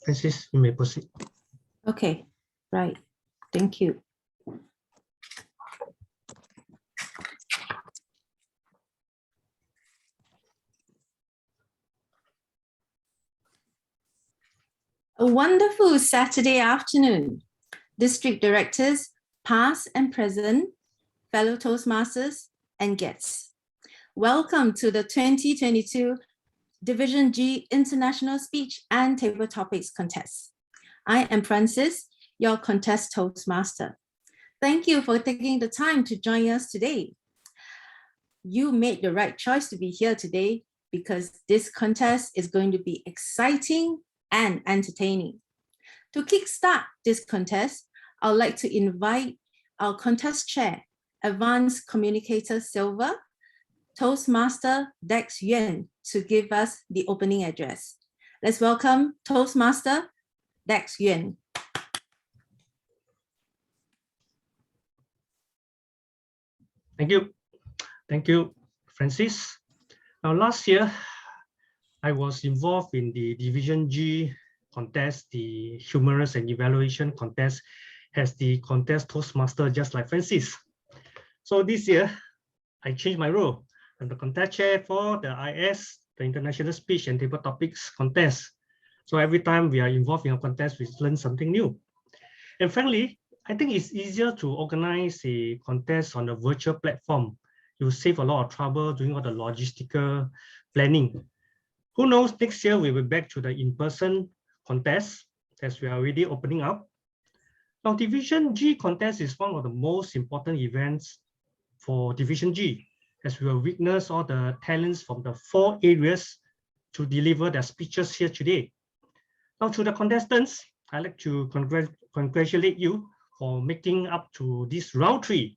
Francis, you may proceed. Okay, right. Thank you. A wonderful Saturday afternoon. District directors, past and present, fellow Toastmasters, and guests. Welcome to the 2022 Division G International Speech and Table Topics Contest. I am Francis, your contest Toastmaster. Thank you for taking the time to join us today. You made the right choice to be here today because this contest is going to be exciting and entertaining. To kickstart this contest, I'd like to invite our contest chair, Advanced Communicator Silver, Toastmaster Dex Yuan, to give us the opening address. Let's welcome Toastmaster Dex Yuan. Thank you. Thank you, Francis. Now, last year, I was involved in the Division G contest, the humorous and evaluation contest, as the contest Toastmaster, just like Francis. So this year, I changed my role. I'm the contest chair for the IS, the International Speech and Table Topics contest. So every time we are involved in a contest, we learn something new. And frankly, I think it's easier to organize a contest on a virtual platform. You save a lot of trouble doing all the logistical planning. Who knows, next year we will be back to the in-person contest as we are already opening up. Now, Division G contest is one of the most important events for Division G, as we will witness all the talents from the 4 areas to deliver their speeches here today. Now, to the contestants, I'd like to congratulate you for making up to this round 3.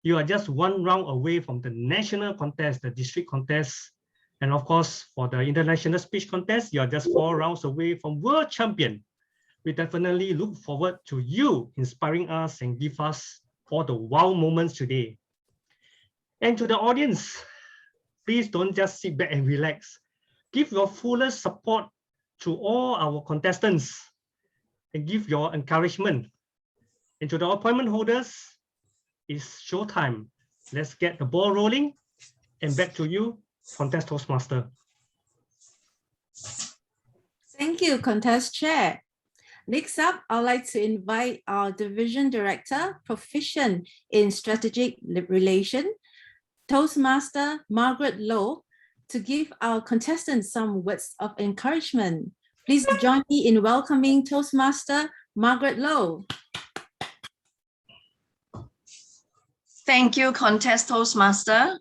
You are just 1 round away from the national contest, the district contest. And of course, for the international speech contest, you are just 4 rounds away from world champion. We definitely look forward to you inspiring us and give us all the wow moments today. And to the audience, please don't just sit back and relax. Give your fullest support to all our contestants and give your encouragement. And to the appointment holders, it's showtime. Let's get the ball rolling. And back to you, Contest Toastmaster. Thank you, contest chair. Next up, I'd like to invite our division director, proficient in strategic relation, Toastmaster Margaret Low, to give our contestants some words of encouragement. Please join me in welcoming Toastmaster Margaret Low. Thank you, contest Toastmaster.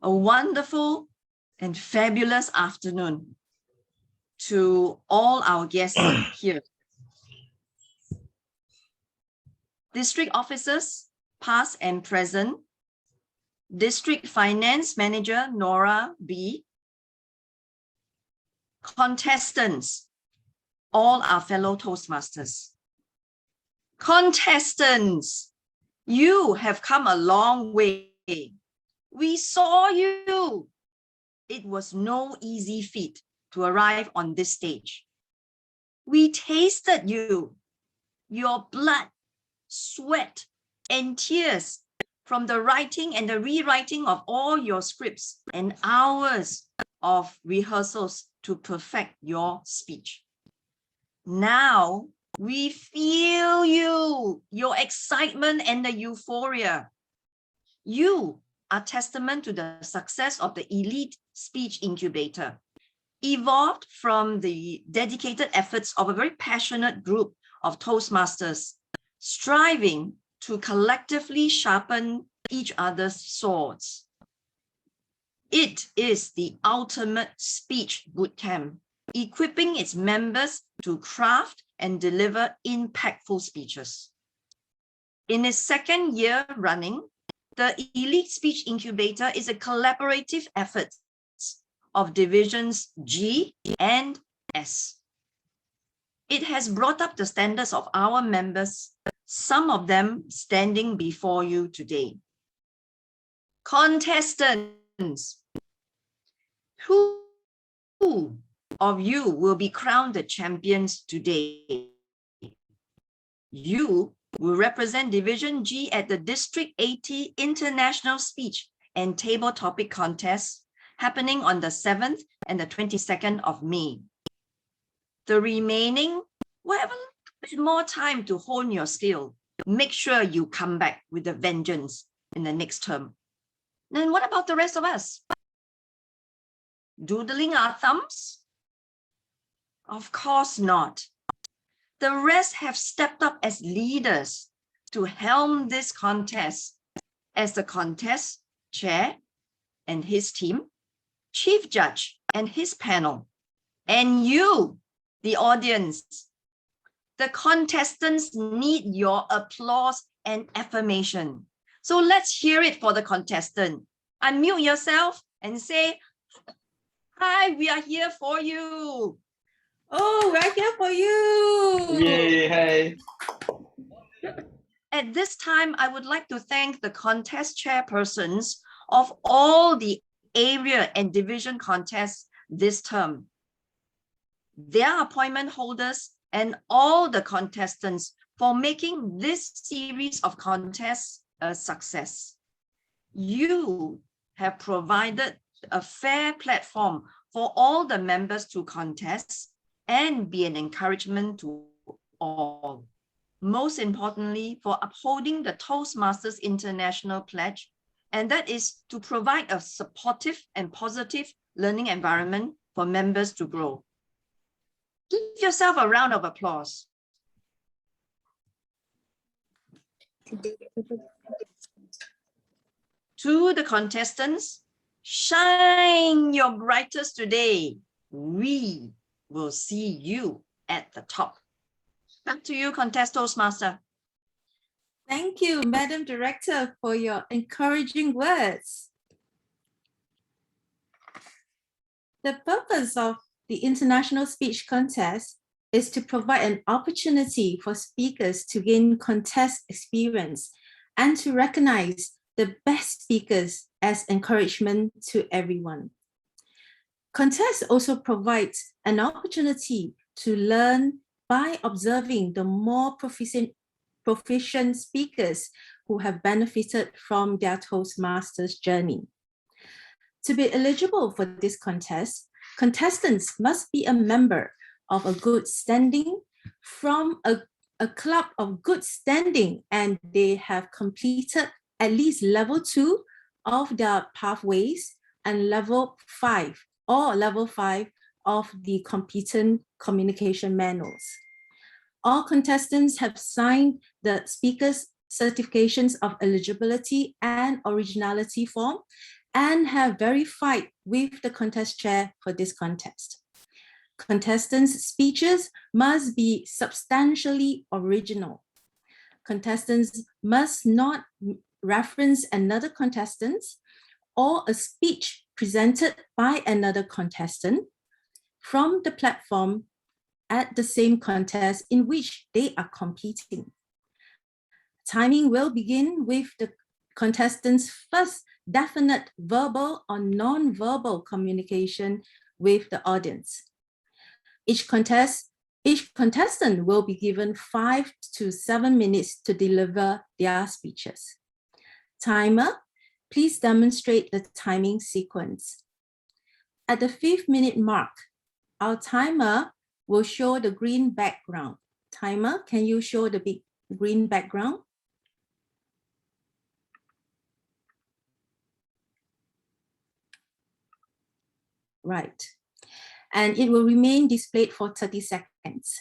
A wonderful and fabulous afternoon to all our guests here. District officers, past and present, District Finance Manager Nora B, contestants, all our fellow Toastmasters. Contestants, you have come a long way. We saw you. It was no easy feat to arrive on this stage. We tasted you, your blood, sweat, and tears from the writing and the rewriting of all your scripts and hours of rehearsals to perfect your speech. Now we feel you, your excitement and the euphoria. You are testament to the success of the Elite Speech Incubator, evolved from the dedicated efforts of a very passionate group of Toastmasters, striving to collectively sharpen each other's swords. It is the ultimate speech bootcamp, equipping its members to craft and deliver impactful speeches. In its 2nd year running, the Elite Speech Incubator is a collaborative effort of Divisions G and S. It has brought up the standards of our members, some of them standing before you today. Contestants, who of you will be crowned the champions today. You will represent Division G at the District 80 International Speech and Table Topic Contest happening on the 7th and the 22nd of May. The remaining will have a bit more time to hone your skill. Make sure you come back with a vengeance in the next term. Then what about the rest of us? Doodling our thumbs? Of course not. The rest have stepped up as leaders to helm this contest as the contest chair and his team, chief judge and his panel, and you, the audience. The contestants need your applause and affirmation. So let's hear it for the contestant. Unmute yourself and say, "Hi, we are here for you." Oh, we're here for you. Yay, hey. At this time, I would like to thank the contest chairpersons of all the area and division contests this term, their appointment holders, and all the contestants for making this series of contests a success. You have provided a fair platform for all the members to contest and be an encouragement to all. Most importantly, for upholding the Toastmasters International Pledge, and that is to provide a supportive and positive learning environment for members to grow. Give yourself a round of applause. To the contestants, shine your brightest today. We will see you at the top. Back to you, Contest Toastmaster. Thank you, Madam Director, for your encouraging words. The purpose of the International Speech Contest is to provide an opportunity for speakers to gain contest experience and to recognize the best speakers as encouragement to everyone. Contest also provides an opportunity to learn by observing the more proficient speakers who have benefited from their Toastmasters journey. To be eligible for this contest, contestants must be a member of a good standing from a club of good standing, and they have completed at least level 2 of their pathways and level 5 of the competent communication manuals. All contestants have signed the speakers' certifications of eligibility and originality form and have verified with the contest chair for this contest. Contestants' speeches must be substantially original. Contestants must not reference another contestant or a speech presented by another contestant from the platform at the same contest in which they are competing. Timing will begin with the contestant's first definite verbal or non-verbal communication with the audience. Each contestant will be given 5 to 7 minutes to deliver their speeches. Timer, please demonstrate the timing sequence. At the 5th minute mark, our timer will show the green background. Timer, can you show the big green background? Right. And it will remain displayed for 30 seconds.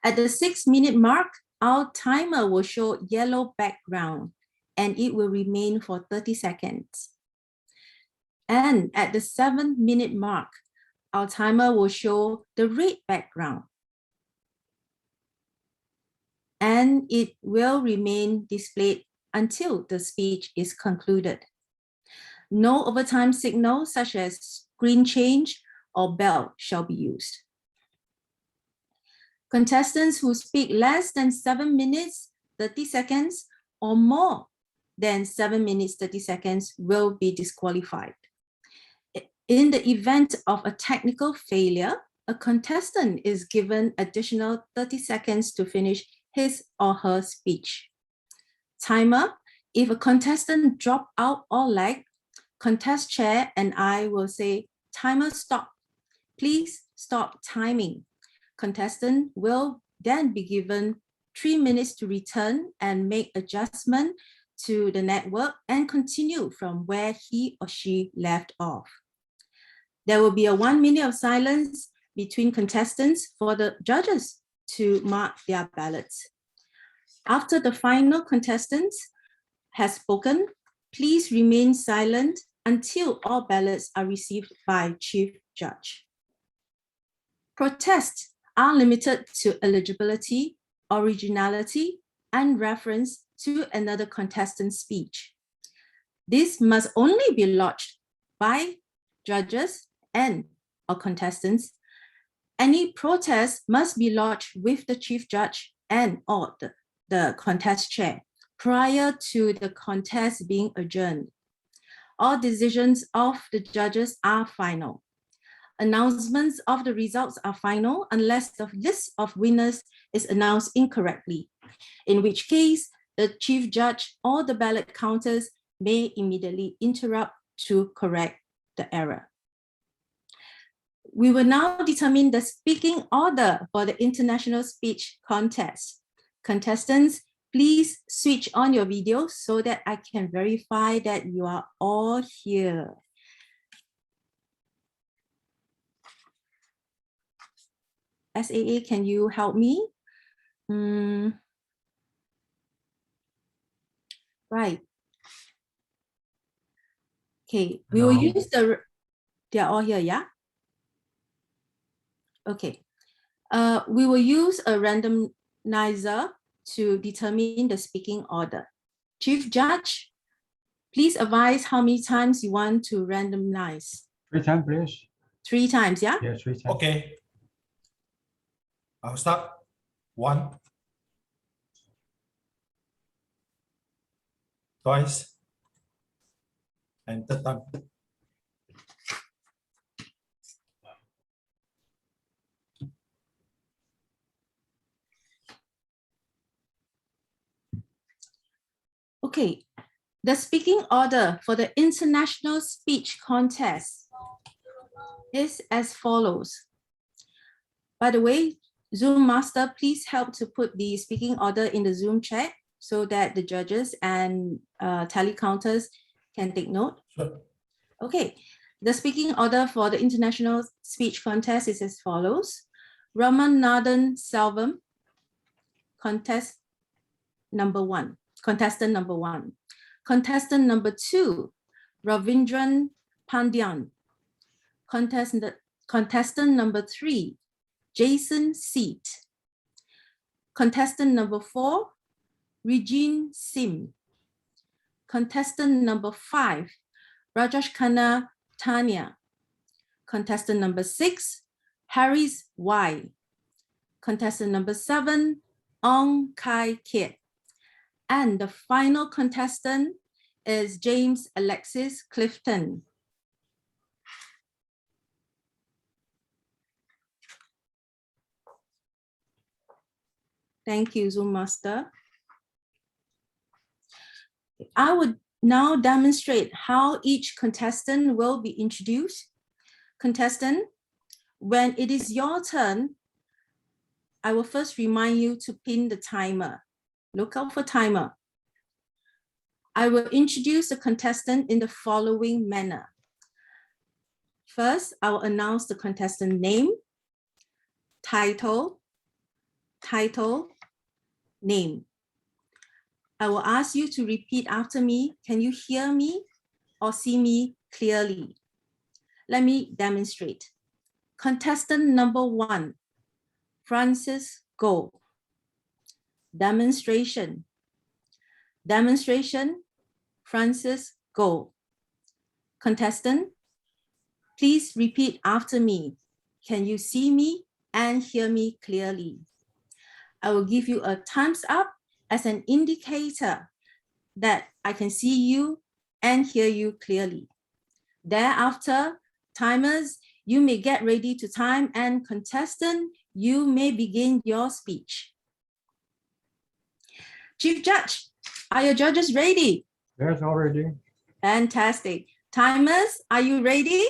At the 6th minute mark, our timer will show yellow background and it will remain for 30 seconds. And at the 7th minute mark, our timer will show the red background. And it will remain displayed until the speech is concluded. No overtime signals such as screen change or bell shall be used. Contestants who speak less than 7 minutes, 30 seconds, or more than 7 minutes, 30 seconds will be disqualified. In the event of a technical failure, a contestant is given additional 30 seconds to finish his or her speech. Timer, if a contestant drop out or lag, contest chair and I will say, timer stop. Please stop timing. Contestant will then be given 3 minutes to return and make adjustment to the network and continue from where he or she left off. There will be a 1 minute of silence between contestants for the judges to mark their ballots. After the final contestant has spoken, please remain silent until all ballots are received by Chief Judge. Protests are limited to eligibility, originality, and reference to another contestant's speech. This must only be lodged by judges and/or contestants. Any protest must be lodged with the Chief Judge and/or the contest chair prior to the contest being adjourned. All decisions of the judges are final. Announcements of the results are final unless the list of winners is announced incorrectly, in which case the Chief Judge or the ballot counters may immediately interrupt to correct the error. We will now determine the speaking order for the International Speech Contest. Contestants, please switch on your video so that I can verify that you are all here. SAA, can you help me? Right. Okay, we will use they're all here, yeah? Okay. We will use a randomizer to determine the speaking order. Chief Judge, please advise how many times you want to randomize. 3 times, please. 3 times, yeah? Yeah, 3 times. Okay. I'll start. 1. Twice. And third time. Okay, the speaking order for the International Speech Contest is as follows. By the way, Zoom Master, please help to put the speaking order in the Zoom chat so that the judges and tally counters can take note. Sure. Okay, the speaking order for the International Speech Contest is as follows. Ramanathan Selvam, contestant number 1. Contestant number 2, Ravindran Pandyan. Contestant number 3, Jason Seat. Contestant number 4, Regine Sim. Contestant number 5, Rajesh Khanna Tanya. Contestant number 6, Harris Y. Contestant number 7, Ong Kai Kiet. And the final contestant is James Alexis Clifton. Thank you, Zoom Master. I would now demonstrate how each contestant will be introduced. Contestant, when it is your turn, I will first remind you to pin the timer. Look out for timer. I will introduce the contestant in the following manner. First, I will announce the contestant name, title, name. I will ask you to repeat after me. Can you hear me or see me clearly? Let me demonstrate. Contestant number 1, Francis Go. Demonstration, Francis Go. Contestant, please repeat after me. Can you see me and hear me clearly? I will give you a thumbs up as an indicator that I can see you and hear you clearly. Thereafter, timers, You may get ready to time, and contestant, you may begin your speech. Chief Judge, are your judges ready? Yes, already. Fantastic. Timers, are you ready?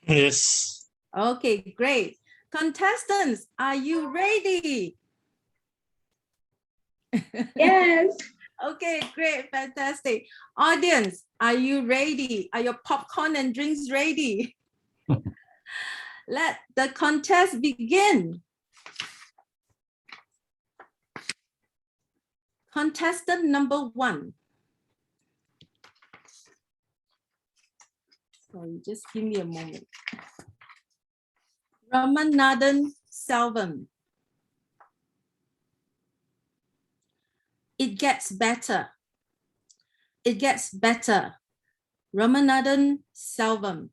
Yes. Okay, great. Contestants, are you ready? Yes. Okay, great, fantastic. Audience, are you ready? Are your popcorn and drinks ready? Let the contest begin. Contestant number 1. Sorry, just give me a moment. Ramanathan Selvam. It gets better. It gets better. Ramanathan Selvam.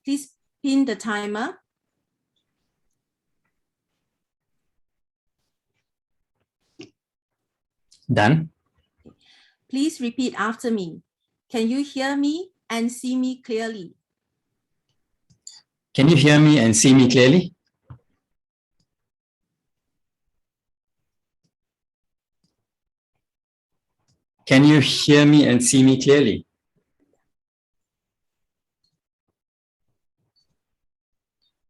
Please pin the timer. Done. Please repeat after me. Can you hear me and see me clearly? Can you hear me and see me clearly? Can you hear me and see me clearly?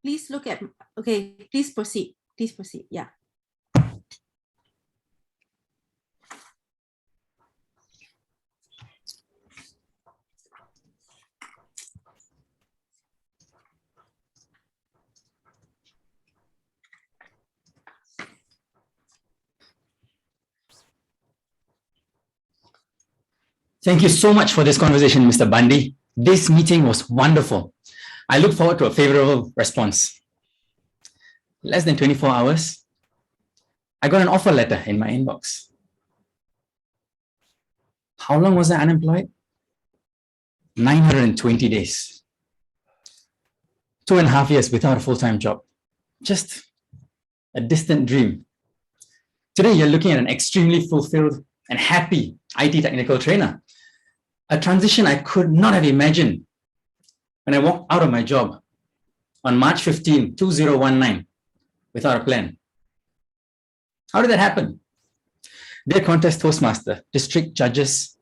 Please look at, okay, please proceed. Please proceed, yeah. Thank you so much for this conversation, Mr. Bundy. This meeting was wonderful. I look forward to a favorable response. Less than 24 hours, I got an offer letter in my inbox. How long was I unemployed? 920 days. 2.5 years without a full-time job. Just a distant dream. Today, you're looking at an extremely fulfilled and happy IT technical trainer. A transition I could not have imagined when I walked out of my job on March 15, 2019, without a plan. How did that happen? Dear contest Toastmaster, district judges,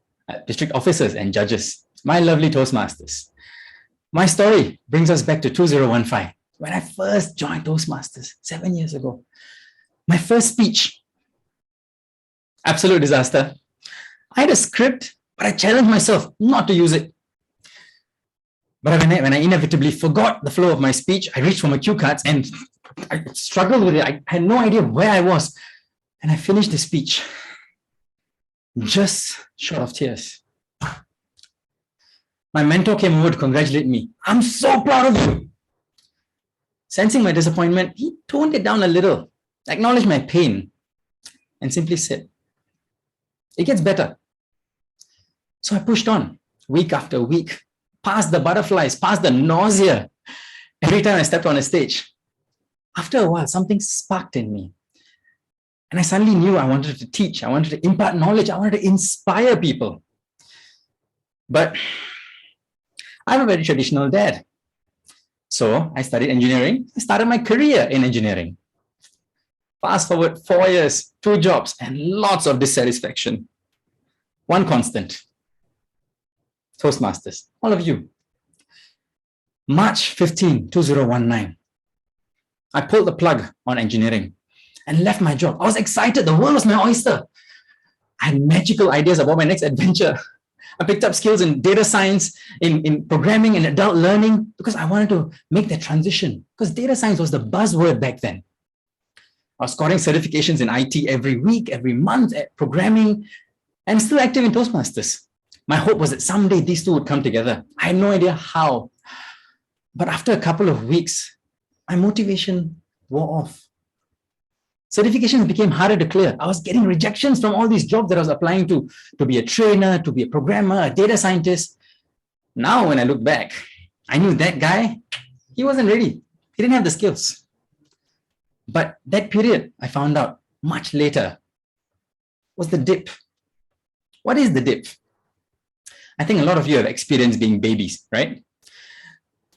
district officers and judges, my lovely Toastmasters. My story brings us back to 2015, when I first joined Toastmasters 7 years ago. My first speech, absolute disaster. I had a script, but I challenged myself not to use it. But when I inevitably forgot the flow of my speech, I reached for my cue cards and I struggled with it. I had no idea where I was. And I finished the speech just short of tears. My mentor came over to congratulate me. I'm so proud of you. Sensing my disappointment, he toned it down a little, acknowledged my pain, and simply said, it gets better. So I pushed on, week after week, past the butterflies, past the nausea, every time I stepped on a stage. After a while, something sparked in me. And I suddenly knew I wanted to teach, I wanted to impart knowledge, I wanted to inspire people. But I'm a very traditional dad. So I studied engineering, I started my career in engineering. Fast forward 4 years, 2 jobs, and lots of dissatisfaction. One constant. Toastmasters, all of you. March 15, 2019. I pulled the plug on engineering and left my job. I was excited. The world was my oyster. I had magical ideas about my next adventure. I picked up skills in data science, in programming and adult learning because I wanted to make that transition because data science was the buzzword back then. I was scoring certifications in IT every week, every month at programming, and still active in Toastmasters. My hope was that someday these two would come together. I had no idea how. But after a couple of weeks, my motivation wore off. Certifications became harder to clear. I was getting rejections from all these jobs that I was applying to be a trainer, to be a programmer, a data scientist. Now, when I look back, I knew that guy, he wasn't ready. He didn't have the skills. But that period, I found out much later, was the dip. What is the dip? I think a lot of you have experienced being babies, right?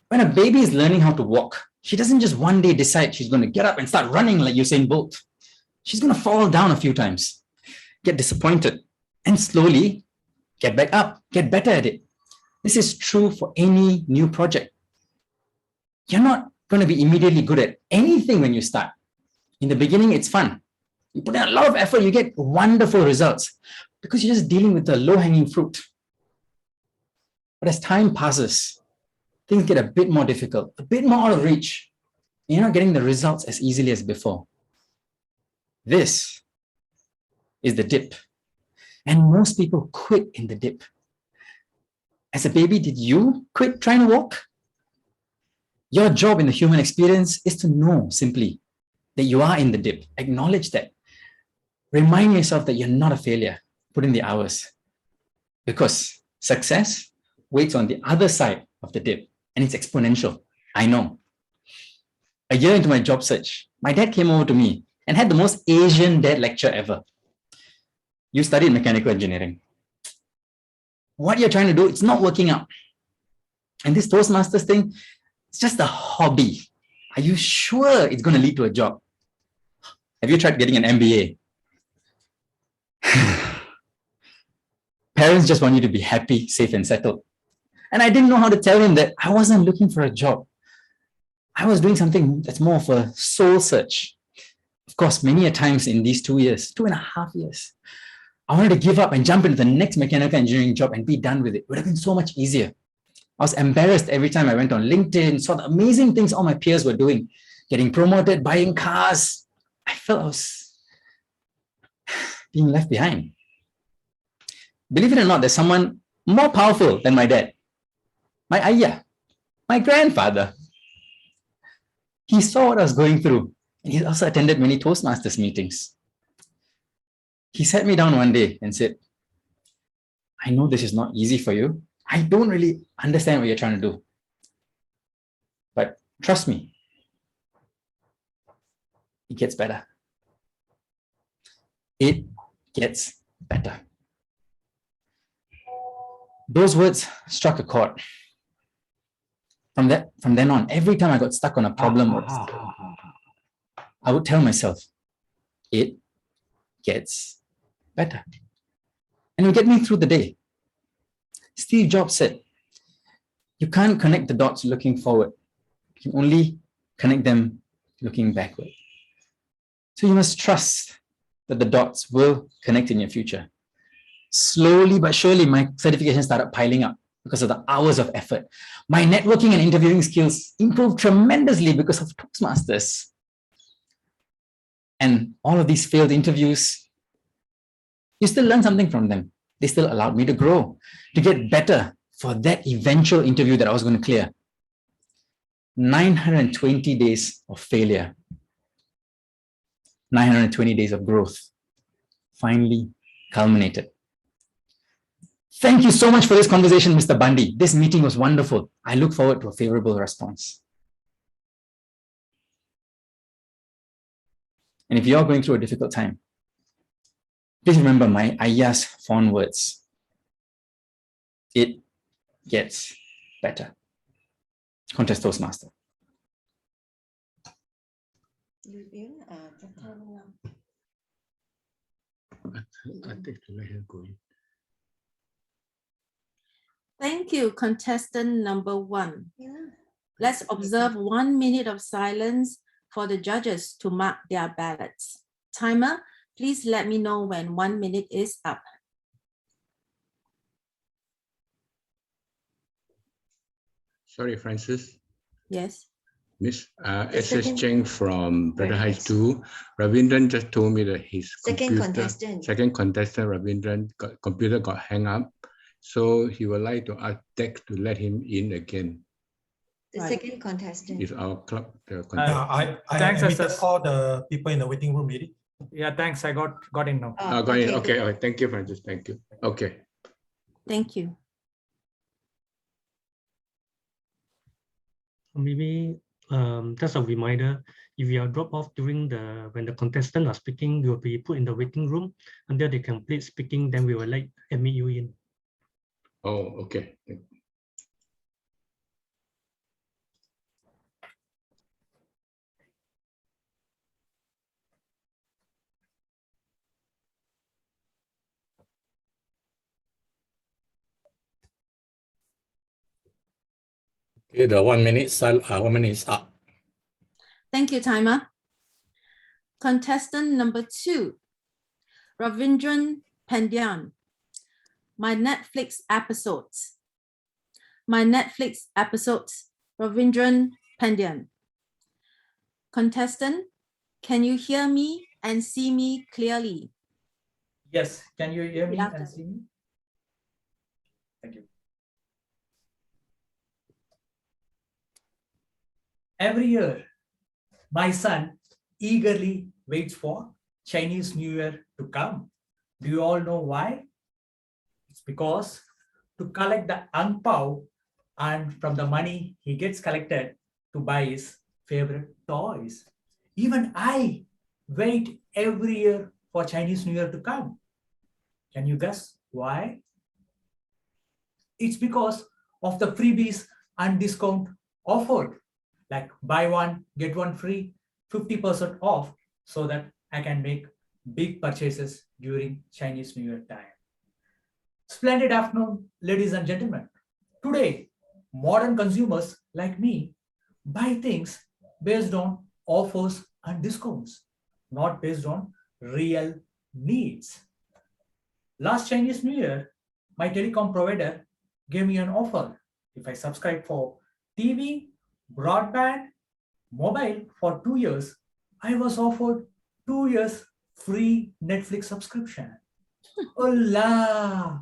When a baby is learning how to walk, she doesn't just one day decide she's going to get up and start running like Usain Bolt. She's going to fall down a few times, get disappointed, and slowly get back up, get better at it. This is true for any new project. You're not going to be immediately good at anything when you start. In the beginning, it's fun. You put in a lot of effort, you get wonderful results because you're just dealing with the low-hanging fruit. But as time passes, things get a bit more difficult, a bit more out of reach. You're not getting the results as easily as before. This is the dip. And most people quit in the dip. As a baby, did you quit trying to walk? Your job in the human experience is to know simply that you are in the dip. Acknowledge that. Remind yourself that you're not a failure. Put in the hours. Because success waits on the other side of the dip, and it's exponential. I know. A year into my job search, my dad came over to me and had the most Asian dad lecture ever. You studied mechanical engineering. What you're trying to do, it's not working out. And this Toastmasters thing, it's just a hobby. Are you sure it's going to lead to a job? Have you tried getting an MBA? Parents just want you to be happy, safe, and settled. And I didn't know how to tell him that I wasn't looking for a job. I was doing something that's more of a soul search. Of course, many a times in these 2.5 years, I wanted to give up and jump into the next mechanical engineering job and be done with it. It would have been so much easier. I was embarrassed every time I went on LinkedIn, saw the amazing things all my peers were doing, getting promoted, buying cars. I felt I was being left behind. Believe it or not, there's someone more powerful than my dad. My ayah, my grandfather. He saw what I was going through, and he also attended many Toastmasters meetings. He sat me down one day and said, I know this is not easy for you. I don't really understand what you're trying to do. But trust me, it gets better. It gets better. Those words struck a chord. From then on, every time I got stuck on a problem, I would tell myself, it gets better. And it would get me through the day. Steve Jobs said, you can't connect the dots looking forward. You can only connect them looking backward. So you must trust that the dots will connect in your future. Slowly but surely, my certifications started piling up because of the hours of effort. My networking and interviewing skills improved tremendously because of Toastmasters. And all of these failed interviews, you still learn something from them. They still allowed me to grow, to get better for that eventual interview that I was going to clear. 920 days of failure, 920 days of growth finally culminated. Thank you so much for this conversation, Mr. Bundy. This meeting was wonderful. I look forward to a favorable response. And if you're going through a difficult time, please remember my ayah's fond words. It gets better. Contest Toastmaster. Thank you, contestant number 1. Let's observe 1 minute of silence for the judges to mark their ballots. Timer, please let me know when 1 minute is up. Sorry, Francis. Yes. Miss SS Cheng from Brother Heights 2. Ravindran just told me that his second contestant, Ravindran, computer got hang up. So he would like to ask Dex to let him in again. The second contestant Is our club. I admitted all the people in the waiting room already. Yeah, thanks. I got in now. Got it. Okay. Okay. Thank you, Francis. Thank you. Okay. Thank you. Maybe just a reminder, if you are dropped off during when the contestants are speaking, you will be put in the waiting room until they complete speaking, then we will admit you in. Oh, okay. Okay, the 1 minute 1 minute is up. Thank you, timer. Contestant number 2, Ravindran Pandyan. My Netflix episodes. My Netflix episodes, Ravindran Pandyan. Contestant, can you hear me and see me clearly? Yes, can you hear me Good and afternoon. see me? Thank you. Every year, my son eagerly waits for Chinese New Year to come. Do you all know why? It's because to collect the ang pao, and from the money he gets collected to buy his favorite toys. Even I wait every year for Chinese New Year to come. Can you guess why? It's because of the freebies and discount offered, like buy one, get one free, 50% off, so that I can make big purchases during Chinese New Year time. Splendid afternoon, ladies and gentlemen. Today, modern consumers like me buy things based on offers and discounts, not based on real needs. Last Chinese New Year, my telecom provider gave me an offer. If I subscribe for TV, broadband, mobile for 2 years, I was offered 2 years free Netflix subscription. Hola!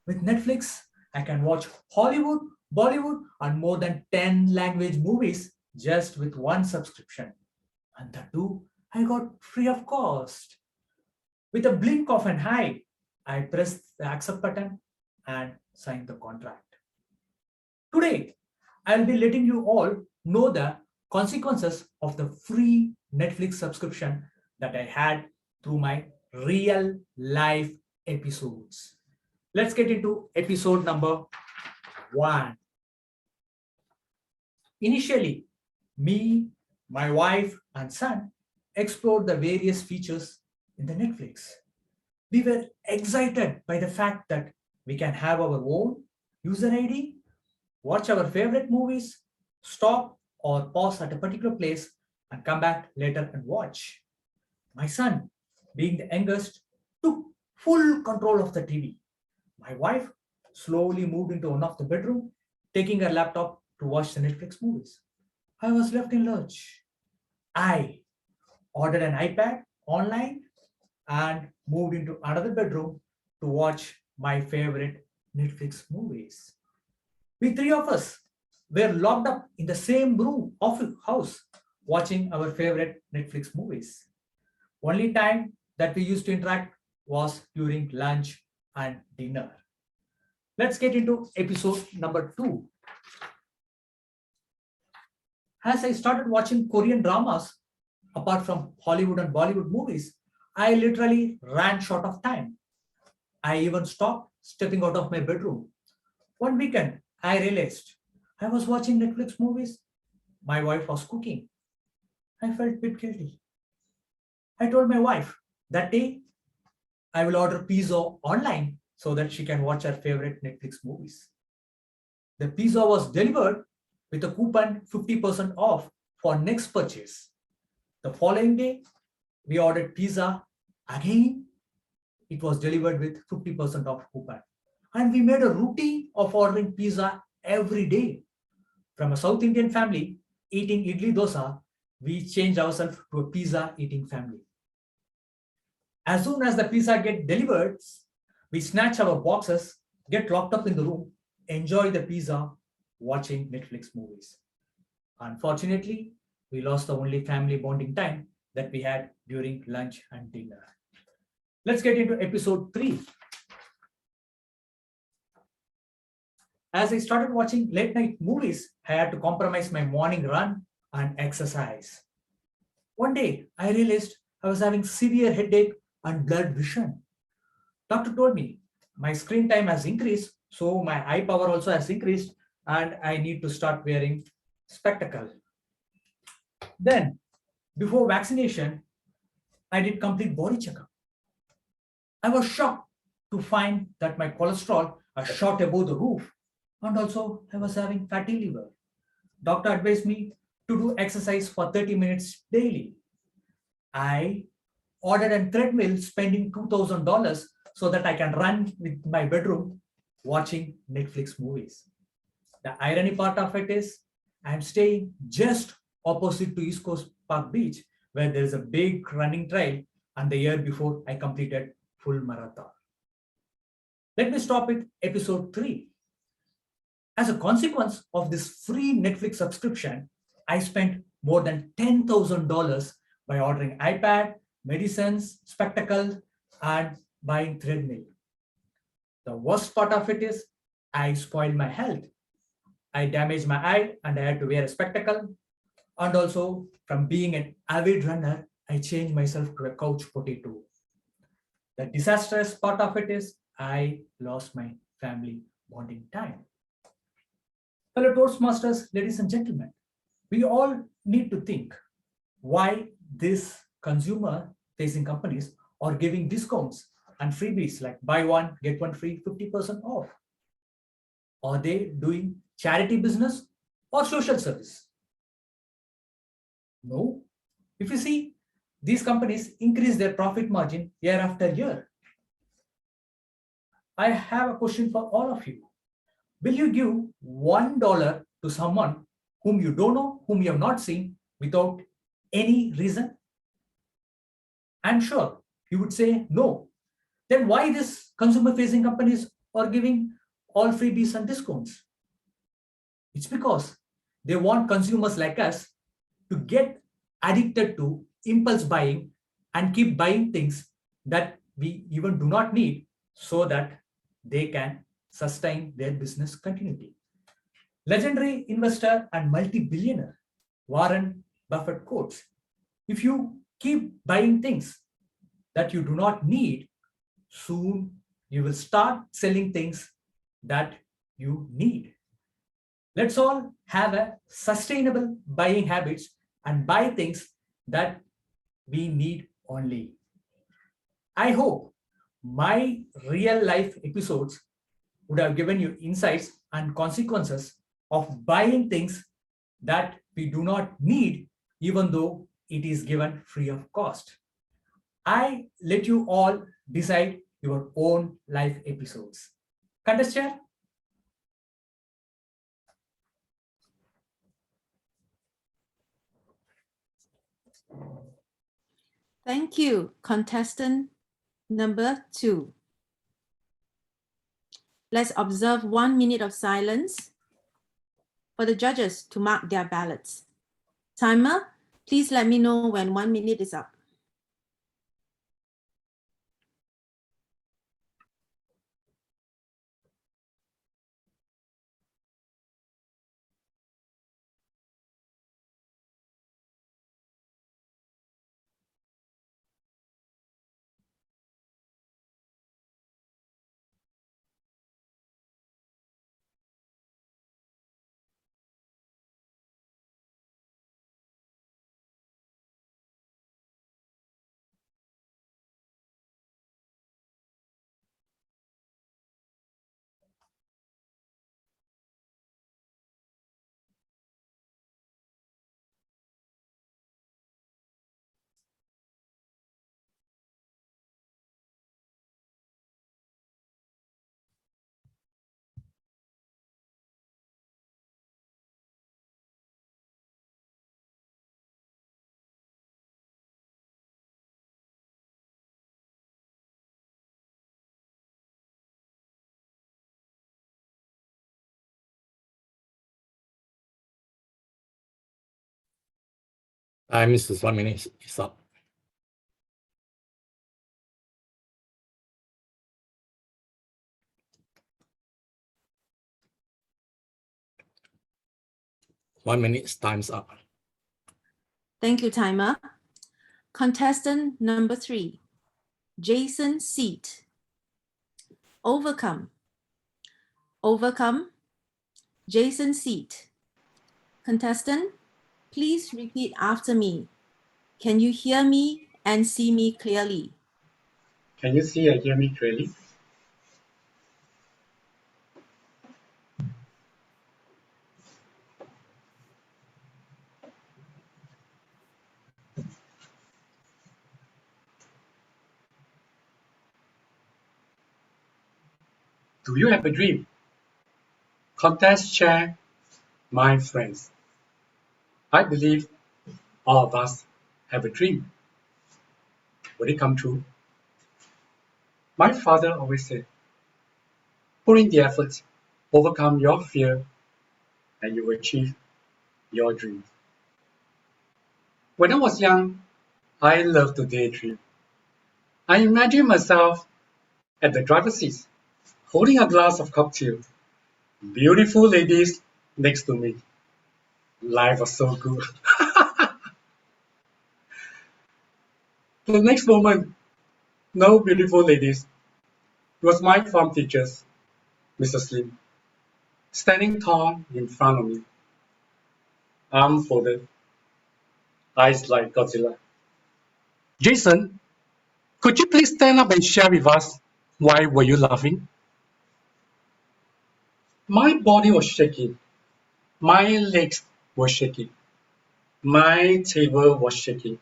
With Netflix, I can watch Hollywood, Bollywood, and more than 10 language movies just with one subscription. And that too, I got free of cost. With a blink of an eye, I pressed the accept button and signed the contract. Today, I'll be letting you all know the consequences of the free Netflix subscription that I had through my real life episodes. Let's get into episode number 1. Initially, me, my wife, and son explored the various features in the Netflix. We were excited by the fact that we can have our own user ID, watch our favorite movies, stop or pause at a particular place, and come back later and watch. My son, being the youngest, took full control of the TV. My wife slowly moved into one of the bedroom, taking her laptop to watch the Netflix movies. I was left in lurch. I ordered an iPad online and moved into another bedroom to watch my favorite Netflix movies. We three of us were locked up in the same room of house watching our favorite Netflix movies. Only time that we used to interact was during lunch and dinner. Let's get into episode number 2. As I started watching Korean dramas, apart from Hollywood and Bollywood movies, I literally ran short of time. I even stopped stepping out of my bedroom. One weekend, I realized I was watching Netflix movies. My wife was cooking. I felt a bit guilty. I told my wife that day I will order pizza online so that she can watch her favorite Netflix movies. The pizza was delivered with a coupon 50% off for next purchase. The following day, we ordered pizza again. It was delivered with 50% off coupon. And we made a routine of ordering pizza every day. From a South Indian family eating idli dosa, we changed ourselves to a pizza eating family. As soon as the pizza gets delivered, we snatch our boxes, get locked up in the room, enjoy the pizza, watching Netflix movies. Unfortunately, we lost the only family bonding time that we had during lunch and dinner. Let's get into episode 3. As I started watching late night movies, I had to compromise my morning run and exercise. One day, I realized I was having severe headache and blurred vision. Doctor told me my screen time has increased So my eye power also has increased and I need to start wearing spectacle. Then before vaccination, I did complete body checkup. I was shocked to find that my cholesterol was shot above the roof, and also I was having fatty liver. Doctor advised me to do exercise for 30 minutes daily. I ordered a treadmill spending $2,000 so that I can run with my bedroom watching Netflix movies. The irony part of it is I'm staying just opposite to East Coast Park Beach, where there is a big running trail, and the year before I completed full marathon. Let me stop with episode 3. As a consequence of this free Netflix subscription, I spent more than $10,000 by ordering iPad, medicines, spectacles, and buying treadmill. The worst part of it is I spoiled my health. I damaged my eye and I had to wear a spectacle. And also, from being an avid runner, I changed myself to a couch potato. The disastrous part of it is I lost my family bonding time. Fellow Toastmasters, ladies and gentlemen, we all need to think why these consumer-facing companies are giving discounts and freebies like buy one, get one free, 50% off. Are they doing charity business or social service? No. If you see, these companies increase their profit margin year after year. I have a question for all of you. Will you give $1 to someone whom you don't know, whom you have not seen, without any reason? I'm sure you would say no. Then why these consumer-facing companies are giving all freebies and discounts? It's because they want consumers like us to get addicted to impulse buying and keep buying things that we even do not need so that they can sustain their business continuity. Legendary investor and multi-billionaire Warren Buffett quotes, if you keep buying things that you do not need, soon you will start selling things that you need. Let's all have a sustainable buying habits and buy things that we need only. I hope my real life episodes would have given you insights and consequences of buying things that we do not need, even though it is given free of cost. I let you all decide your own life episodes. Contest chair? Thank you, contestant number 2. Let's observe 1 minute of silence for the judges to mark their ballots. Timer, please let me know when 1 minute is up. Time is 1 minute is up. One minute's time's up. Thank you, timer. Contestant number 3, Jason Seat. Overcome. overcome, Jason Seat. Contestant, please repeat after me. Can you hear me and see me clearly? Can you see and hear me clearly? Do you have a dream? Contest chair, my friends. I believe all of us have a dream. Will it come true? My father always said, put in the effort, overcome your fear, and you will achieve your dreams. When I was young, I loved to daydream. I imagined myself at the driver's seat, holding a glass of cocktail, beautiful ladies next to me. Life was so good. The next moment, no beautiful ladies. It was my form teachers, Mr. Slim, standing tall in front of me, arms folded, eyes like Godzilla. Jason, could you please stand up and share with us why were you laughing? My body was shaking. My legs were shaking. My table was shaking.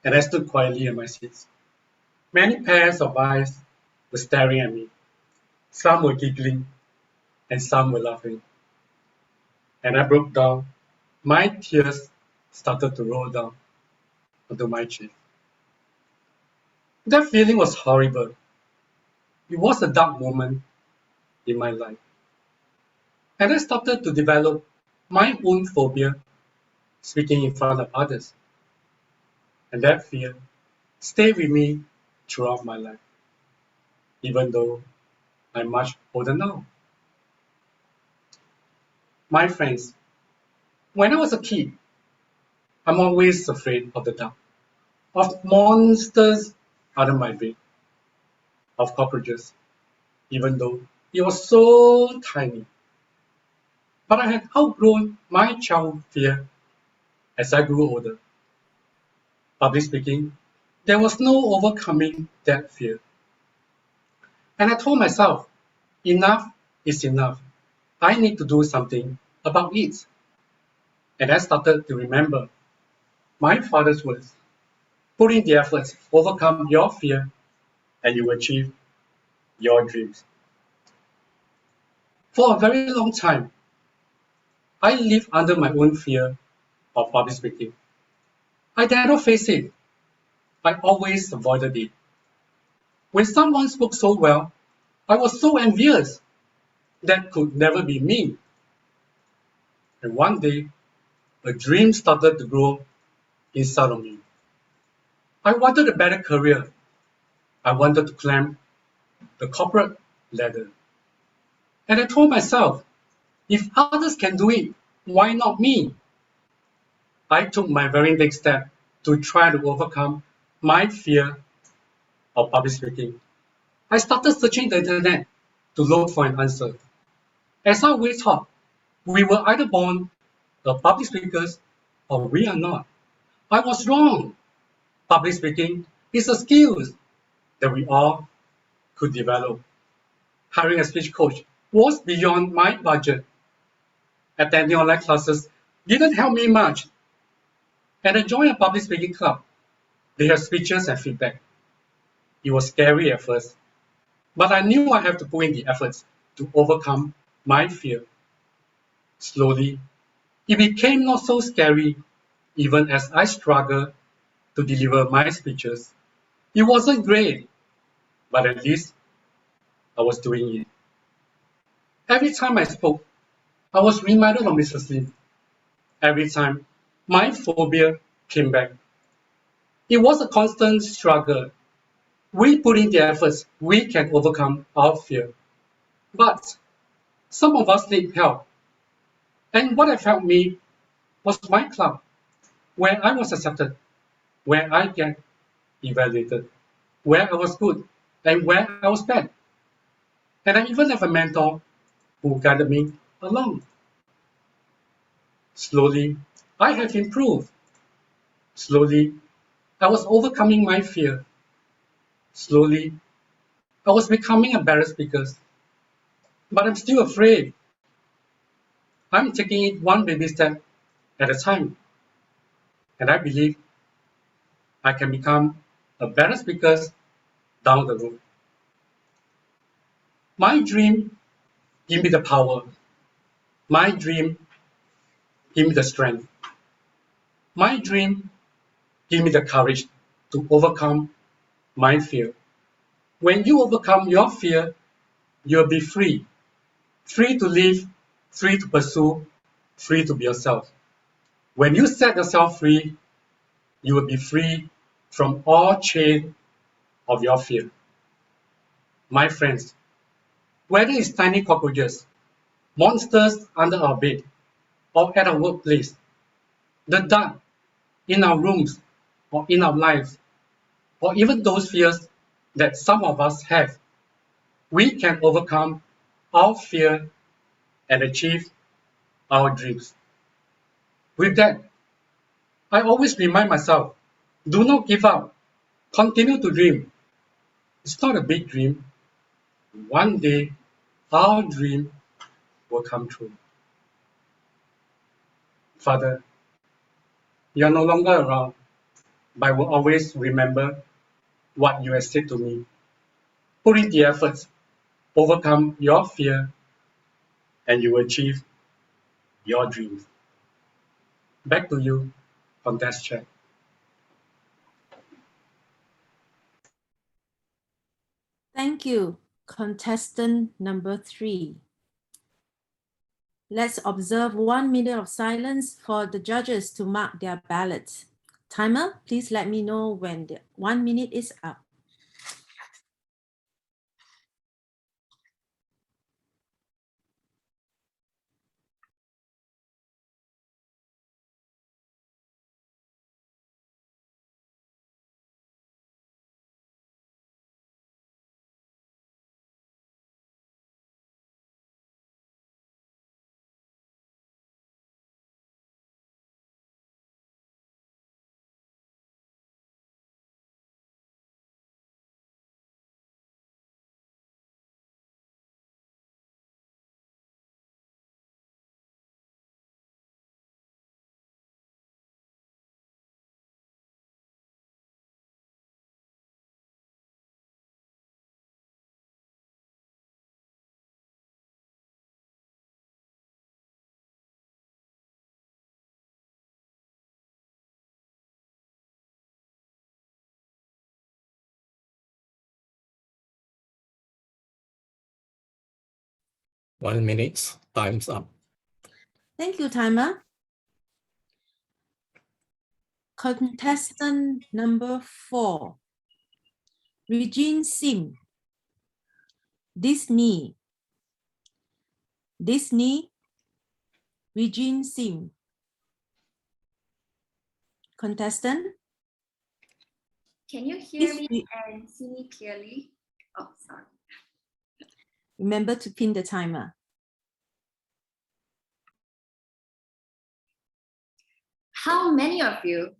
And I stood quietly in my seat. Many pairs of eyes were staring at me. Some were giggling and some were laughing. And I broke down. My tears started to roll down onto my cheek. That feeling was horrible. It was a dark moment in my life. And I started to develop my own phobia speaking in front of others. And that fear stayed with me throughout my life, even though I'm much older now. My friends, when I was a kid, I'm always afraid of the dark, of monsters under my bed, of cockroaches, even though it was so tiny. But I had outgrown my childhood fear as I grew older. Public speaking, there was no overcoming that fear. And I told myself, enough is enough. I need to do something about it. And I started to remember my father's words. Put in the effort, overcome your fear, and you will achieve your dreams. For a very long time, I lived under my own fear of public speaking. I did not face it. I always avoided it. When someone spoke so well, I was so envious. That could never be me. And one day, a dream started to grow inside of me. I wanted a better career. I wanted to climb the corporate ladder. And I told myself, if others can do it, why not me? I took my very next step to try to overcome my fear of public speaking. I started searching the internet to look for an answer. As I always thought, we were either born public speakers or we are not. I was wrong. Public speaking is a skill that we all could develop. Hiring a speech coach was beyond my budget. Attending online classes didn't help me much. And I joined a public speaking club. They have speeches and feedback. It was scary at first, but I knew I had to put in the efforts to overcome my fear. Slowly, it became not so scary, even as I struggled to deliver my speeches. It wasn't great, but at least I was doing it. Every time I spoke, I was reminded of Mr. Slim. Every time, my phobia came back. It was a constant struggle. We put in the efforts, we can overcome our fear. But some of us need help. And what helped me was my club, where I was accepted, where I get evaluated, where I was good, and where I was bad. And I even have a mentor who guided me along. Slowly, I have improved. Slowly, I was overcoming my fear. Slowly, I was becoming a better speaker. But I'm still afraid. I'm taking it one baby step at a time. And I believe I can become a better speaker down the road. My dream give me the power. My dream give me the strength. My dream give me the courage to overcome my fear. When you overcome your fear, you'll be free. Free to live, free to pursue, free to be yourself. When you set yourself free, you will be free from all chain of your fear. My friends, whether it's tiny cockroaches, monsters under our bed, or at our workplace, the dark in our rooms or in our lives, or even those fears that some of us have, we can overcome our fear and achieve our dreams. With that, I always remind myself, do not give up. Continue to dream. It's not a big dream. One day, our dream will come true. Father, you are no longer around, but I will always remember what you have said to me. Put in the efforts, overcome your fear, and you will achieve your dreams. Back to you, contest chair. Thank you, contestant number 3. Let's observe 1 minute of silence for the judges to mark their ballots. Timer, please let me know when the 1 minute is up. One minute, time's up. Thank you, timer. Contestant number 4, Regine Sim. Disney, Regine Sim. Contestant? Can you hear me Please and see me clearly? Oh, sorry. remember to pin the timer. How many of you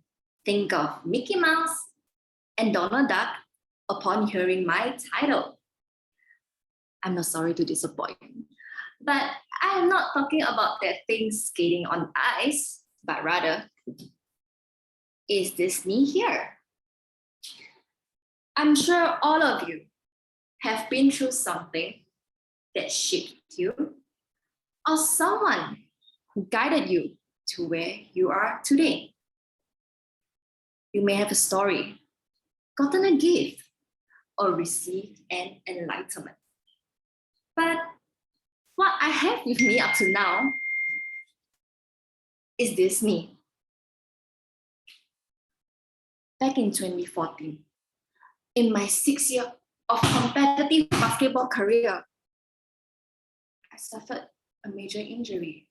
think of Mickey Mouse and Donald Duck upon hearing my title? I'm not sorry to disappoint, but I am not talking about that thing skating on ice, but rather, is Disney here? I'm sure all of you have been through something that shaped you, or someone who guided you to where you are today. You may have a story, gotten a gift, or received an enlightenment. But what I have with me up to now is this me. Back in 2014, in my 6th year of competitive basketball career, I suffered a major injury.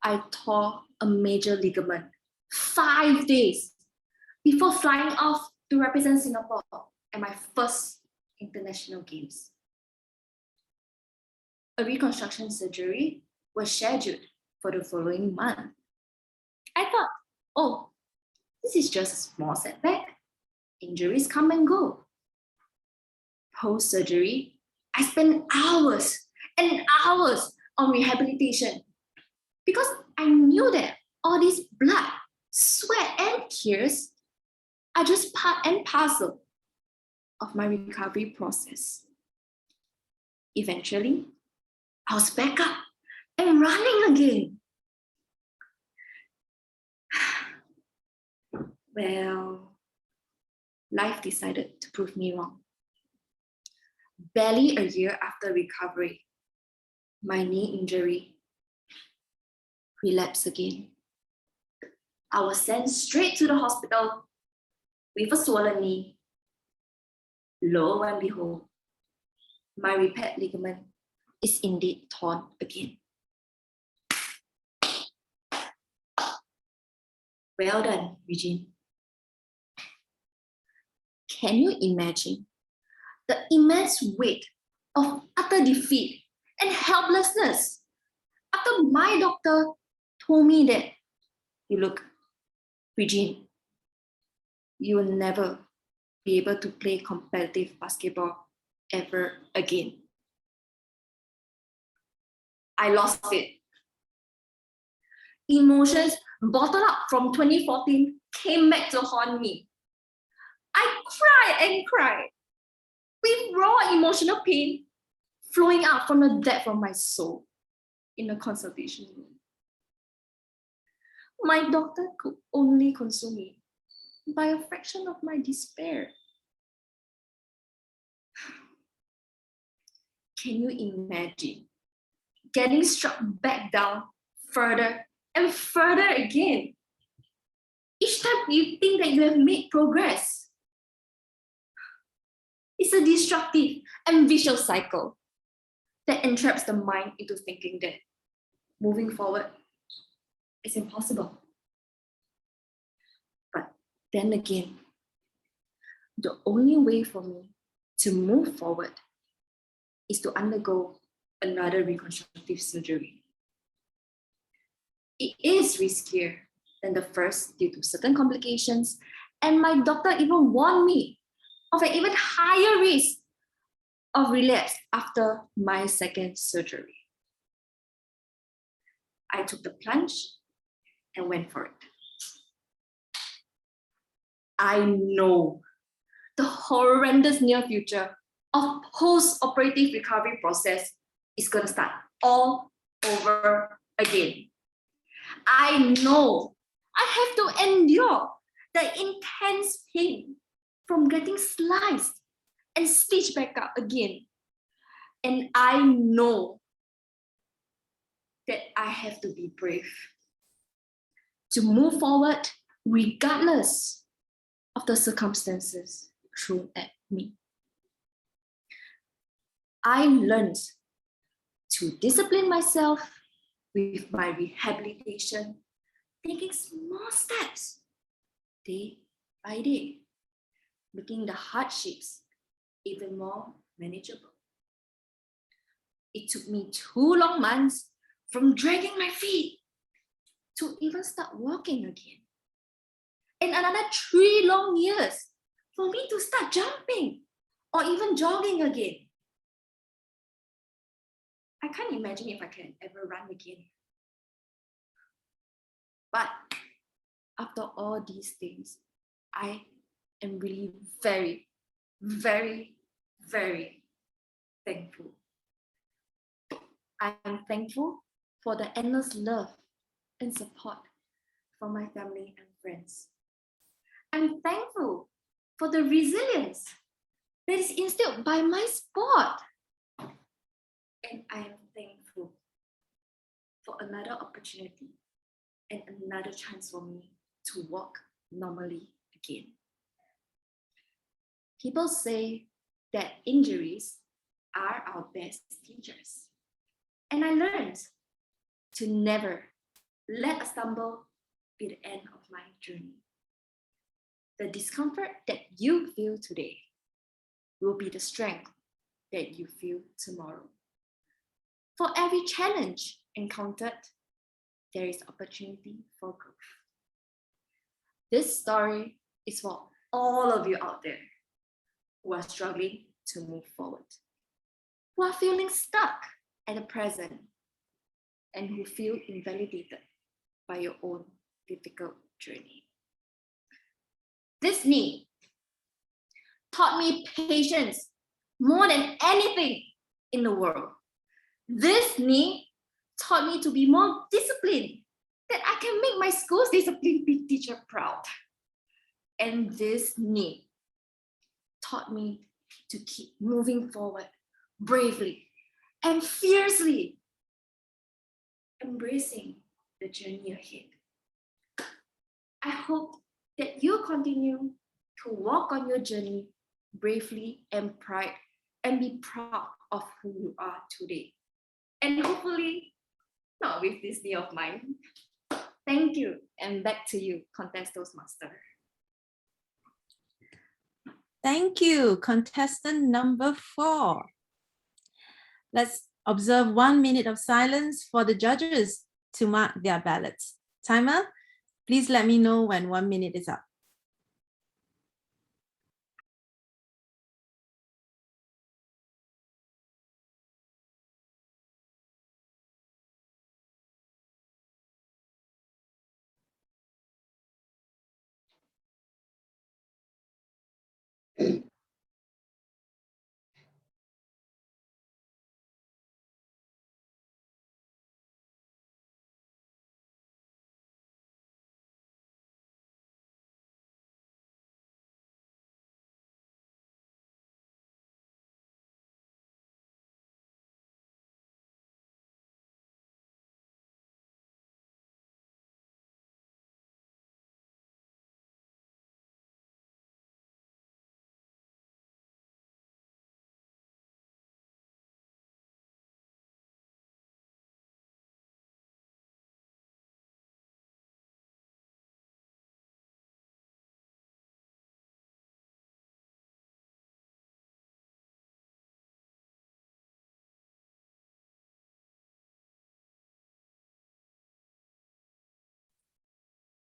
I tore a major ligament 5 days before flying off to represent Singapore at my first international games. A reconstruction surgery was scheduled for the following month. I thought, oh, this is just a small setback. Injuries come and go. Post-surgery, I spent hours and hours on rehabilitation because I knew that all this blood, sweat, and tears are just part and parcel of my recovery process. Eventually, I was back up and running again. Well, life decided to prove me wrong. Barely a year after recovery, my knee injury relapsed again. I was sent straight to the hospital with a swollen knee. Lo and behold, my repaired ligament is indeed torn again. Well done, Eugene. Can you imagine the immense weight of utter defeat and helplessness after my doctor told me that, you look, Eugene, you will never be able to play competitive basketball ever again. I lost it. Emotions bottled up from 2014 came back to haunt me. I cried and cried with raw emotional pain flowing out from the depth of my soul in the consultation room. My doctor could only console me by a fraction of my despair. Can you imagine getting struck back down further and further again? Each time you think that you have made progress. It's a destructive and vicious cycle that entraps the mind into thinking that moving forward is impossible. But then again, the only way for me to move forward is to undergo another reconstructive surgery. It is riskier than the first due to certain complications, and my doctor even warned me of an even higher risk of relapse after my second surgery. I took the plunge and went for it. I know the horrendous near future of post-operative recovery process is going to start all over again. I know I have to endure the intense pain from getting sliced and stitched back up again. And I know that I have to be brave to move forward regardless of the circumstances thrown at me. I learned to discipline myself with my rehabilitation, taking small steps day by day, making the hardships even more manageable. It took me 2 long months from dragging my feet to even start walking again. And another 3 long years for me to start jumping or even jogging again. I can't imagine if I can ever run again. But after all these things, I am really very, very, very thankful. I am thankful for the endless love and support from my family and friends. I'm thankful for the resilience that is instilled by my sport. And I am thankful for another opportunity and another chance for me to walk normally again. People say that injuries are our best teachers. And I learned to never let a stumble be the end of my journey. The discomfort that you feel today will be the strength that you feel tomorrow. For every challenge encountered, there is opportunity for growth. This story is for all of you out there who are struggling to move forward, who are feeling stuck at the present, and who feel invalidated by your own difficult journey. This knee taught me patience more than anything in the world. This knee taught me to be more disciplined, that I can make my school's discipline teacher proud. And this knee taught me to keep moving forward bravely and fiercely, embracing the journey ahead. I hope that you continue to walk on your journey bravely and be proud of who you are today. And hopefully not with this knee of mine. Thank you, and back to you, Contest Toastmaster. Thank you, contestant number 4. Let's observe 1 minute of silence for the judges to mark their ballots. Timer, please let me know when 1 minute is up.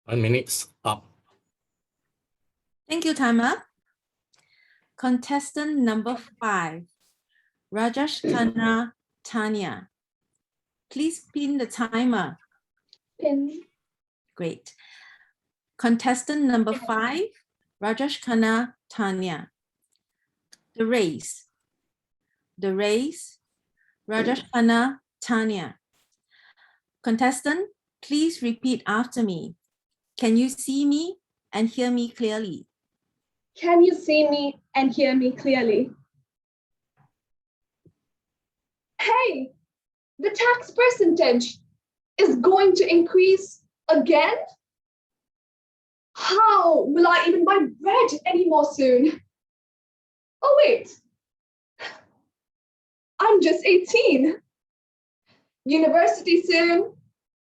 One minute's up. Thank you, timer. Contestant number 5, Rajesh Khanna Tanya. Please pin the timer. Pin. Great. Contestant number 5, Rajesh Khanna Tanya. The race. The race. Rajesh Khanna Tanya. Contestant, please repeat after me. Can you see me and hear me clearly? Can you see me and hear me clearly? Hey, the tax percentage is going to increase again? How will I even buy bread anymore soon? Oh wait, I'm just 18. University soon,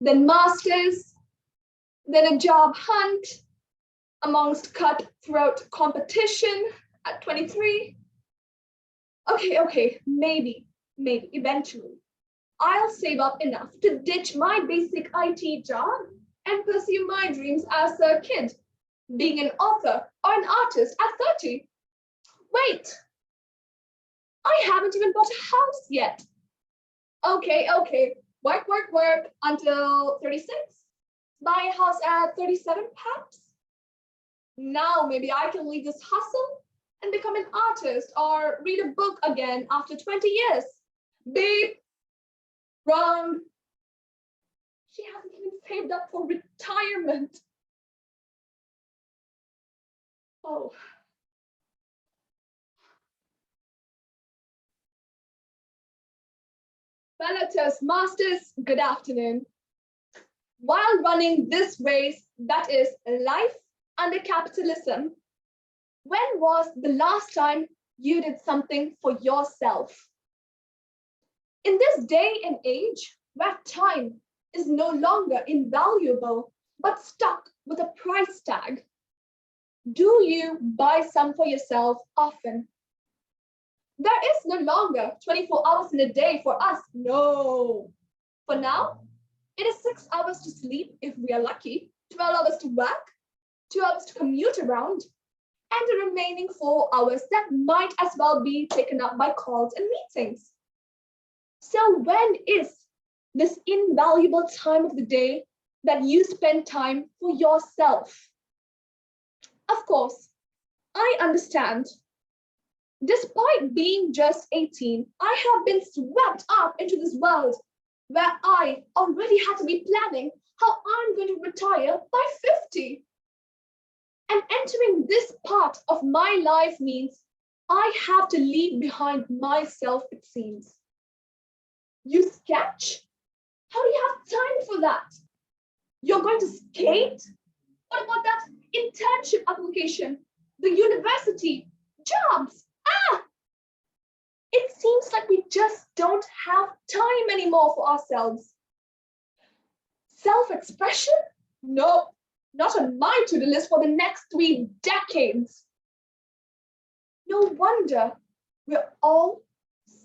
then masters, then a job hunt amongst cutthroat competition at 23. Okay, maybe eventually I'll save up enough to ditch my basic IT job and pursue my dreams as a kid, being an author or an artist at 30. Wait, I haven't even bought a house yet. Okay, work until 36. Buy a house at 37 perhaps. Now maybe I can leave this hustle and become an artist or read a book again after 20 years. Beep. Wrong. She hasn't even saved up for retirement. Oh. Fellow Toastmasters, good afternoon. While running this race that is life under capitalism, when was the last time you did something for yourself? In this day and age where time is no longer invaluable but stuck with a price tag, Do you buy some for yourself often? There is no longer 24 hours in a day for us. No. For now, it is 6 hours to sleep if we are lucky, 12 hours to work, 2 hours to commute around, and the remaining 4 hours that might as well be taken up by calls and meetings. So when is this invaluable time of the day that you spend time for yourself? Of course, I understand. Despite being just 18, I have been swept up into this world where I already had to be planning how I'm going to retire by 50. And entering this part of my life means I have to leave behind myself, it seems. You sketch? How do you have time for that? You're going to skate? What about that internship application? The university? Jobs? It seems like we just don't have time anymore for ourselves. Self-expression? Nope, not on my to-do list for the next 3 decades. No wonder we're all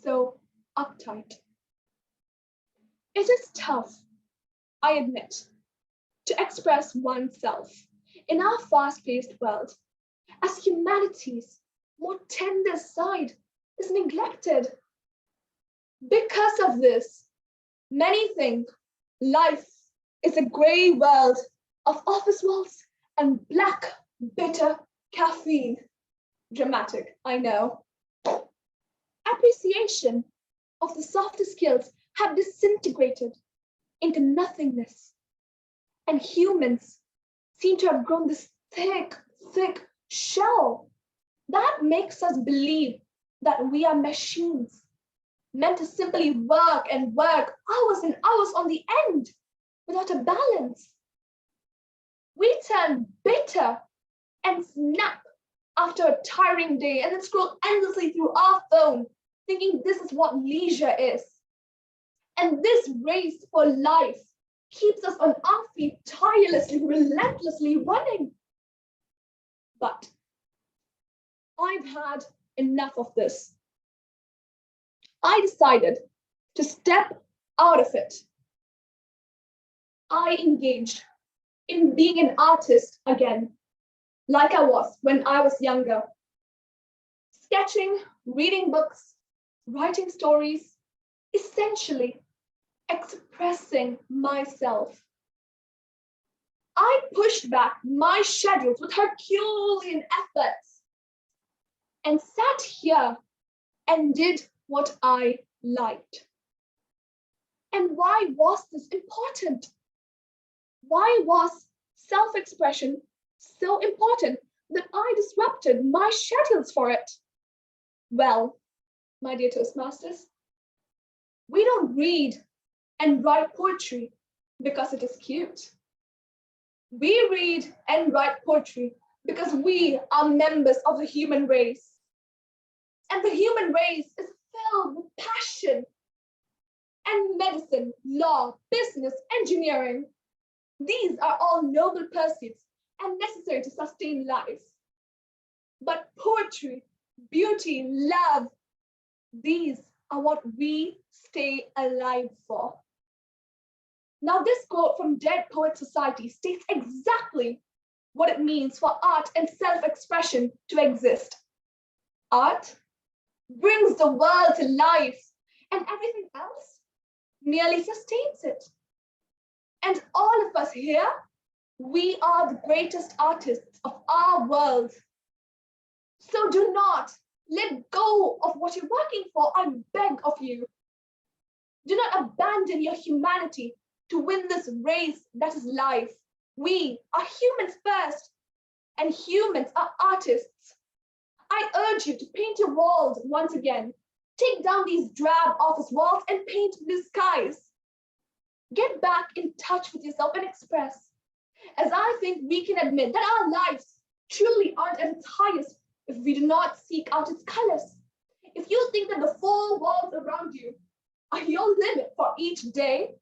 so uptight. It is tough, I admit, to express oneself in our fast-paced world, as humanity's more tender side is neglected. Because of this, many think life is a grey world of office walls and black, bitter caffeine. Dramatic, I know. Appreciation of the softer skills have disintegrated into nothingness. And humans seem to have grown this thick, thick shell that makes us believe that we are machines, meant to simply work and work hours and hours on the end without a balance. We turn bitter and snap after a tiring day and then scroll endlessly through our phone, thinking this is what leisure is. And this race for life keeps us on our feet tirelessly, relentlessly running. But I've had enough of this. I decided to step out of it. I engaged in being an artist again, like I was when I was younger. Sketching, reading books, writing stories, essentially expressing myself. I pushed back my schedules with Herculean efforts and sat here and did what I liked. And why was this important? Why was self-expression so important that I disrupted my schedules for it? Well, my dear Toastmasters, we don't read and write poetry because it is cute. We read and write poetry because we are members of the human race. And the human race is filled with passion and medicine, law, business, engineering. These are all noble pursuits and necessary to sustain life. But poetry, beauty, love, these are what we stay alive for. Now, this quote from Dead Poets Society states exactly what it means for art and self-expression to exist. Art brings the world to life, and everything else merely sustains it. And all of us here, we are the greatest artists of our world. So do not let go of what you're working for, I beg of you. Do not abandon your humanity to win this race that is life. We are humans first, and humans are artists. I urge you to paint your walls once again. Take down these drab office walls and paint blue skies. Get back in touch with yourself and express, as I think we can admit that our lives truly aren't at its highest if we do not seek out its colors. If you think that the four walls around you are your limit for each day,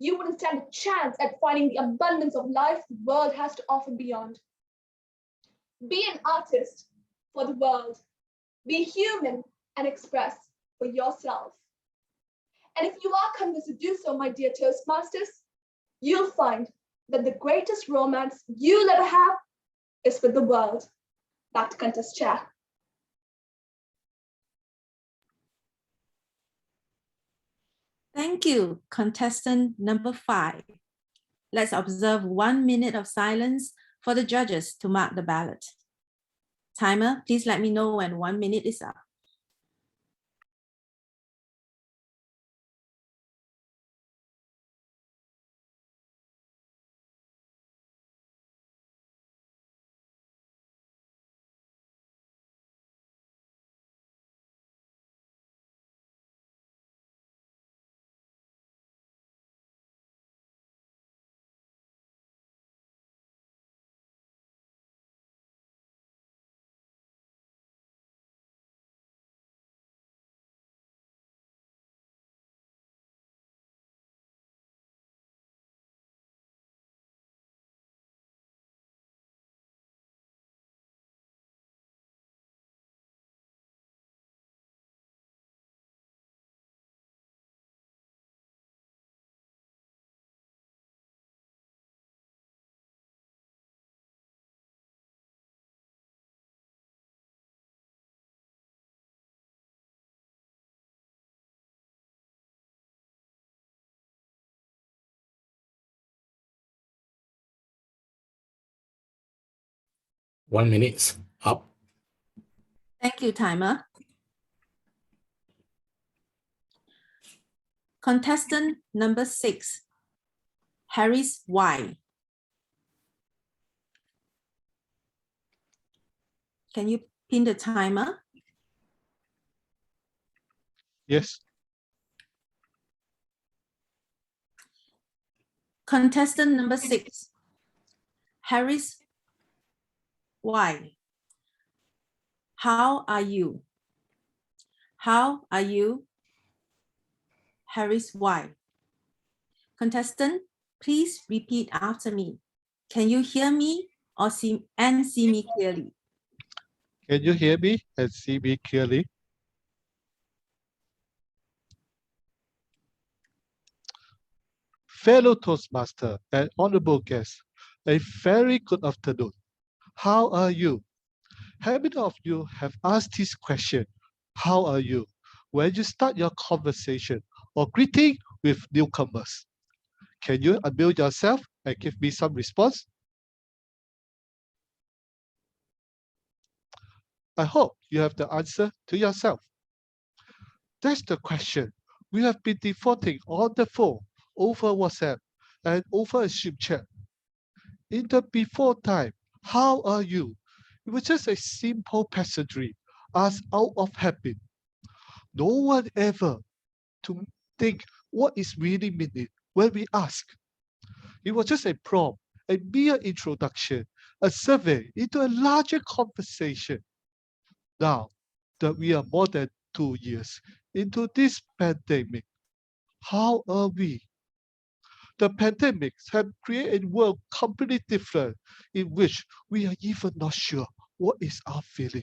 you wouldn't stand a chance at finding the abundance of life the world has to offer beyond. Be an artist for the world. Be human and express for yourself. And if you are convinced to do so, my dear Toastmasters, you'll find that the greatest romance you'll ever have is with the world. Back to contest chair. Thank you, contestant number 5. Let's observe 1 minute of silence for the judges to mark the ballot. Timer, please let me know when 1 minute is up. One minute up. Thank you, timer. Contestant number 6, Harris Y. Can you pin the timer? Yes. Contestant number 6, Harris Y. How are you? How are you? Harris Y. Contestant, please repeat after me. Can you hear me or see me clearly? Can you hear me and see me clearly? Fellow Toastmaster and honorable guests, a very good afternoon. How are you? How many of you have asked this question, how are you, when you start your conversation or greeting with newcomers? Can you unmute yourself and give me some response? I hope you have the answer to yourself. That's the question we have been defaulting on the phone, over WhatsApp, and over a Zoom chat. In the before time, how are you? It was just a simple passageway asked out of habit. No one ever to think what is really meaning when we ask. It was just a prompt, a mere introduction, a survey into a larger conversation. Now that we are more than 2 years into this pandemic, how are we? The pandemics have created a world completely different in which we are even not sure what is our feeling.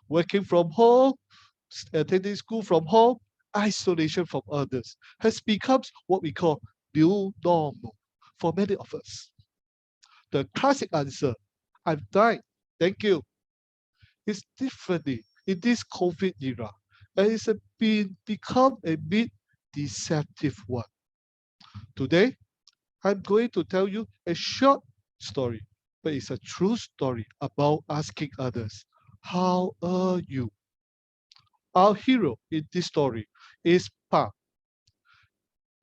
Working from home, attending school from home, isolation from others has become what we call new normal for many of us. The classic answer, I'm fine, thank you, is differently in this COVID era, and it's become a bit deceptive one. Today, I'm going to tell you a short story, but it's a true story about asking others, how are you? Our hero in this story is Pa,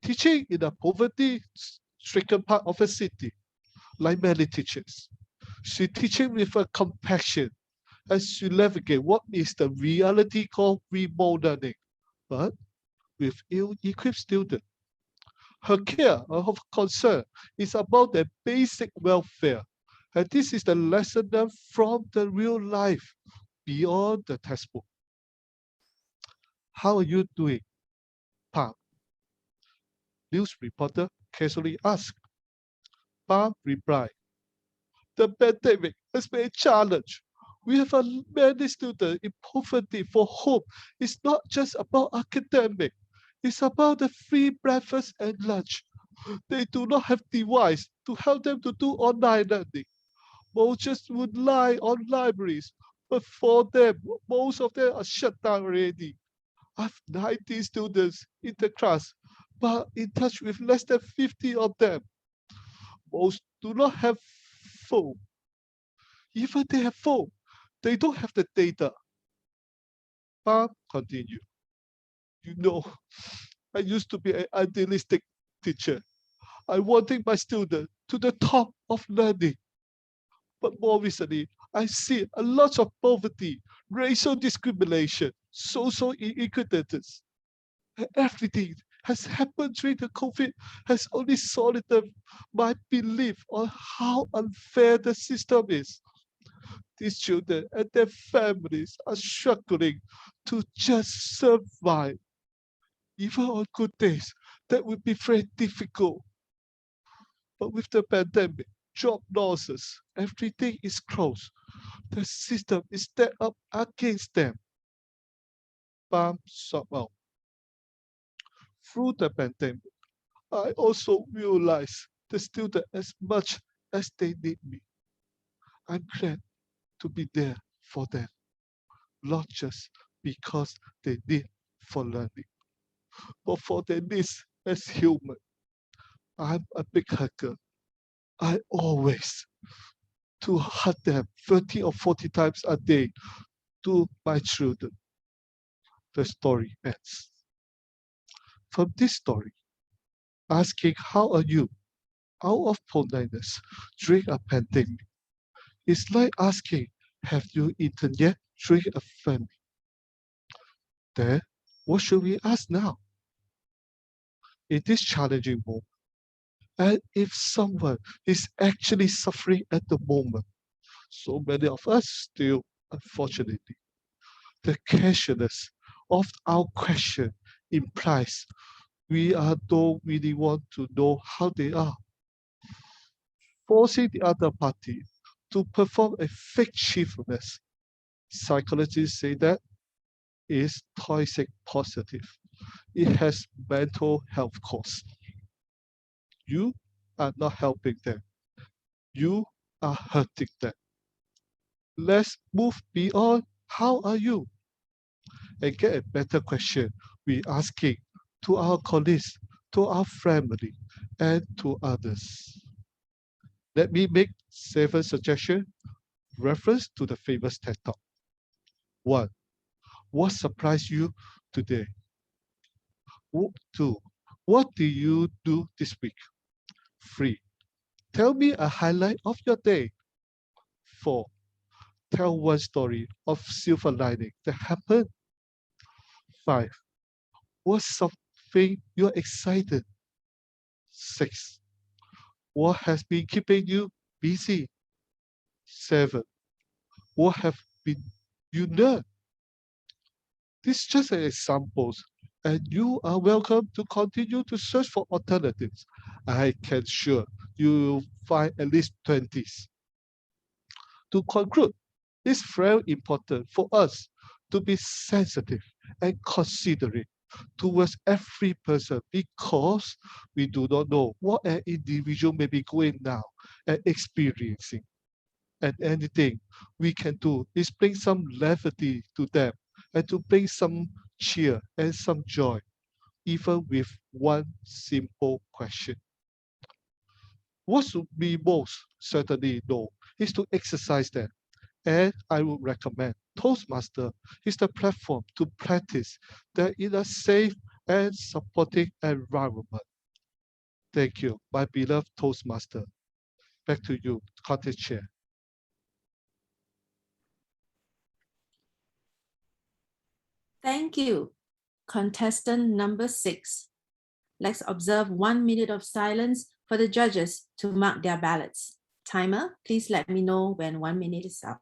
teaching in a poverty-stricken part of a city, like many teachers. She teaching with a compassion as she navigate what is the reality called remote learning, but with ill-equipped students. Her care or her concern is about their basic welfare. And this is the lesson learned from the real life beyond the textbook. How are you doing, Pa? News reporter casually asked. Pa replied, the pandemic has been a challenge. We have many students in poverty for whom it's not just about academic. It's about the free breakfast and lunch. They do not have device to help them to do online learning. Most just would rely on libraries, but for them, most of them are shut down already. I have 90 students in the class, but in touch with less than 50 of them. Most do not have phone. Even they have phone, they don't have the data. But continue. You know, I used to be an idealistic teacher. I wanted my student to the top of learning. But more recently, I see a lot of poverty, racial discrimination, social inequities. Everything has happened during the COVID has only solidified my belief on how unfair the system is. These children and their families are struggling to just survive. Even on good days, that would be very difficult. But with the pandemic, job losses, everything is closed. The system is set up against them. Bam, sort out. Through the pandemic, I also realize the students as much as they need me. I'm glad to be there for them, not just because they need for learning, but for their needs as human. I'm a big hugger. I always to hug them 30 or 40 times a day to my children. The story ends. From this story, asking how are you out of politeness during a pandemic is like asking, have you eaten yet during a famine? Then, what should we ask now? In this challenging moment, and if someone is actually suffering at the moment, so many of us still, unfortunately, the casualness of our question implies we don't really want to know how they are. Forcing the other party to perform a fake cheerfulness. Psychologists say that is toxic positive. It has mental health costs. You are not helping them. You are hurting them. Let's move beyond how are you and get a better question we asking to our colleagues, to our family, and to others. Let me make 7 suggestions reference to the famous TED Talk. 1. What surprised you today? 2. What did you do this week? 3. Tell me a highlight of your day. 4. Tell one story of silver lining that happened. 5. What's something you're excited? 6. What has been keeping you busy? 7. What have been you learned? These just are examples, and you are welcome to continue to search for alternatives. I can sure you will find at least 20s. To conclude, it's very important for us to be sensitive and considerate towards every person because we do not know what an individual may be going now and experiencing. And anything we can do is bring some levity to them and to bring some cheer and some joy, even with one simple question. What should we most certainly know is to exercise them. And I would recommend Toastmaster is the platform to practice that in a safe and supporting environment. Thank you, my beloved Toastmaster. Back to you, Contest Chair. Thank you. Contestant number 6. Let's observe 1 minute of silence for the judges to mark their ballots. Timer, please let me know when 1 minute is up.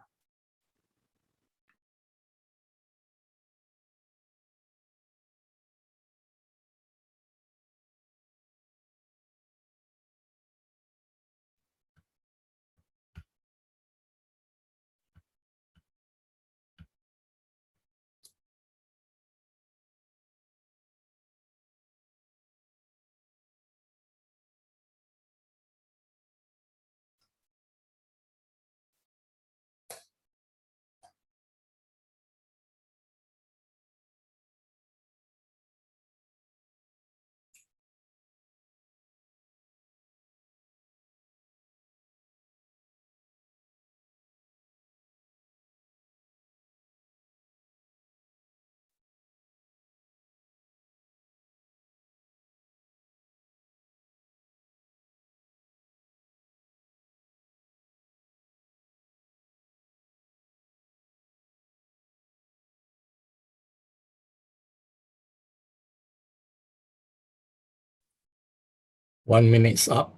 1 minute's up.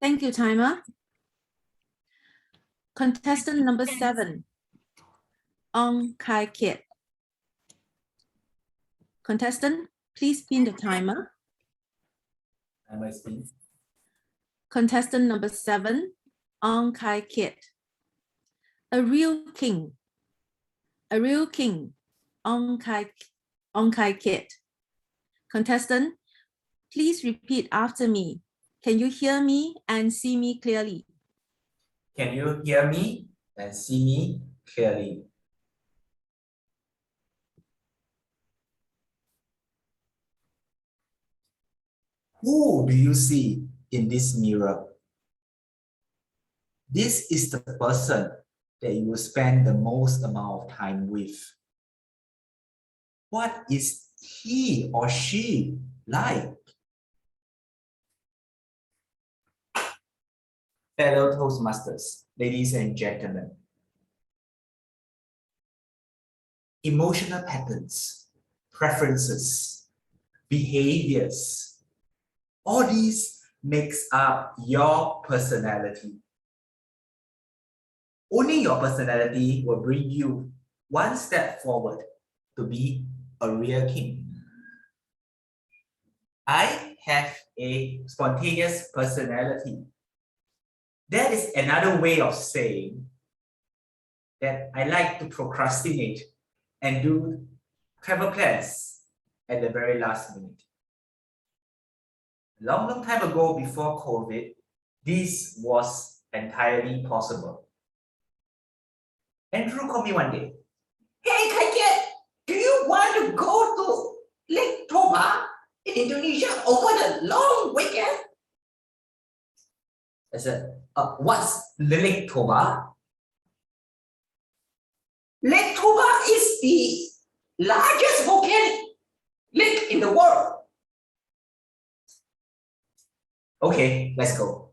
Thank you, timer. Contestant number 7, Ong Kai Kit. Contestant, please pin the timer. Contestant number 7, Ong Kai Kit. A real king. A real king. Ong Kai Kit. Contestant, please repeat after me. Can you hear me and see me clearly? Can you hear me and see me clearly? Who do you see in this mirror? This is the person that you will spend the most amount of time with. What is he or she like? Fellow Toastmasters, ladies and gentlemen, emotional patterns, preferences, behaviors, all these makes up your personality. Owning your personality will bring you one step forward to be a real king. I have a spontaneous personality. That is another way of saying that I like to procrastinate and do travel plans at the very last minute. Long time ago, before COVID, this was entirely possible. Andrew called me one day. Hey, Kai, do you want to go to Lake Toba in Indonesia over the long weekend? I said, what's Lake Toba? Lake Toba is the largest volcanic lake in the world. Okay, let's go.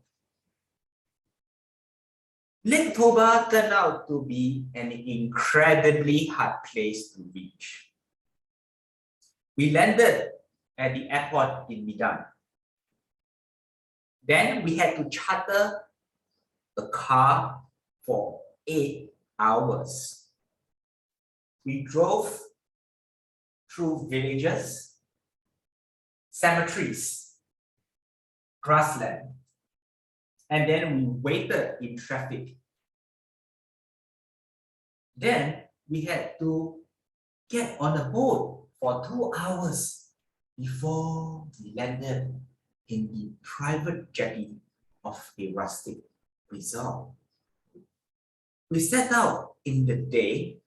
Lake Toba turned out to be an incredibly hard place to reach. We landed at the airport in Medan. Then we had to charter a car for 8 hours. We drove through villages, cemeteries, grassland, and then we waited in traffic. Then we had to get on a boat for 2 hours before we landed in the private jetty of a rustic resort. We set out in the day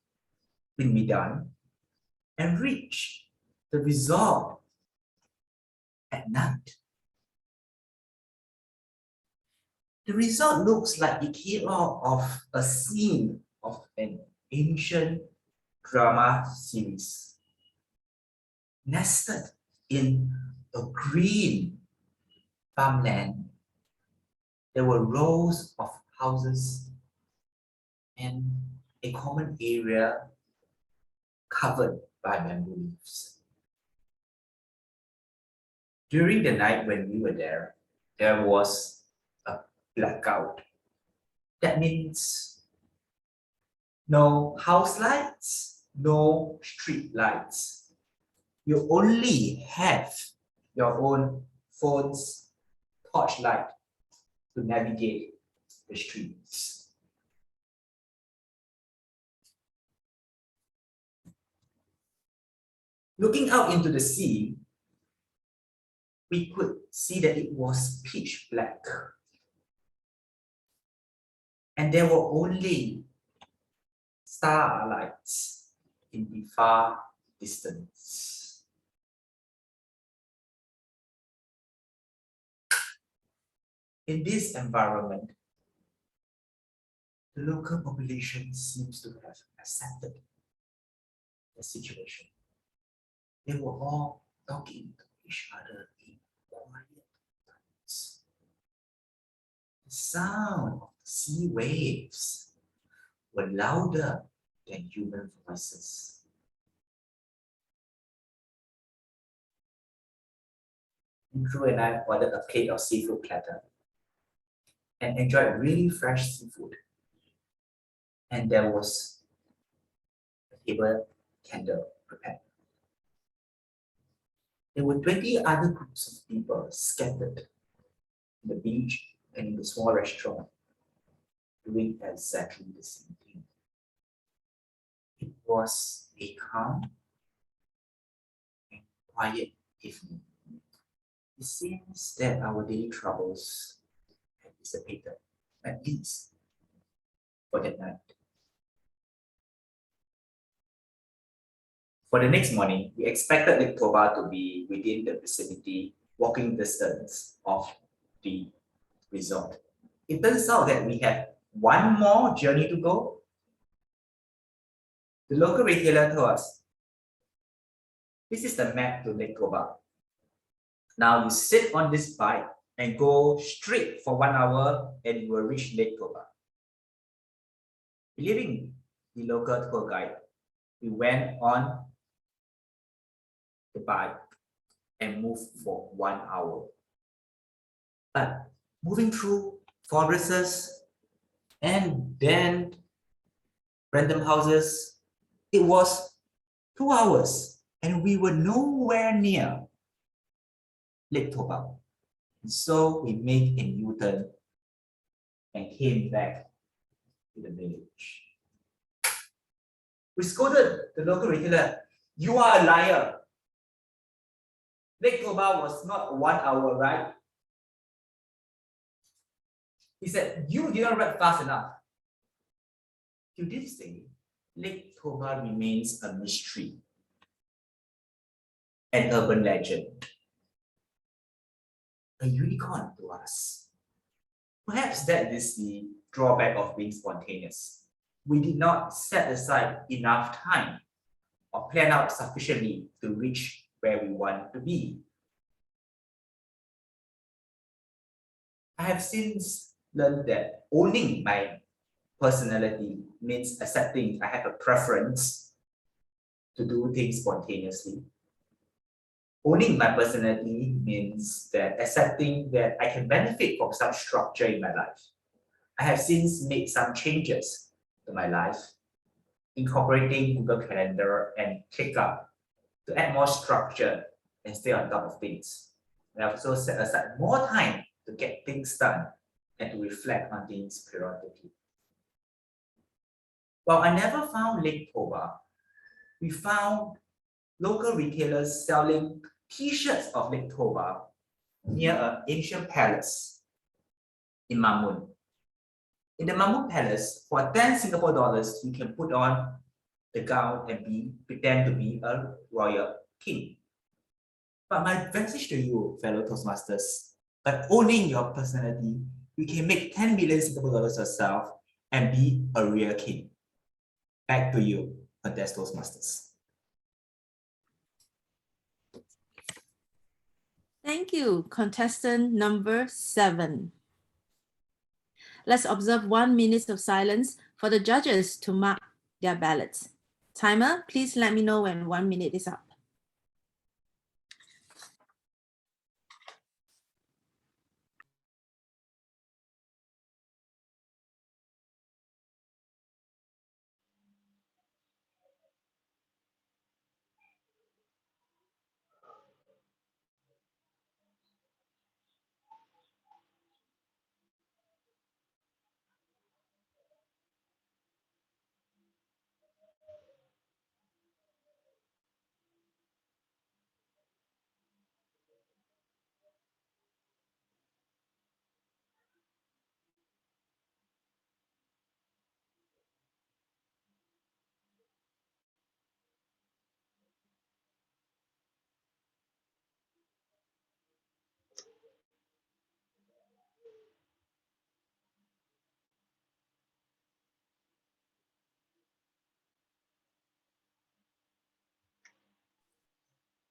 in Medan and reached the resort at night. The resort looks like it came out of a scene of an ancient drama series. Nested in a green farmland, there were rows of houses and a common area covered by bamboo leaves. During the night when we were there, there was a blackout. That means no house lights, no street lights. You only have your own phone's torchlight to navigate the streets. Looking out into the sea, we could see that it was pitch black. And there were only starlights in the far distance. In this environment, the local population seems to have accepted the situation. They were all talking to each other in quiet tones. The sound of the sea waves were louder than human voices. Drew and I ordered a plate of seafood platter and enjoyed really fresh seafood. And there was a table candle prepared. There were 20 other groups of people scattered on the beach and in the small restaurant doing exactly the same thing. It was a calm and quiet evening. It seems that our daily troubles have dissipated, at least for that night. For the next morning, we expected Lake Toba to be within the vicinity, walking distance of the resort. It turns out that we have one more journey to go. The local retailer told us, this is the map to Lake Toba. Now you sit on this bike and go straight for 1 hour and you will reach Lake Toba. Believing the local tour guide, we went on the bike and moved for 1 hour. But moving through forests and then random houses, it was 2 hours and we were nowhere near Lake Toba. So we made a U-turn and came back to the village. We scolded the local retailer, you are a liar. Lake Toba was not 1 hour, right? He said, you didn't ride fast enough. To this day, Lake Toba remains a mystery, an urban legend, a unicorn to us. Perhaps that is the drawback of being spontaneous. We did not set aside enough time or plan out sufficiently to reach where we want to be. I have since learned that owning my personality means accepting I have a preference to do things spontaneously. Owning my personality means that accepting that I can benefit from some structure in my life. I have since made some changes to my life, incorporating Google Calendar and ClickUp to add more structure and stay on top of things. I have also set aside more time to get things done and to reflect on things periodically. While I never found Lake Toba, we found local retailers selling T-shirts of Lake Toba near an ancient palace in Mamun. In the Mamun Palace, for 10 Singapore dollars, you can put on the gown and pretend to be a royal king. But my message to you, fellow Toastmasters, by owning your personality, you can make 10 million Singapore dollars yourself and be a real king. Back to you, Contest Toastmasters. Thank you, contestant number 7. Let's observe 1 minute of silence for the judges to mark their ballots. Timer, please let me know when 1 minute is up.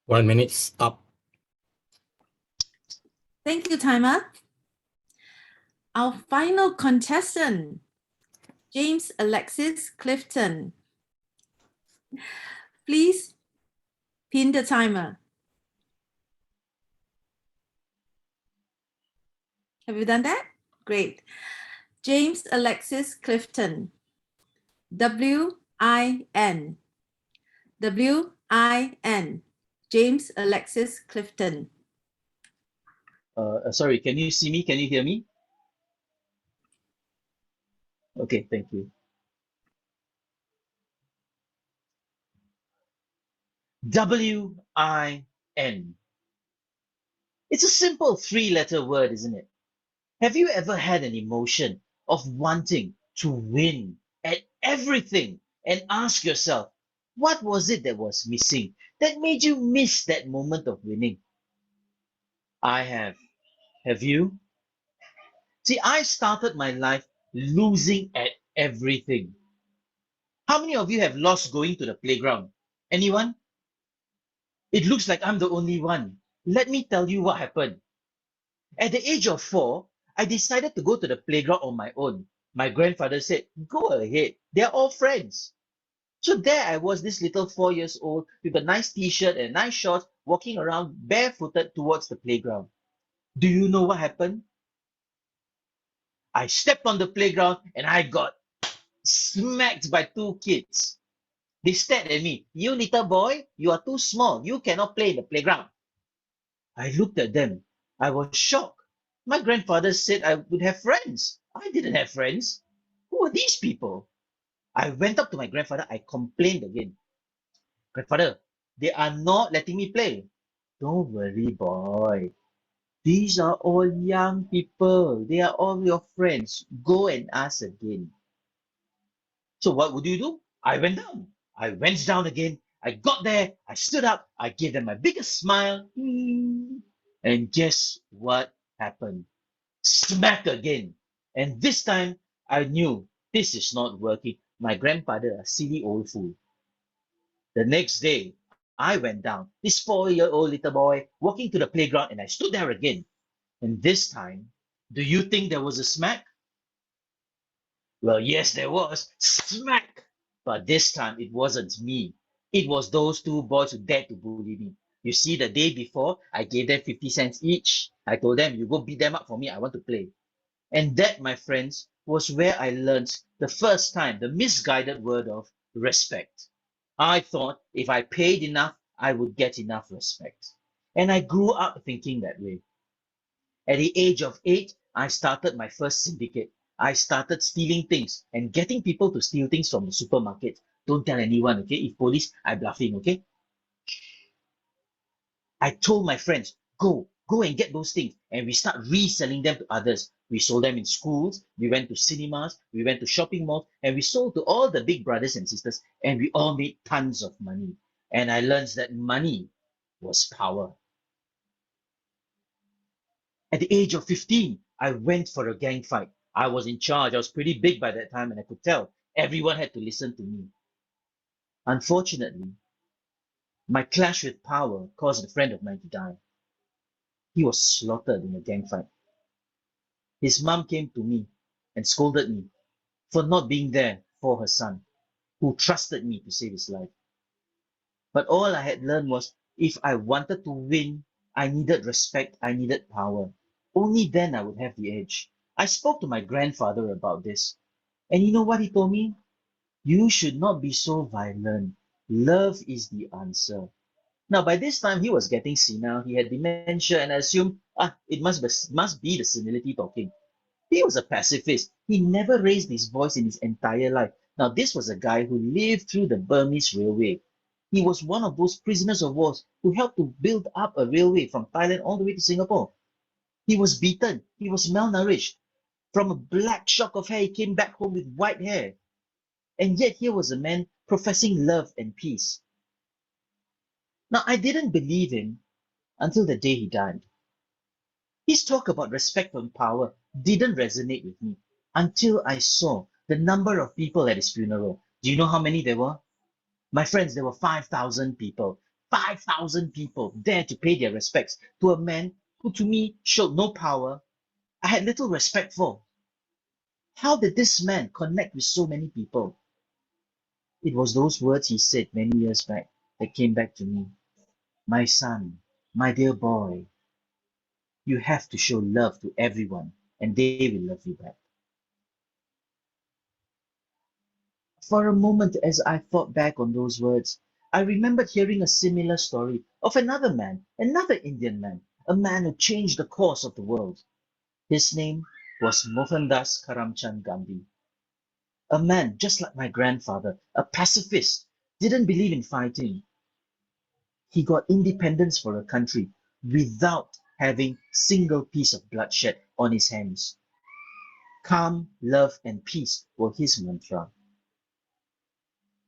One minute's up. Thank you, timer. Our final contestant, James Alexis Clifton. Please pin the timer. Have you done that? Great. James Alexis Clifton. W-I-N. W-I-N. James Alexis Clifton. Sorry, can you see me? Can you hear me? Okay, thank you. W-I-N. It's a simple three-letter word, isn't it? Have you ever had an emotion of wanting to win at everything and ask yourself, what was it that was missing that made you miss that moment of winning? I have. Have you? See, I started my life losing at everything. How many of you have lost going to the playground? Anyone? It looks like I'm the only one. Let me tell you what happened. At the age of 4, I decided to go to the playground on my own. My grandfather said, go ahead. They're all friends. So there I was, this little 4 years old with a nice t-shirt and nice shorts, walking around barefooted towards the playground. Do you know what happened? I stepped on the playground and I got smacked by 2 kids. They stared at me. You little boy, you are too small. You cannot play in the playground. I looked at them. I was shocked. My grandfather said I would have friends. I didn't have friends. Who are these people? I went up to my grandfather. I complained again. Grandfather, they are not letting me play. Don't worry, boy. These are all young people. They are all your friends. Go and ask again. So what would you do? I went down. I went down again. I got there. I stood up. I gave them my biggest smile. And guess what happened? Smack again. And this time I knew this is not working. My grandfather, a silly old fool. The next day, I went down, this 4-year-old little boy, walking to the playground, and I stood there again. And this time, do you think there was a smack? Well, yes, there was. Smack! But this time, it wasn't me. It was those 2 boys who dared to bully me. You see, the day before, I gave them 50 cents each. I told them, you go beat them up for me. I want to play. And that, my friends, was where I learned the first time the misguided word of respect. I thought if I paid enough, I would get enough respect. And I grew up thinking that way. At the age of 8, I started my first syndicate. I started stealing things and getting people to steal things from the supermarket. Don't tell anyone, okay? If police, I'm bluffing, okay? I told my friends, go and get those things. And we start reselling them to others. We sold them in schools, we went to cinemas, we went to shopping malls, and we sold to all the big brothers and sisters, and we all made tons of money. And I learned that money was power. At the age of 15, I went for a gang fight. I was in charge. I was pretty big by that time, and I could tell everyone had to listen to me. Unfortunately, my clash with power caused a friend of mine to die. He was slaughtered in a gang fight. His mom came to me and scolded me for not being there for her son, who trusted me to save his life. But all I had learned was if I wanted to win, I needed respect, I needed power. Only then I would have the edge. I spoke to my grandfather about this. And you know what he told me? You should not be so violent. Love is the answer. Now, by this time, he was getting senile. He had dementia, and I assumed, it must be the senility talking. He was a pacifist. He never raised his voice in his entire life. Now, this was a guy who lived through the Burmese railway. He was one of those prisoners of war who helped to build up a railway from Thailand all the way to Singapore. He was beaten. He was malnourished. From a black shock of hair, he came back home with white hair. And yet here was a man professing love and peace. Now, I didn't believe him until the day he died. His talk about respect and power didn't resonate with me until I saw the number of people at his funeral. Do you know how many there were? My friends, there were 5,000 people. 5,000 people there to pay their respects to a man who to me showed no power, I had little respect for. How did this man connect with so many people? It was those words he said many years back that came back to me. My son, my dear boy, you have to show love to everyone, and they will love you back. For a moment, as I thought back on those words, I remembered hearing a similar story of another man, another Indian man, a man who changed the course of the world. His name was Mohandas Karamchand Gandhi. A man just like my grandfather, a pacifist, didn't believe in fighting. He got independence for a country without having single piece of bloodshed on his hands. Calm, love, and peace were his mantra.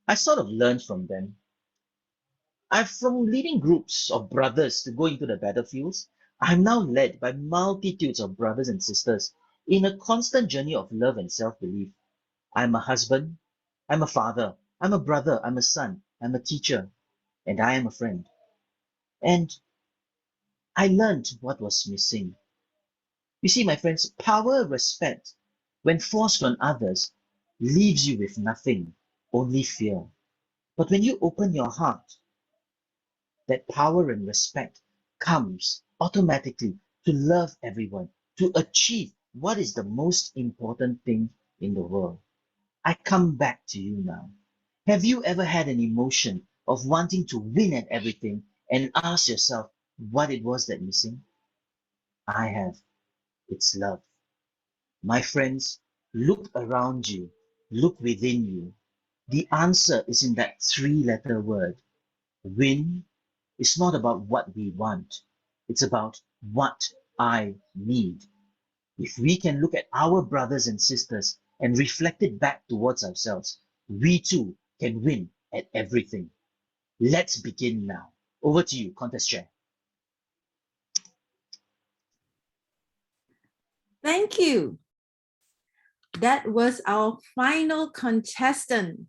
I sort of learned from them. From leading groups of brothers to go into the battlefields, I'm now led by multitudes of brothers and sisters in a constant journey of love and self-belief. I'm a husband, I'm a father, I'm a brother, I'm a son, I'm a teacher, and I am a friend. And I learned what was missing. You see, my friends, power, respect, when forced on others, leaves you with nothing, only fear. But when you open your heart, that power and respect comes automatically to love everyone, to achieve what is the most important thing in the world. I come back to you now. Have you ever had an emotion of wanting to win at everything and ask yourself what it was that missing? I have. It's love. My friends, look around you, look within you. The answer is in that three-letter word. Win is not about what we want. It's about what I need. If we can look at our brothers and sisters and reflect it back towards ourselves, we too can win at everything. Let's begin now. Over to you, contest chair. Thank you. That was our final contestant.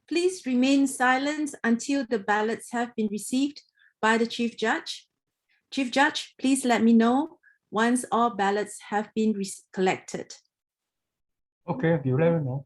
Please remain silent until the ballots have been received by the Chief Judge. Chief Judge, please let me know once all ballots have been collected. Okay, you let me know.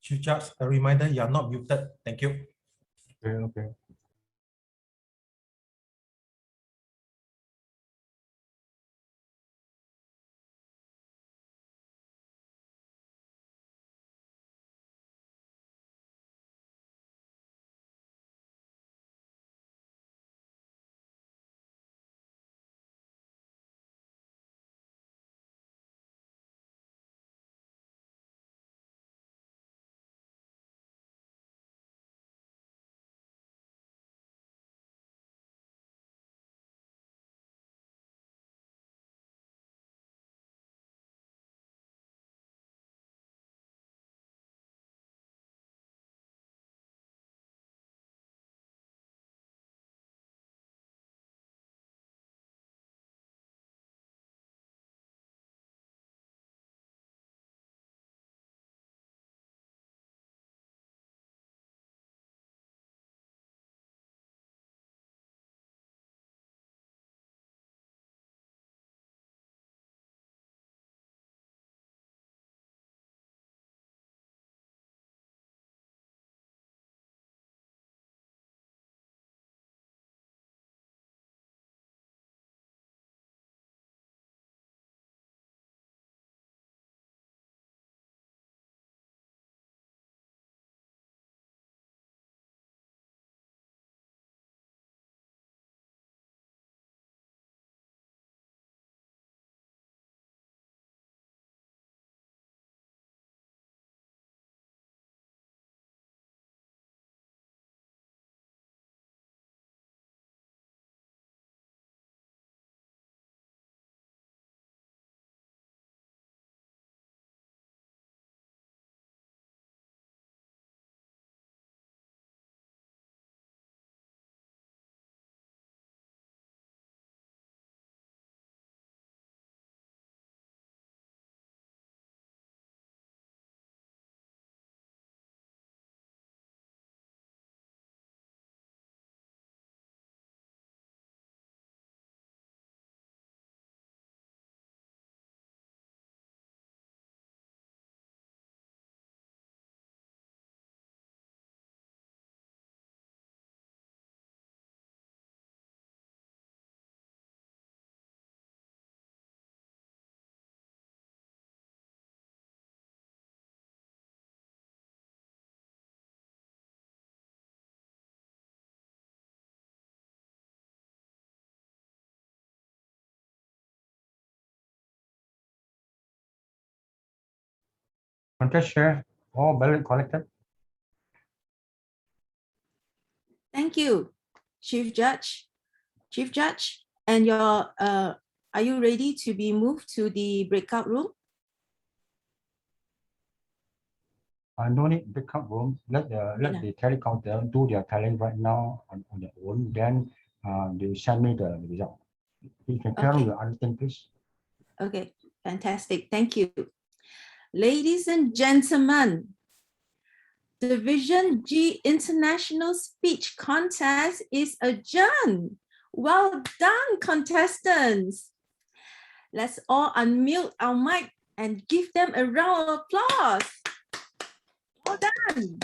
Chief Judge, a reminder, you are not muted. Thank you. Okay, okay. Contest share, all ballot collected. Thank you, Chief Judge. Chief Judge, and are you ready to be moved to the breakout room? No need breakout room. Let the tally counter do their tallying right now on their own. Then they send me the result. You can carry on with other thing, please. Okay, fantastic. Thank you. Ladies and gentlemen, Division G International Speech Contest is adjourned. Well done, contestants. Let's all unmute our mic and give them a round of applause. Well done.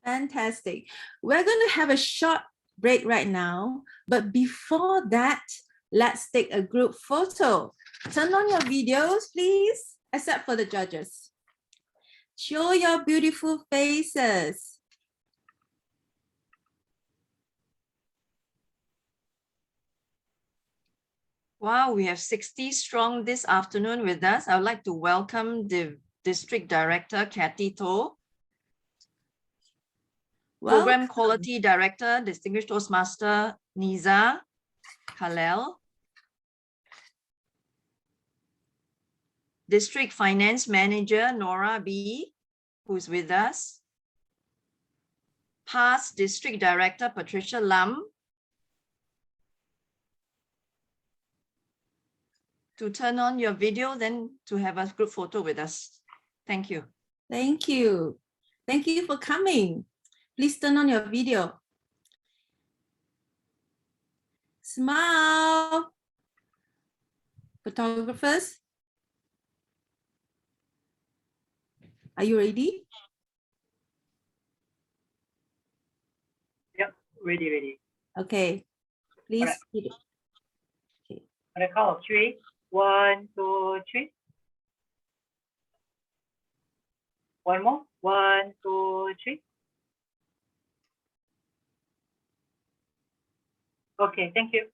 Fantastic. We're going to have a short break right now, but before that, let's take a group photo. Turn on your videos, please, except for the judges. Show your beautiful faces. Wow, we have 60 strong this afternoon with us. I would like to welcome the District Director, Kathy To, Program Quality Director, Distinguished Toastmaster, Niza Khalel, District Finance Manager, Nora B., who's with us, past District Director Patricia Lam to turn on your video, then to have a group photo with us. Thank you. Thank you. Thank you for coming. Please turn on your video. Smile. Photographers, are you ready? Yep, ready. Okay, please. Right. Okay. On the count of 3. 1, 2, 3. One more. 1, 2, 3. Okay, thank you.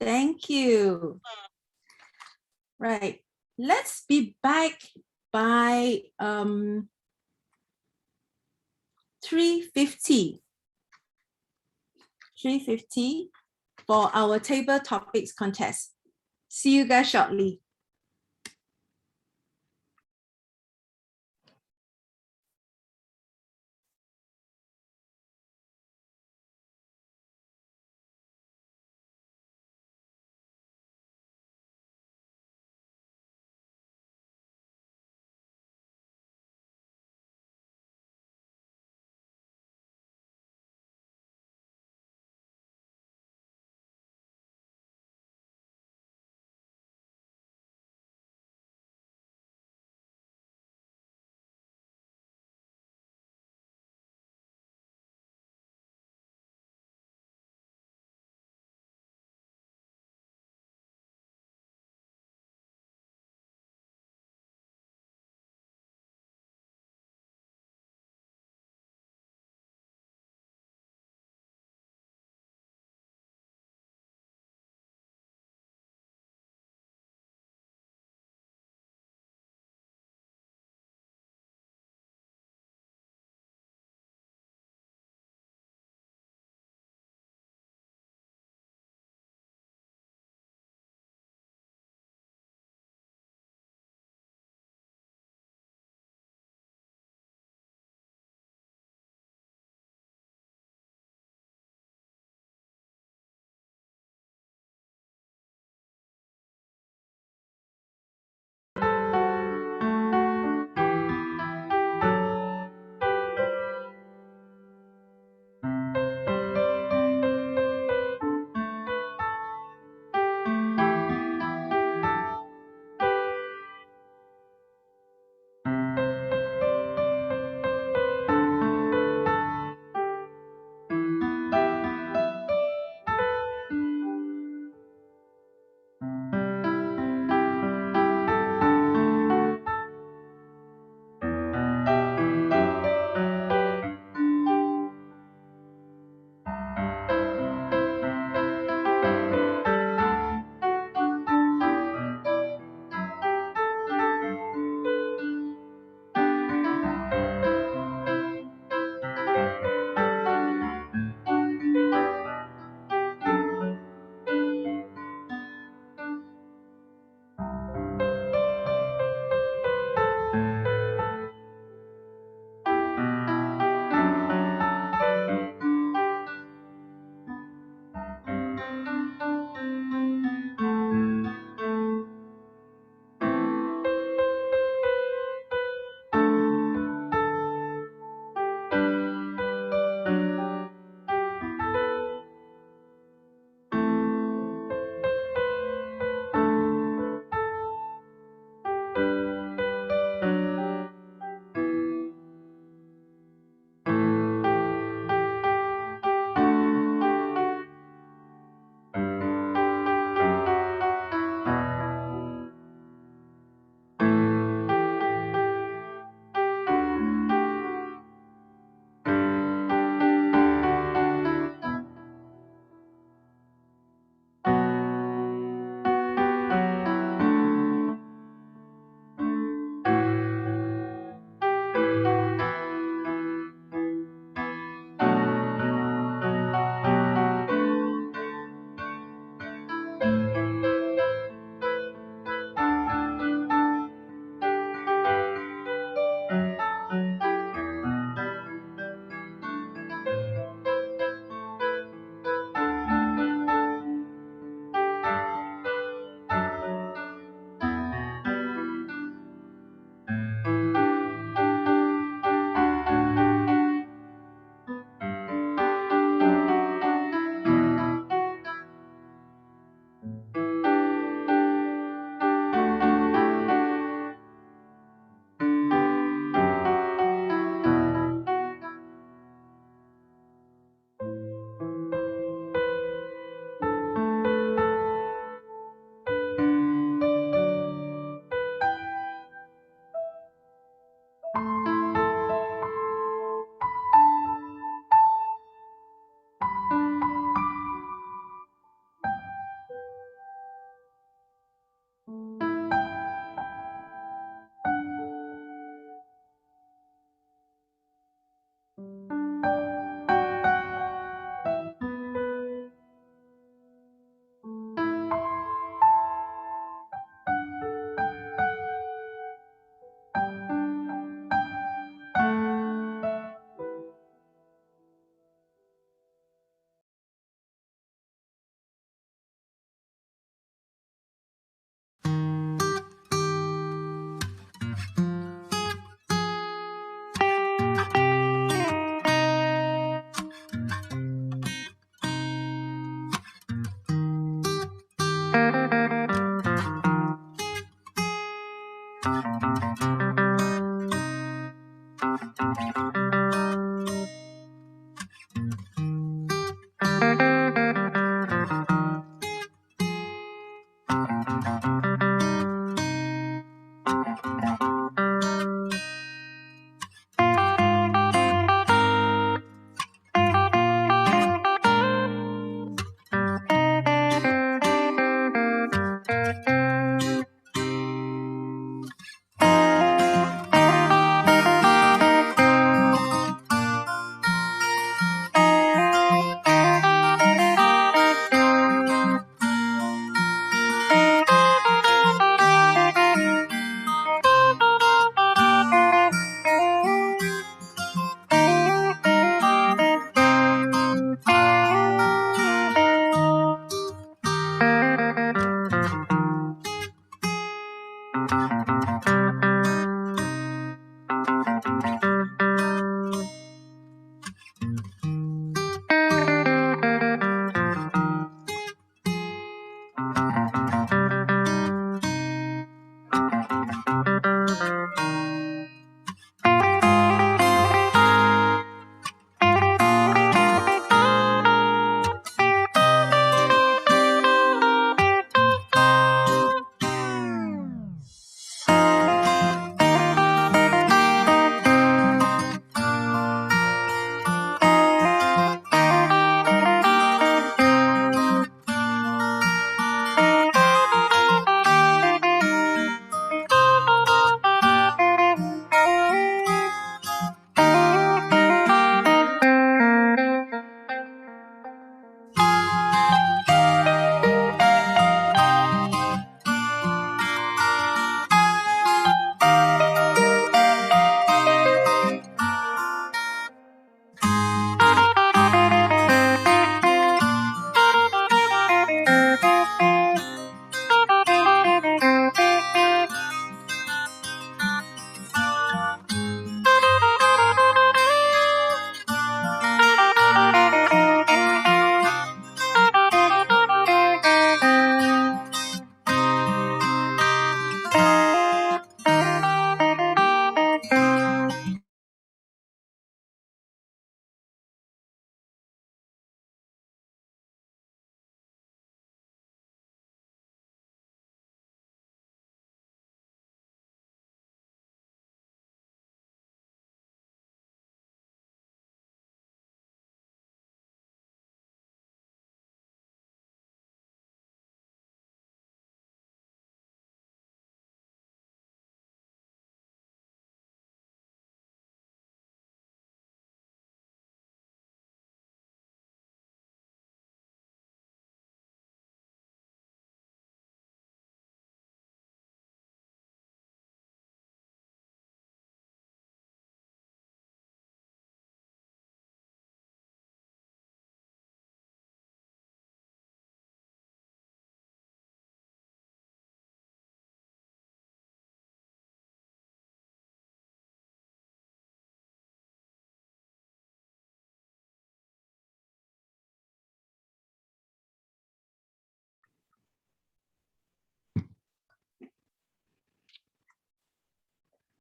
Thank you. Right. Let's be back by 3:50. 3:50 for our table topics contest. See you guys shortly.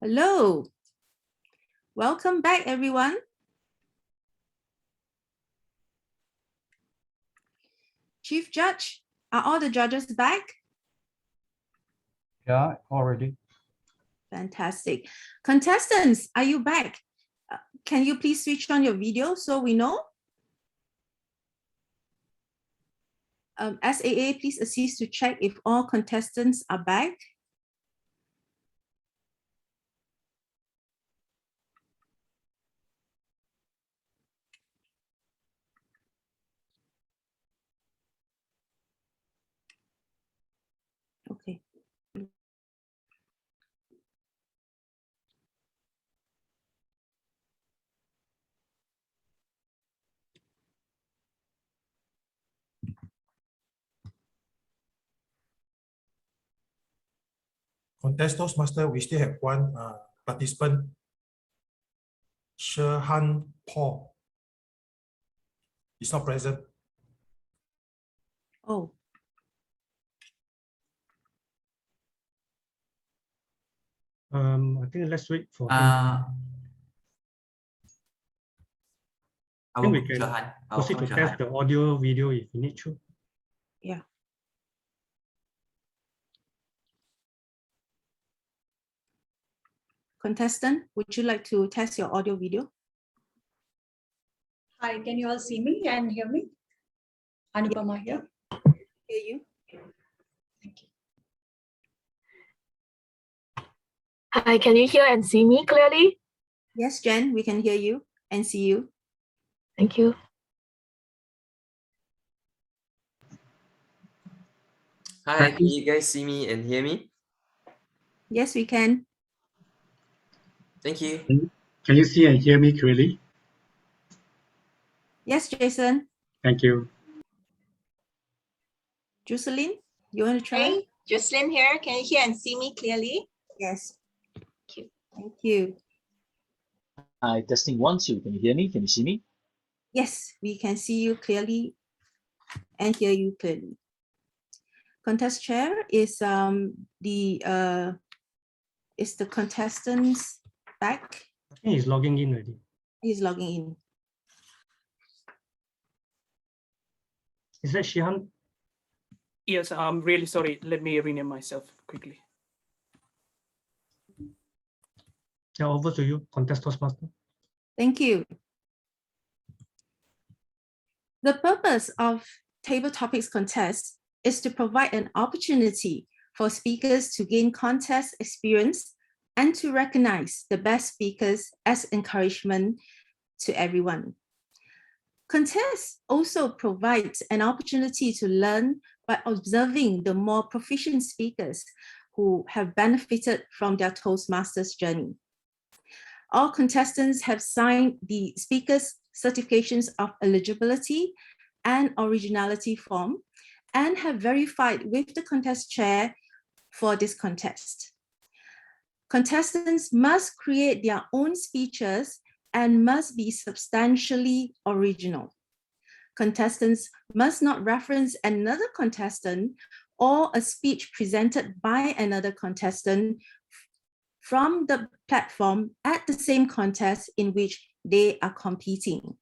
Hello. Welcome back, everyone. Chief Judge, are all the judges back? Yeah, already. Fantastic. Contestants, are you back? Can you please switch on your video so we know? SAA, please assist to check if all contestants are back. Okay. Contest Toastmaster, we still have one participant, Shehan Paul. He's not present. Oh. I think let's wait for him. I think we can proceed to test the audio video if you need to. Yeah. Contestant, would you like to test your audio video? Hi, can you all see me and hear me? Anupama here. Hear you. Thank you. Hi, can you hear and see me clearly? Yes, Jen, we can hear you and see you. Thank you. Hi, can you guys see me and hear me? Yes, we can. Thank you. Can you see and hear me clearly? Yes, Jason. Thank you. Jocelyn, you want to try? Hey, Jocelyn here. Can you hear and see me clearly? Yes. Thank you. Thank you. Hi, testing 1, 2. Can you hear me? Can you see me? Yes, we can see you clearly and hear you clearly. Contest chair is the contestant's back. I think he's logging in already. He's logging in. Is that Shihan? Yes, I'm really sorry. Let me rename myself quickly. Yeah, over to you, Contest Toastmaster. Thank you. The purpose of Table Topics Contest is to provide an opportunity for speakers to gain contest experience and to recognize the best speakers as encouragement to everyone. Contest also provides an opportunity to learn by observing the more proficient speakers who have benefited from their Toastmasters journey. All contestants have signed the speakers' certifications of eligibility and originality form and have verified with the contest chair for this contest. Contestants must create their own speeches and must be substantially original. Contestants must not reference another contestant or a speech presented by another contestant from the platform at the same contest in which they are competing.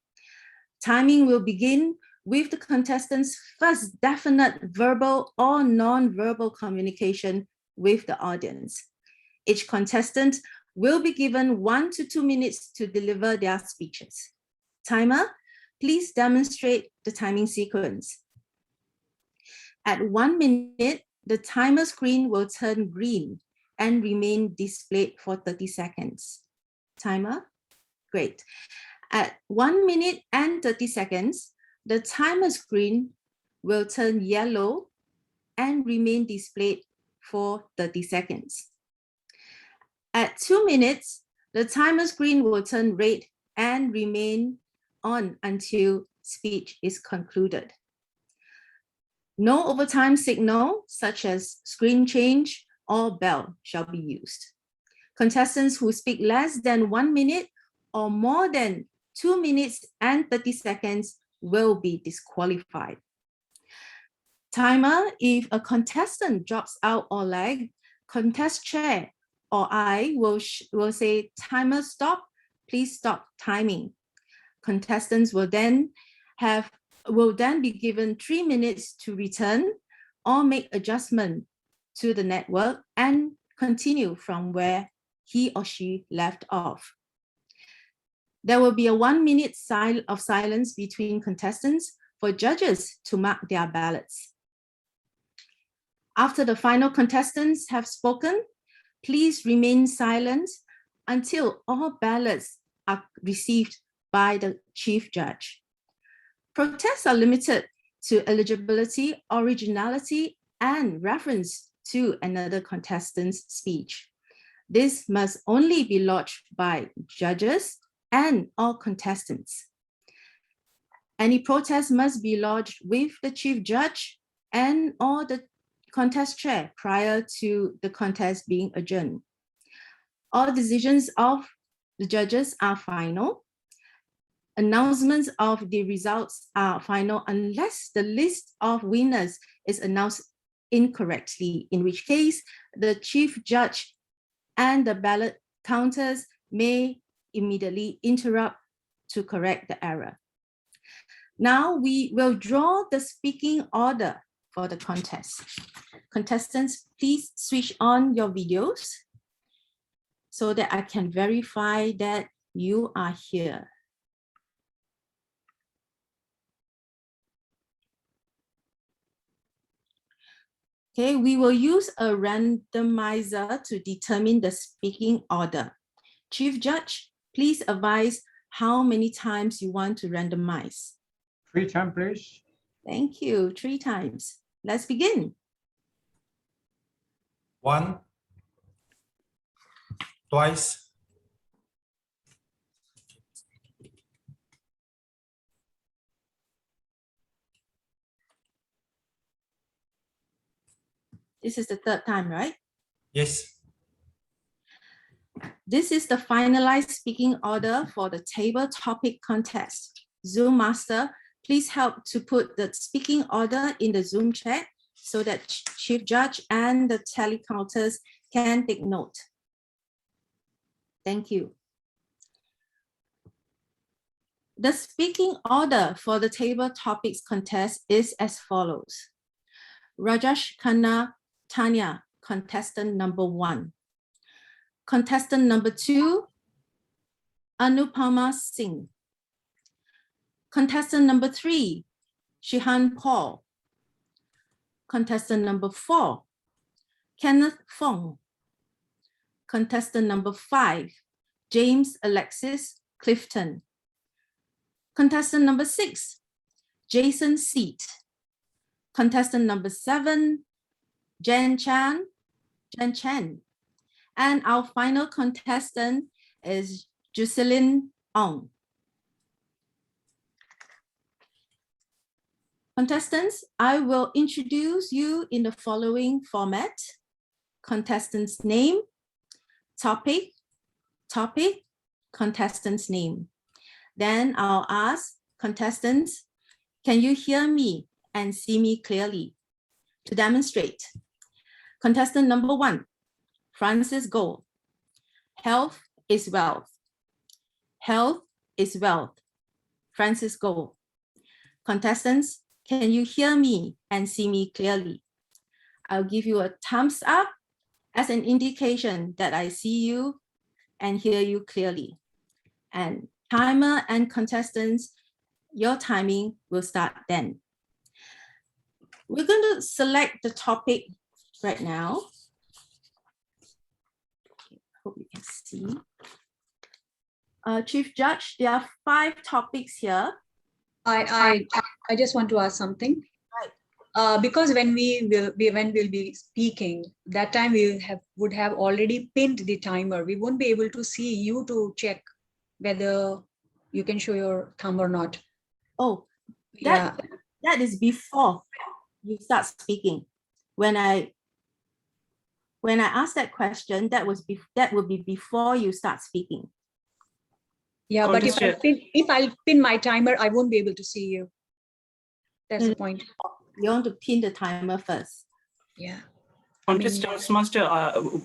Timing will begin with the contestants' first definite verbal or non-verbal communication with the audience. Each contestant will be given 1 to 2 minutes to deliver their speeches. Timer, please demonstrate the timing sequence. At 1 minute, the timer screen will turn green and remain displayed for 30 seconds. Timer, great. At 1 minute and 30 seconds, the timer screen will turn yellow and remain displayed for 30 seconds. At 2 minutes, the timer screen will turn red and remain on until speech is concluded. No overtime signal, such as screen change or bell, shall be used. Contestants who speak less than 1 minute or more than 2 minutes and 30 seconds will be disqualified. Timer, if a contestant drops out or lag, contest chair or I will say, timer stop, please stop timing. Contestants will then be given 3 minutes to return or make adjustment to the network and continue from where he or she left off. There will be a 1 minute of silence between contestants for judges to mark their ballots. After the final contestants have spoken, please remain silent until all ballots are received by the chief judge. Protests are limited to eligibility, originality, and reference to another contestant's speech. This must only be lodged by judges and all contestants. Any protest must be lodged with the chief judge and or the contest chair prior to the contest being adjourned. All decisions of the judges are final. Announcements of the results are final unless the list of winners is announced incorrectly, in which case the chief judge and the ballot counters may immediately interrupt to correct the error. Now we will draw the speaking order for the contest. Contestants, please switch on your videos so that I can verify that you are here. Okay, we will use a randomizer to determine the speaking order. Chief Judge, please advise how many times you want to randomize. 3 times, please. Thank you, 3 times. Let's begin. 1, twice, This is the 3rd time, right? yes, This is the finalized speaking order for the table topic contest. Zoom Master, please help to put the speaking order in the Zoom chat so that Chief Judge and the tally counters can take note. Thank you. The speaking order for the table topics contest is as follows. Rajesh Khanna Tanya, contestant number 1. Contestant number 2, Anupama Singh. Contestant number 3, Shihan Paul. Contestant number 4, Kenneth Fong. Contestant number 5, James Alexis Clifton. Contestant number 6, Jason Seat. Contestant number 7, Jen Chen. And our final contestant is Jocelyn Ong. Contestants, I will introduce you in the following format. Contestant's name, topic, contestant's name. Then I'll ask contestants, can you hear me and see me clearly? To demonstrate. Contestant number 1, Francis Gold. Health is wealth. Health is wealth. Francis Gold. Contestants, can you hear me and see me clearly? I'll give you a thumbs up as an indication that I see you and hear you clearly. And timer and contestants, your timing will start then. We're going to select the topic right now. Hope you can see. Chief Judge, there are 5 topics here. I just want to ask something. Right. Because when we'll be speaking, that time we would have already pinned the timer. We won't be able to see you to check whether you can show your thumb or not. Oh, that is before you start speaking. When I ask that question, that would be before you start speaking. Yeah, but if I pin my timer, I won't be able to see you. That's the point. You want to pin the timer first. Yeah. Contest Master,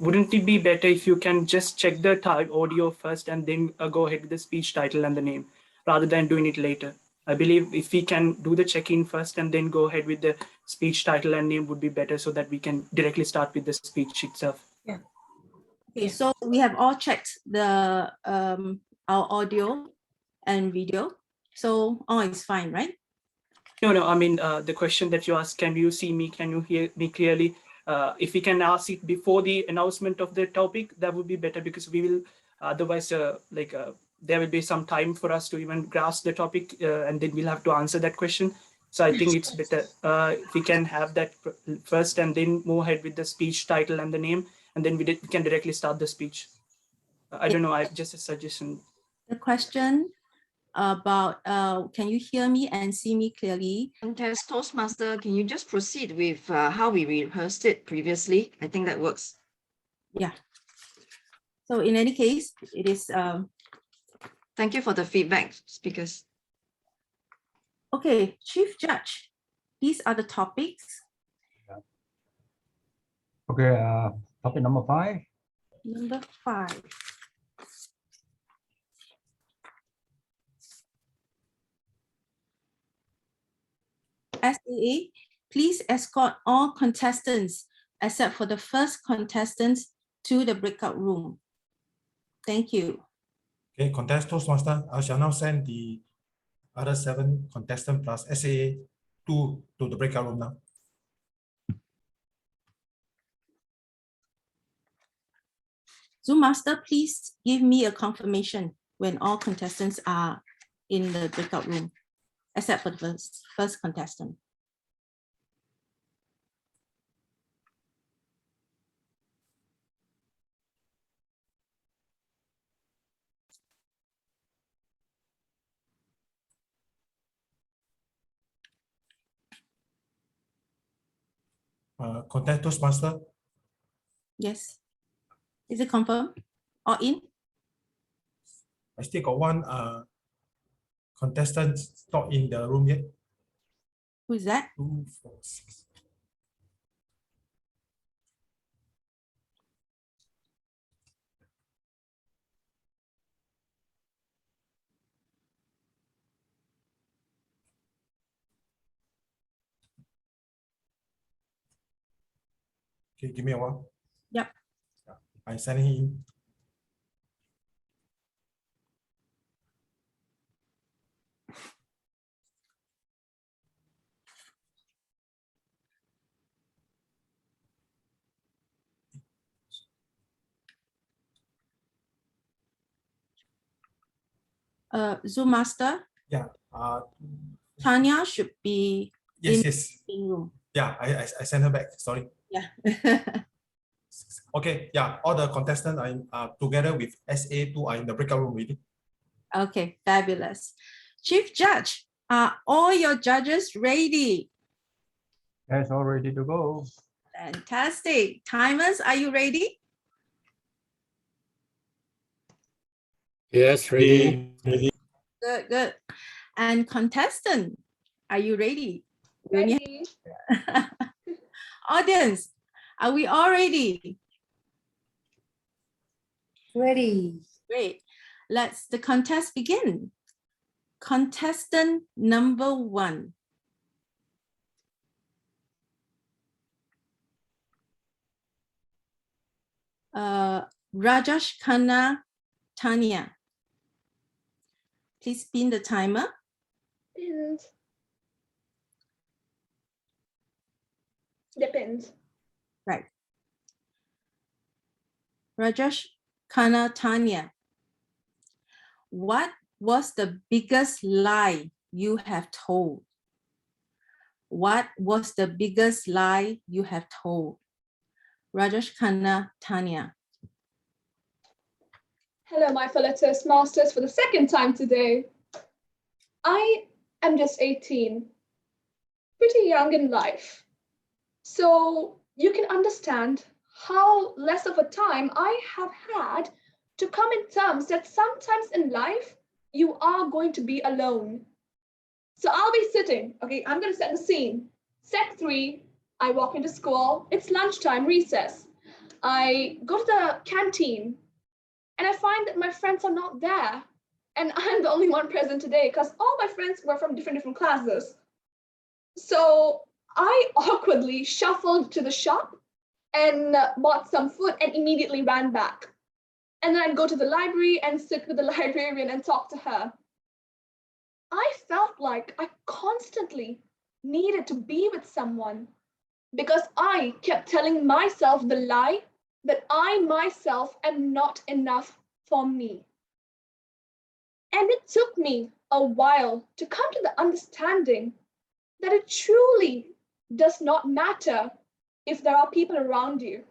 wouldn't it be better if you can just check the audio first and then go ahead with the speech title and the name, rather than doing it later? I believe if we can do the check-in first and then go ahead with the speech title and name would be better, so that we can directly start with the speech itself. Yeah. Okay, so we have all checked the our audio and video. So all is fine, right? No, I mean, the question that you asked, can you see me, can you hear me clearly? If we can ask it before the announcement of the topic, that would be better, because we will otherwise there will be some time for us to even grasp the topic and then we'll have to answer that question. So I think it's better if we can have that first and then move ahead with the speech title and the name, and then we can directly start the speech. I don't know, I just a suggestion. The question about can you hear me and see me clearly? Contest Toastmaster, can you just proceed with how we rehearsed it previously? I think that works. Yeah. So in any case, it is. Thank you for the feedback, speakers. Okay, Chief Judge, these are the topics. Okay, topic number 5. Number 5. SAA, please escort all contestants except for the first contestants to the breakout room. Thank you. Okay, contest Toastmaster, I shall now send the other 7 contestants plus SAA 2 to the breakout room now. Zoom Master, please give me a confirmation when all contestants are in the breakout room, except for the first contestant. Contest Toastmaster. Yes. Is it confirmed or in? I still got 1 contestant not in the room yet. Who is that? 2, 4, 6. Okay, give me a while. Yep. I'm sending in. Zoom Master? Yeah. Tanya should be Yes. in room. Yeah, I sent her back. Sorry. Yeah. Okay. Yeah. All the contestants are together with SA2 are in the breakout room already. Okay, fabulous. Chief Judge, are all your judges ready? Yes, all ready to go. Fantastic. Timers, are you ready? Yes, ready. Good, good. And contestant, are you ready? Ready. Audience, are we all ready? Ready. Great. Let's the contest begin. Contestant number 1. Rajesh Khanna Tanya. Please spin the timer. Depends. Depends. Right. Rajesh Khanna Tanya. What was the biggest lie you have told? What was the biggest lie you have told? Rajesh Khanna Tanya. Hello, my fellow Toastmasters, for the second time today. I am just 18, pretty young in life. So you can understand how less of a time I have had to come in terms that sometimes in life, you are going to be alone. So I'll be sitting, okay, I'm gonna set the scene. Sec 3, I walk into school, it's lunchtime, recess. I go to the canteen and I find that my friends are not there. And I'm the only one present today because all my friends were from different classes. So I awkwardly shuffled to the shop and bought some food and immediately ran back. And then I'd go to the library and sit with the librarian and talk to her. I felt like I constantly needed to be with someone because I kept telling myself the lie that I myself am not enough for me. And it took me a while to come to the understanding that it truly does not matter if there are people around you.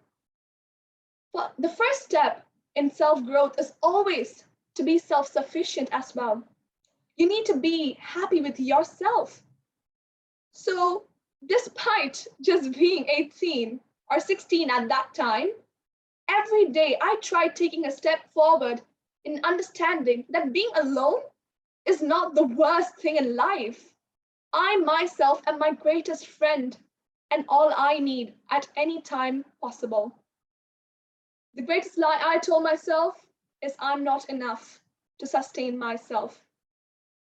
But the first step in self-growth is always to be self-sufficient as well. You need to be happy with yourself. So despite just being 18 or 16 at that time, every day I tried taking a step forward in understanding that being alone is not the worst thing in life. I myself am my greatest friend and all I need at any time possible. The greatest lie I told myself is I'm not enough to sustain myself.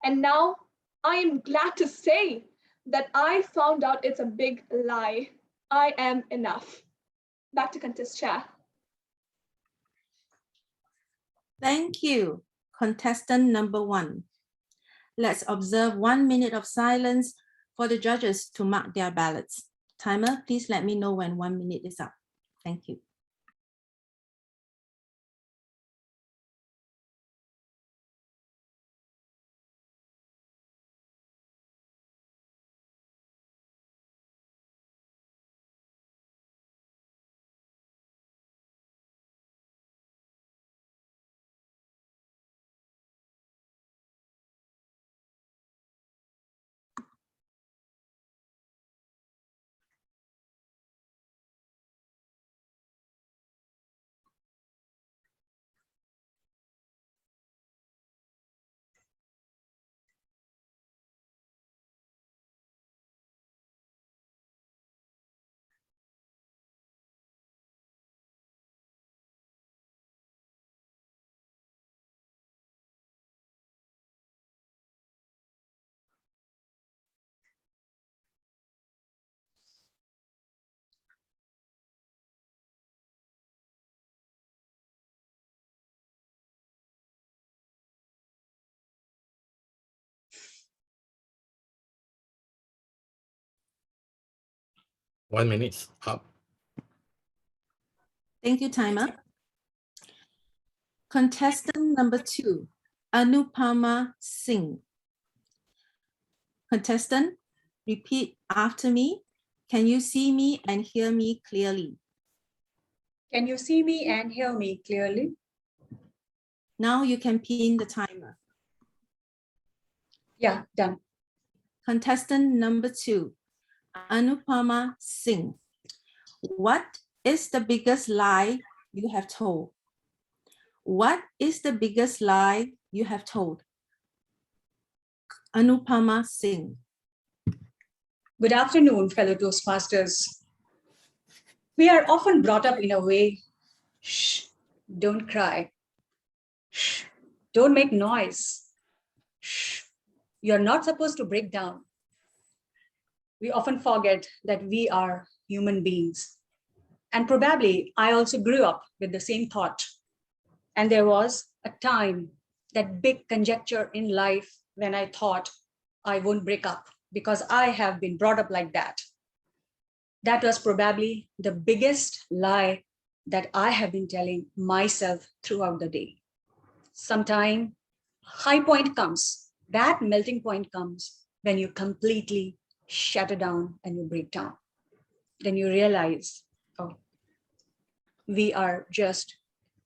And now I am glad to say that I found out it's a big lie. I am enough. Back to contest chair. Thank you, contestant number 1. Let's observe 1 minute of silence for the judges to mark their ballots. Timer, please let me know when 1 minute is up. Thank you. One minute up. Thank you, timer. Contestant number 2, Anupama Singh. Contestant, repeat after me. Can you see me and hear me clearly? Can you see me and hear me clearly? Now you can pin the timer. Yeah, done. Contestant number 2, Anupama Singh. What is the biggest lie you have told? What is the biggest lie you have told? Anupama Singh. Good afternoon, fellow Toastmasters. We are often brought up in a way, shh, don't cry. Shh, don't make noise. Shh, you're not supposed to break down. We often forget that we are human beings. And probably I also grew up with the same thought. And there was a time, that big conjecture in life, when I thought I won't break up because I have been brought up like that. That was probably the biggest lie that I have been telling myself throughout the day. Sometime high point comes, that melting point comes when you completely shatter down and you break down. Then you realize, oh, we are just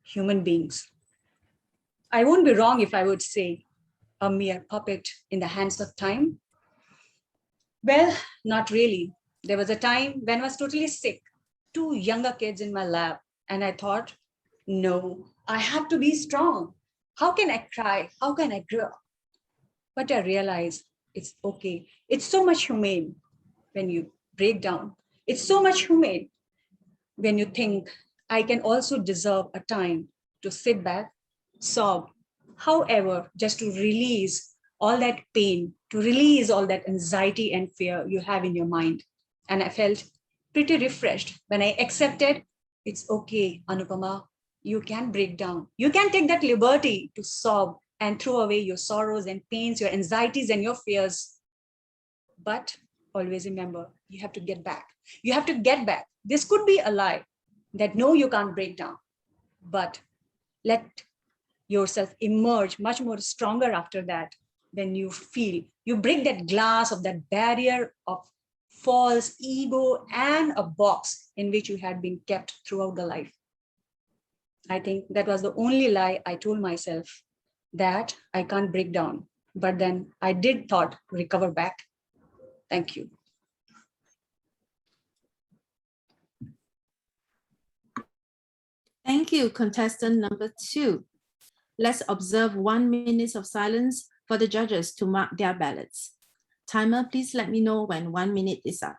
human beings. I won't be wrong if I would say a mere puppet in the hands of time. Well, not really. There was a time when I was totally sick, 2 younger kids in my lap, and I thought, no, I have to be strong. How can I cry? How can I grow? But I realized it's okay. It's so much humane when you break down. It's so much humane when you think I can also deserve a time to sit back, sob, however, just to release all that pain, to release all that anxiety and fear you have in your mind. And I felt pretty refreshed when I accepted it's okay, Anupama, you can break down. You can take that liberty to sob and throw away your sorrows and pains, your anxieties and your fears. But always remember, you have to get back. You have to get back. This could be a lie that no, you can't break down, but let yourself emerge much more stronger after that. When you feel, you break that glass of that barrier of false ego and a box in which you had been kept throughout the life. I think that was the only lie I told myself, that I can't break down. But then I did thought recover back. Thank you. Thank you, contestant number 2. Let's observe 1 minute of silence for the judges to mark their ballots. Timer, please let me know when 1 minute is up.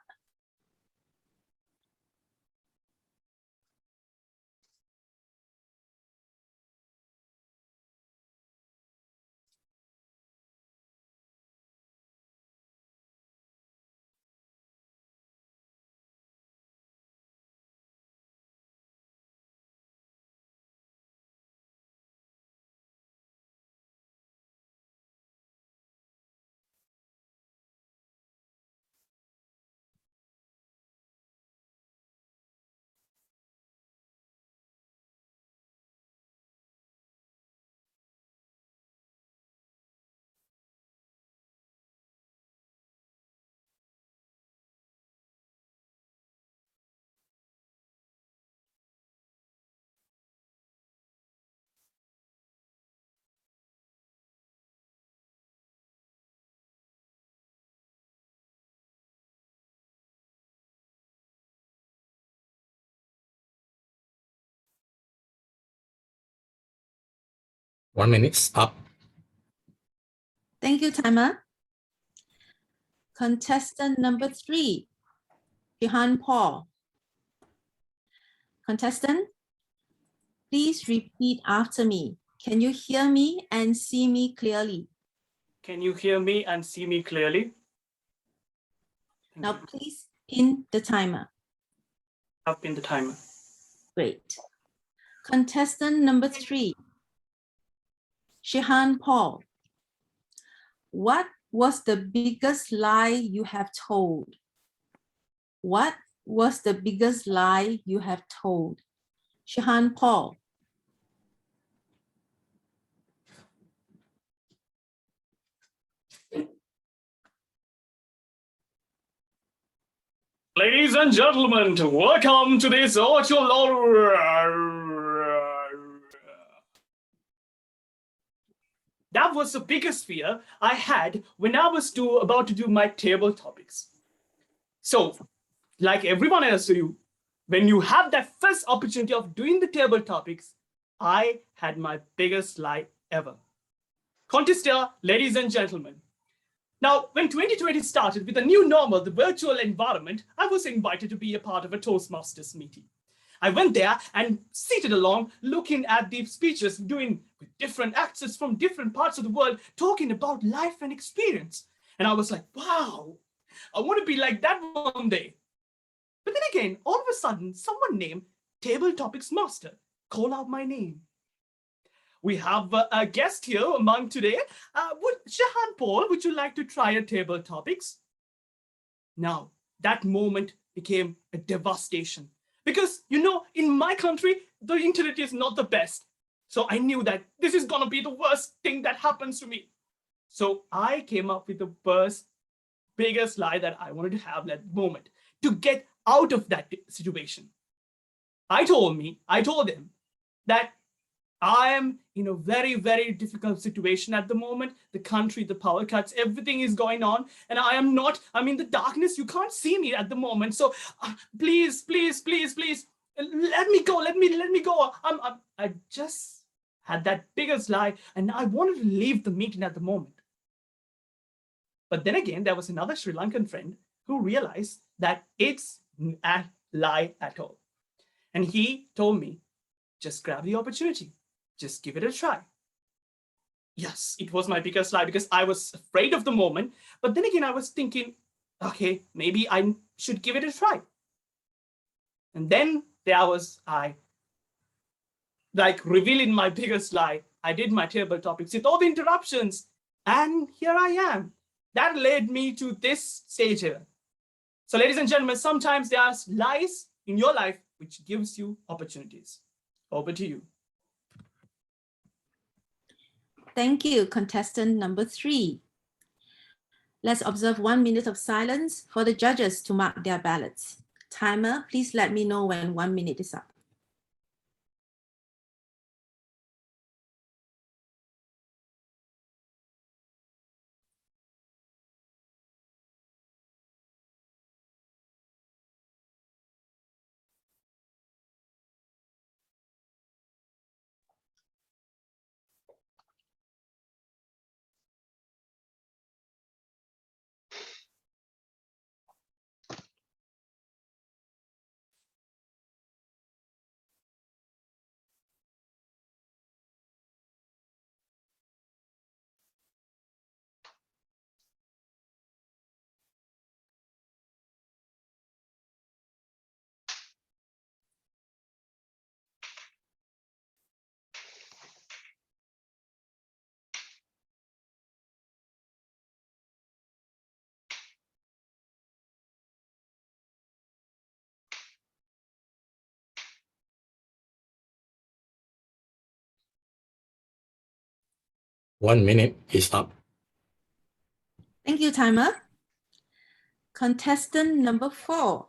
1 minute's up. Thank you, timer. Contestant number 3, Jehan Paul. Contestant, please repeat after me. Can you hear me and see me clearly? Can you hear me and see me clearly? Now please pin the timer. I've pinned the timer. Great. Contestant number 3, Jehan Paul. What was the biggest lie you have told? What was the biggest lie you have told? Jehan Paul. Ladies and gentlemen, welcome to this audio. That was the biggest fear I had when I was about to do my table topics. So, like everyone else when you have that first opportunity of doing the table topics, I had my biggest lie ever. Contestant, ladies and gentlemen. Now, when 2020 started with the new normal, the virtual environment, I was invited to be a part of a Toastmasters meeting. I went there and seated along, looking at the speeches doing with different actors from different parts of the world, talking about life and experience. And I was like, wow, I want to be like that one day. But then again, all of a sudden, someone named Table Topics Master called out my name. We have a guest here among today. Jehan Paul, would you like to try a table topics? Now, that moment became a devastation. Because, in my country, the internet is not the best. So I knew that this is going to be the worst thing that happens to me. So I came up with the biggest lie that I wanted to have that moment to get out of that situation. I told them that I am in a very, very difficult situation at the moment. The country, the power cuts, everything is going on. And I'm in the darkness. You can't see me at the moment. So please, please, please, please, let me go. Let me go. I just had that biggest lie and I wanted to leave the meeting at the moment. But then again, there was another Sri Lankan friend who realized that it's a lie at all. And he told me, just grab the opportunity. Just give it a try. Yes, it was my biggest lie because I was afraid of the moment. But then again, I was thinking, okay, maybe I should give it a try. And then there was I, revealing my biggest lie. I did my table topics with all the interruptions. And here I am. That led me to this stage here. So ladies and gentlemen, sometimes there are lies in your life which gives you opportunities. Over to you. Thank you, contestant number 3. Let's observe 1 minute of silence for the judges to mark their ballots. Timer, please let me know when 1 minute is up. One minute is up. Thank you, timer. Contestant number 4,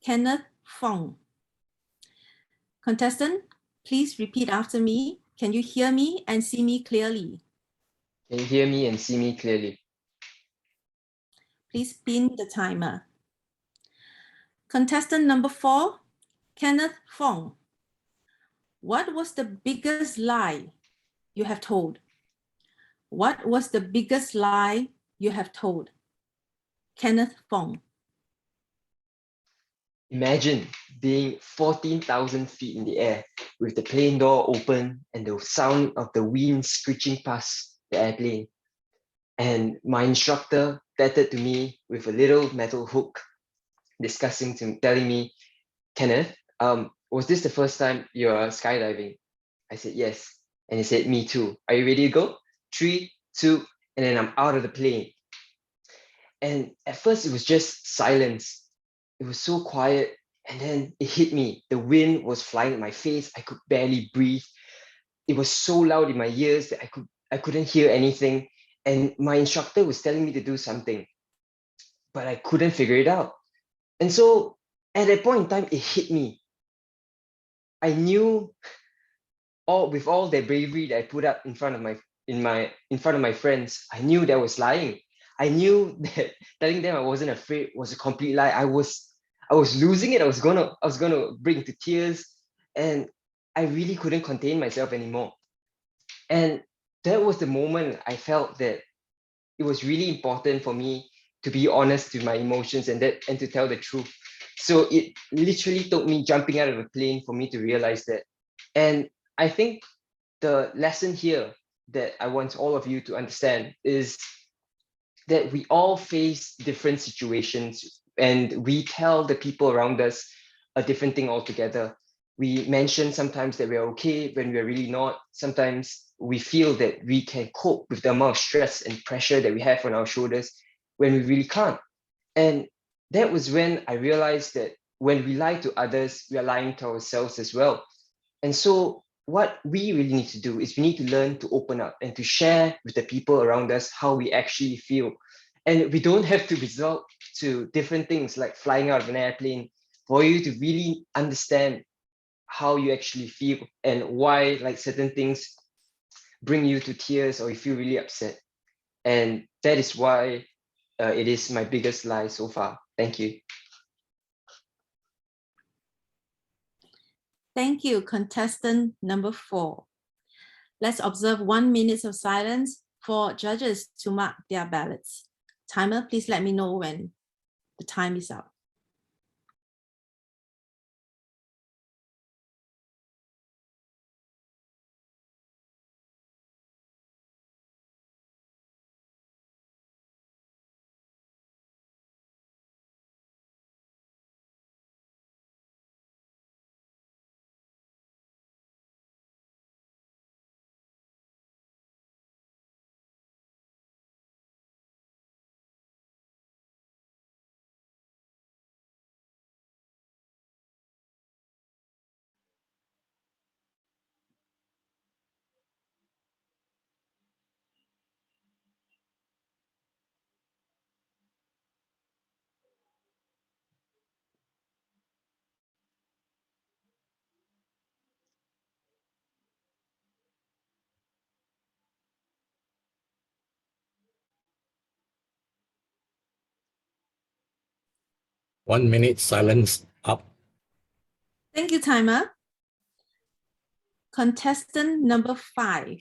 Kenneth Fong. Contestant, please repeat after me. Can you hear me and see me clearly? Can you hear me and see me clearly? Please pin the timer. Contestant number 4, Kenneth Fong. What was the biggest lie you have told? What was the biggest lie you have told? Kenneth Fong. Imagine being 14,000 feet in the air with the plane door open and the sound of the wind screeching past the airplane. And my instructor tethered to me with a little metal hook, telling me, Kenneth, was this the first time you're skydiving? I said, yes. And he said, me too. Are you ready to go? 3, 2, and then I'm out of the plane. And at first it was just silence. It was so quiet. And then it hit me. The wind was flying in my face. I could barely breathe. It was so loud in my ears that I couldn't hear anything. And my instructor was telling me to do something, but I couldn't figure it out. And so at that point in time, it hit me. I knew with all the bravery that I put up in front of my friends, I knew that was lying. I knew that telling them I wasn't afraid was a complete lie. I was losing it. I was gonna break into tears, and I really couldn't contain myself anymore. And that was the moment I felt that it was really important for me to be honest with my emotions and to tell the truth. So it literally took me jumping out of a plane for me to realize that. And I think the lesson here that I want all of you to understand is that we all face different situations and we tell the people around us a different thing altogether. We mention sometimes that we're okay when we're really not. Sometimes we feel that we can cope with the amount of stress and pressure that we have on our shoulders when we really can't. And that was when I realized that when we lie to others, we are lying to ourselves as well. And so what we really need to do is we need to learn to open up and to share with the people around us how we actually feel. And we don't have to resort to different things like flying out of an airplane for you to really understand how you actually feel and why like certain things bring you to tears or you feel really upset. And that is why it is my biggest lie so far. Thank you. Thank you, contestant number 4. Let's observe 1 minute of silence for judges to mark their ballots. Timer, please let me know when the time is up. One minute silence up. Thank you, timer. Contestant number 5,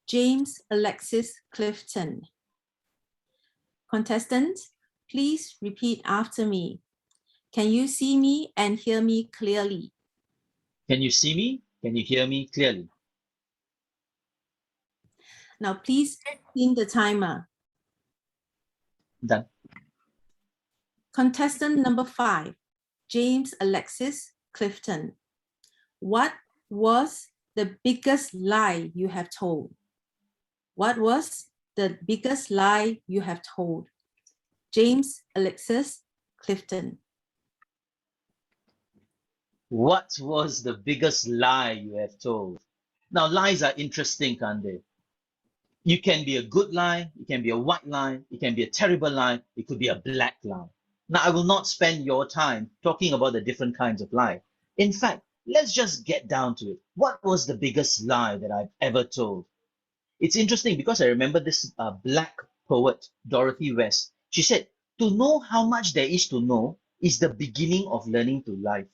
James Alexis Clifton. Contestant, please repeat after me. Can you see me and hear me clearly? Can you see me? Can you hear me clearly? Now please pin the timer. Done. Contestant number 5, James Alexis Clifton. What was the biggest lie you have told? What was the biggest lie you have told? James Alexis Clifton. What was the biggest lie you have told? Now, lies are interesting, can't they? You can be a good lie, it can be a white lie, it can be a terrible lie, it could be a black lie. Now, I will not spend your time talking about the different kinds of lie. In fact, let's just get down to it. What was the biggest lie that I've ever told? It's interesting because I remember this black poet, Dorothy West. She said, to know how much there is to know is the beginning of learning to life.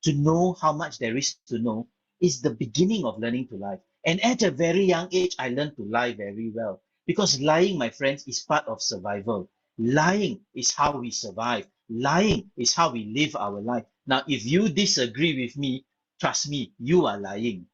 To know how much there is to know is the beginning of learning to life. And at a very young age, I learned to lie very well. Because lying, my friends, is part of survival. Lying is how we survive. Lying is how we live our life. Now, if you disagree with me, trust me, you are lying.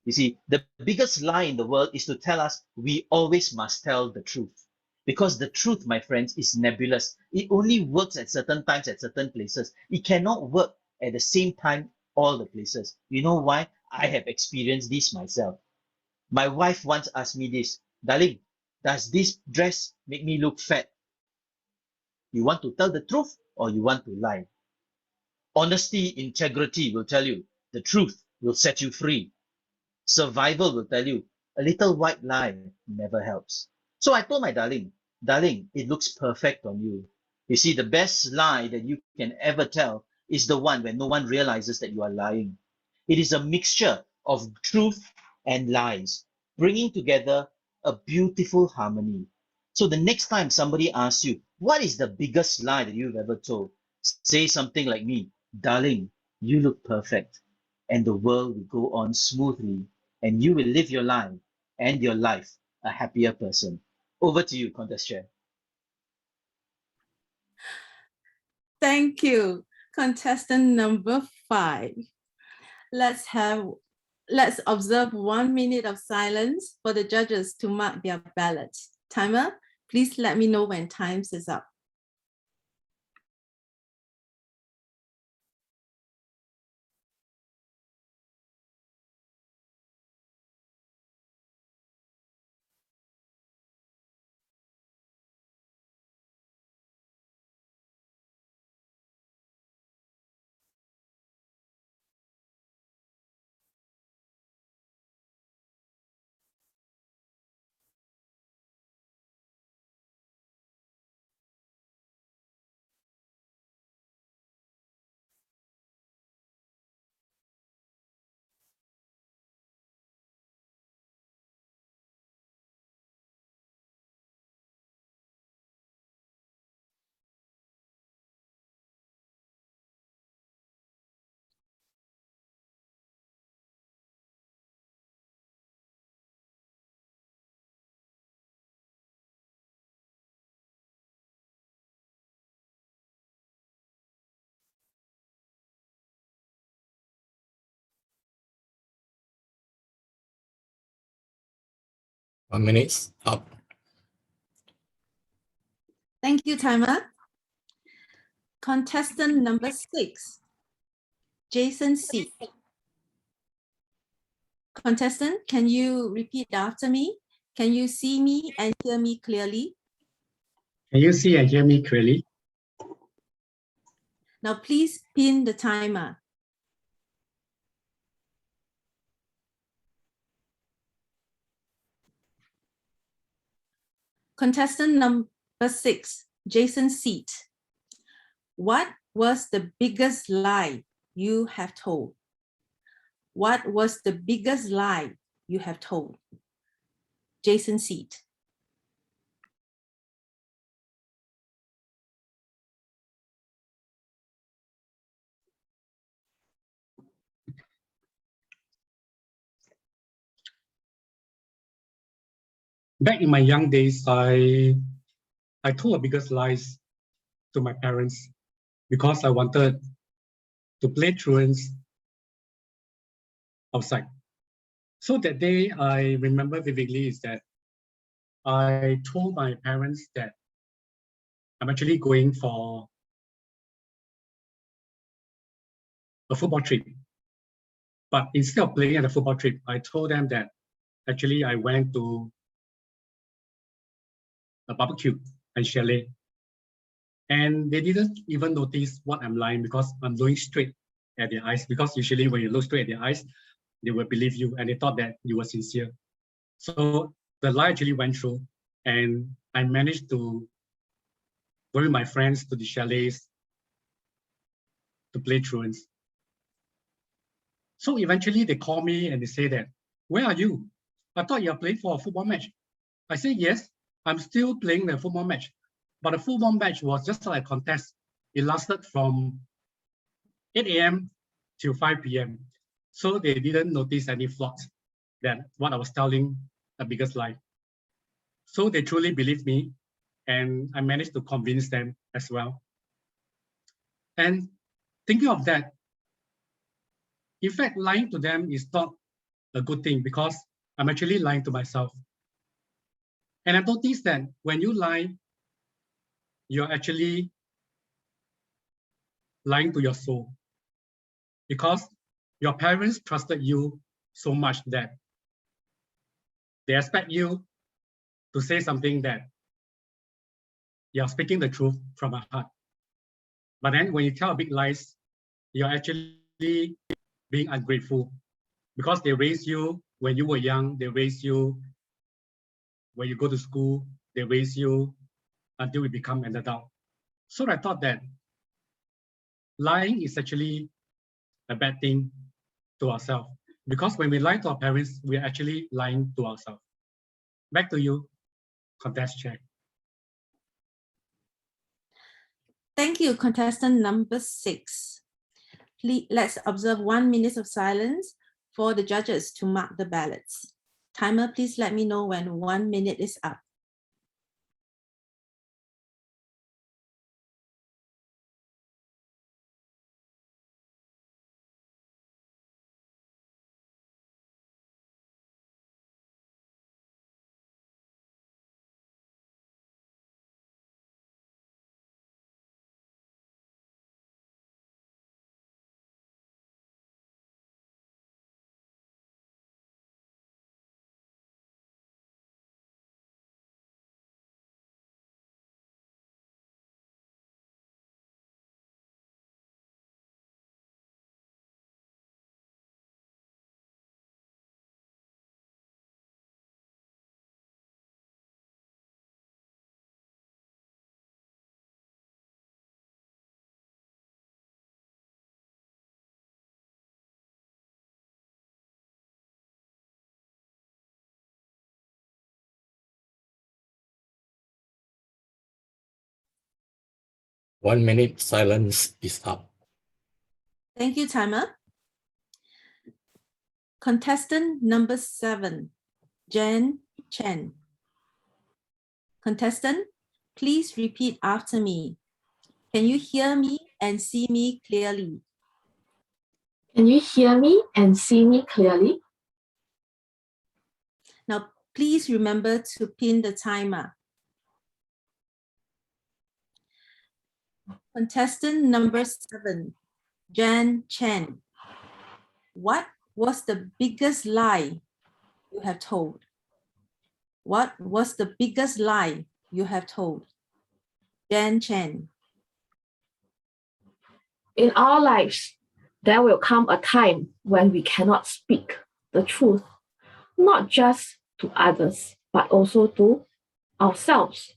You see, the biggest lie in the world is to tell us we always must tell the truth. Because the truth, my friends, is nebulous. It only works at certain times, at certain places. It cannot work at the same time, all the places. You know why? I have experienced this myself. My wife once asked me this, darling, does this dress make me look fat? You want to tell the truth or you want to lie? Honesty, integrity will tell you the truth will set you free. Survival will tell you a little white lie never helps. So I told my darling, it looks perfect on you. You see, the best lie that you can ever tell is the one where no one realizes that you are lying. It is a mixture of truth and lies, bringing together a beautiful harmony. So the next time somebody asks you, what is the biggest lie that you've ever told? Say something like me, darling, you look perfect, and the world will go on smoothly, and you will live your life and your life a happier person. Over to you, Contest Chair. Thank you. Contestant number 5. Let's observe 1 minute of silence for the judges to mark their ballots. Timer, please let me know when time is up. One minute up. Thank you, timer. Contestant number 6, Jason C. Contestant, can you repeat after me? Can you see me and hear me clearly? Can you see and hear me clearly? Now please pin the timer. Contestant number 6, Jason Seat. What was the biggest lie you have told? What was the biggest lie you have told? Jason Seat. Back in my young days, I told the biggest lies to my parents because I wanted to play truant outside. So that day, I remember vividly is that I told my parents that I'm actually going for a football trip. But instead of playing at a football trip, I told them that actually I went to a barbecue and chalet. And they didn't even notice what I'm lying because I'm looking straight at their eyes. Because usually when you look straight at their eyes, they will believe you and they thought that you were sincere. So the lie actually went through and I managed to go with my friends to the chalets to play truant. So eventually they call me and they say that, where are you? I thought you are playing for a football match. I say, yes, I'm still playing the football match. But the football match was just like a contest. It lasted from 8 a.m. till 5 p.m. So they didn't notice any flaws that what I was telling the biggest lie. So they truly believed me, and I managed to convince them as well. And thinking of that, in fact, lying to them is not a good thing because I'm actually lying to myself. And I noticed that when you lie, you're actually lying to your soul because your parents trusted you so much that they expect you to say something that you're speaking the truth from a heart. But then when you tell big lies, you're actually being ungrateful because they raised you when you were young, they raised you when you go to school, they raise you until you become an adult. So I thought that lying is actually a bad thing to ourselves because when we lie to our parents, we're actually lying to ourselves. Back to you, contest chair. Thank you, contestant number 6. Please, let's observe 1 minute of silence for the judges to mark the ballots. Timer, please let me know when 1 minute is up. One minute silence is up. Thank you, timer. Contestant number 7, Jen Chen. Contestant, please repeat after me. Can you hear me and see me clearly? Can you hear me and see me clearly? Now, please remember to pin the timer. Contestant number 7, Jan Chen. What was the biggest lie you have told? What was the biggest lie you have told? Jan Chen. In our lives, there will come a time when we cannot speak the truth, not just to others, but also to ourselves.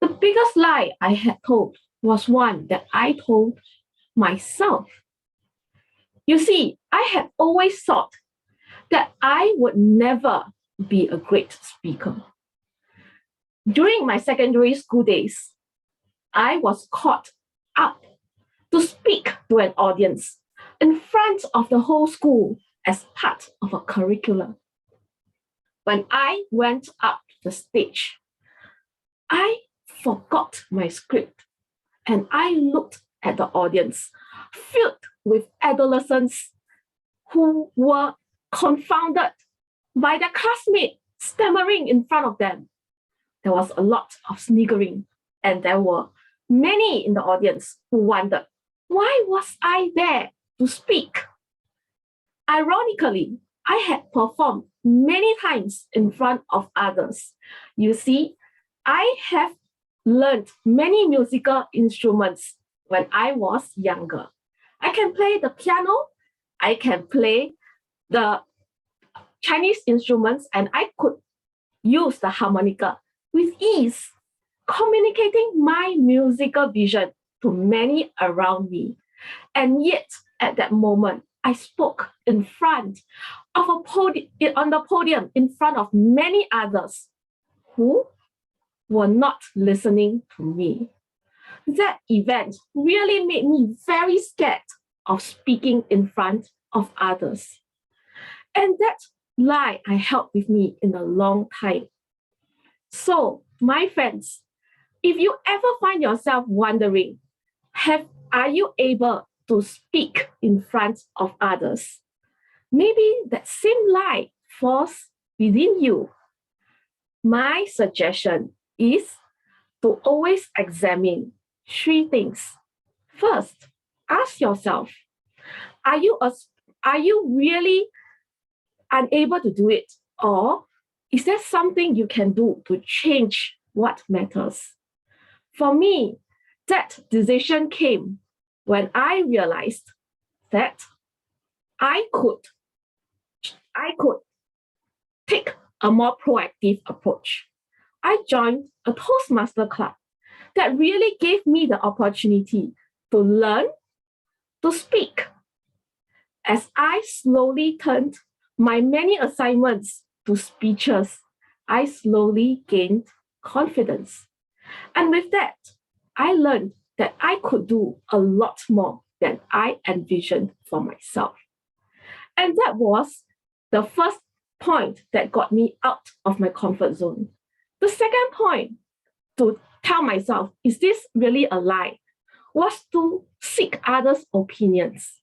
The biggest lie I had told was one that I told myself. You see, I had always thought that I would never be a great speaker. During my secondary school days, I was caught up to speak to an audience in front of the whole school as part of a curriculum. When I went up the stage, I forgot my script and I looked at the audience filled with adolescents who were confounded by their classmate stammering in front of them. There was a lot of sniggering, and there were many in the audience who wondered, why was I there to speak? Ironically, I had performed many times in front of others. You see, I have learned many musical instruments when I was younger. I can play the piano, I can play the Chinese instruments, and I could use the harmonica with ease, communicating my musical vision to many around me. And yet, at that moment, I spoke in front of on the podium in front of many others who were not listening to me. That event really made me very scared of speaking in front of others. And that lie I held with me in a long time. So, my friends, if you ever find yourself wondering, are you able to speak in front of others? Maybe that same lie falls within you. My suggestion is to always examine 3 things. First, ask yourself, are you really unable to do it? Or is there something you can do to change what matters? For me, that decision came when I realized that I could take a more proactive approach. I joined a Toastmaster club that really gave me the opportunity to learn to speak. As I slowly turned my many assignments to speeches, I slowly gained confidence. And with that, I learned that I could do a lot more than I envisioned for myself. And that was the first point that got me out of my comfort zone. The second point to tell myself, is this really a lie, was to seek others' opinions.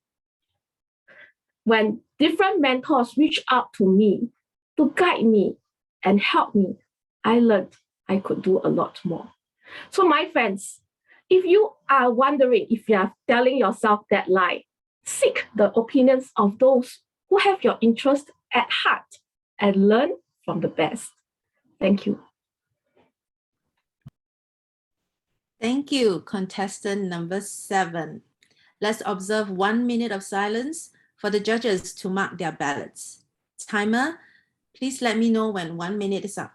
When different mentors reached out to me to guide me and help me, I learned I could do a lot more. So my friends, if you are wondering if you are telling yourself that lie, seek the opinions of those who have your interest at heart and learn from the best. Thank you. Thank you, contestant number 7. Let's observe 1 minute of silence for the judges to mark their ballots. Timer, please let me know when 1 minute is up.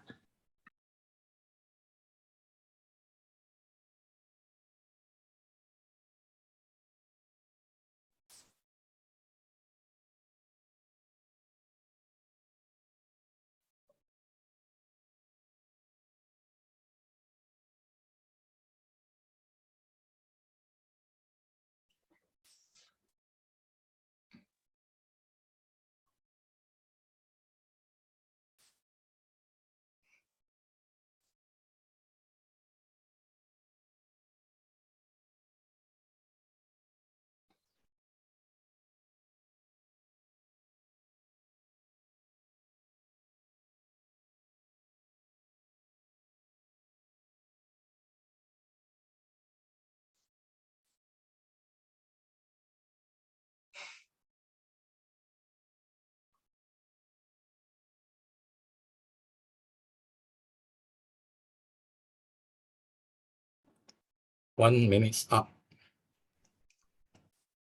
One minute's up.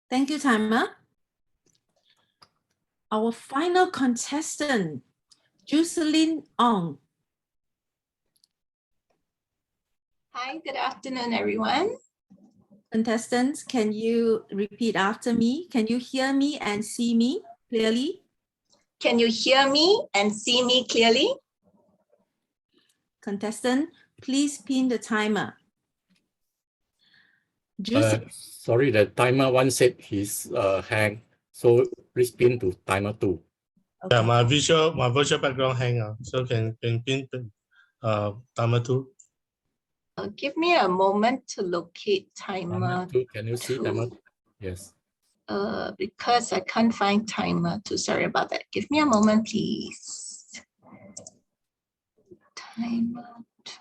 Thank you, timer. Our final contestant, Jocelyn Ong. Hi, good afternoon, everyone. Contestants, can you repeat after me? Can you hear me and see me clearly? Can you hear me and see me clearly? Contestant, please pin the timer. Sorry, the timer 1 said he's hang, so please pin to timer 2. Okay. Yeah, my virtual background hang, so can pin timer 2. Give me a moment to locate timer 2. Can you see timer? Yes. Because I can't find timer 2. Sorry about that. Give me a moment, please. Timer 2.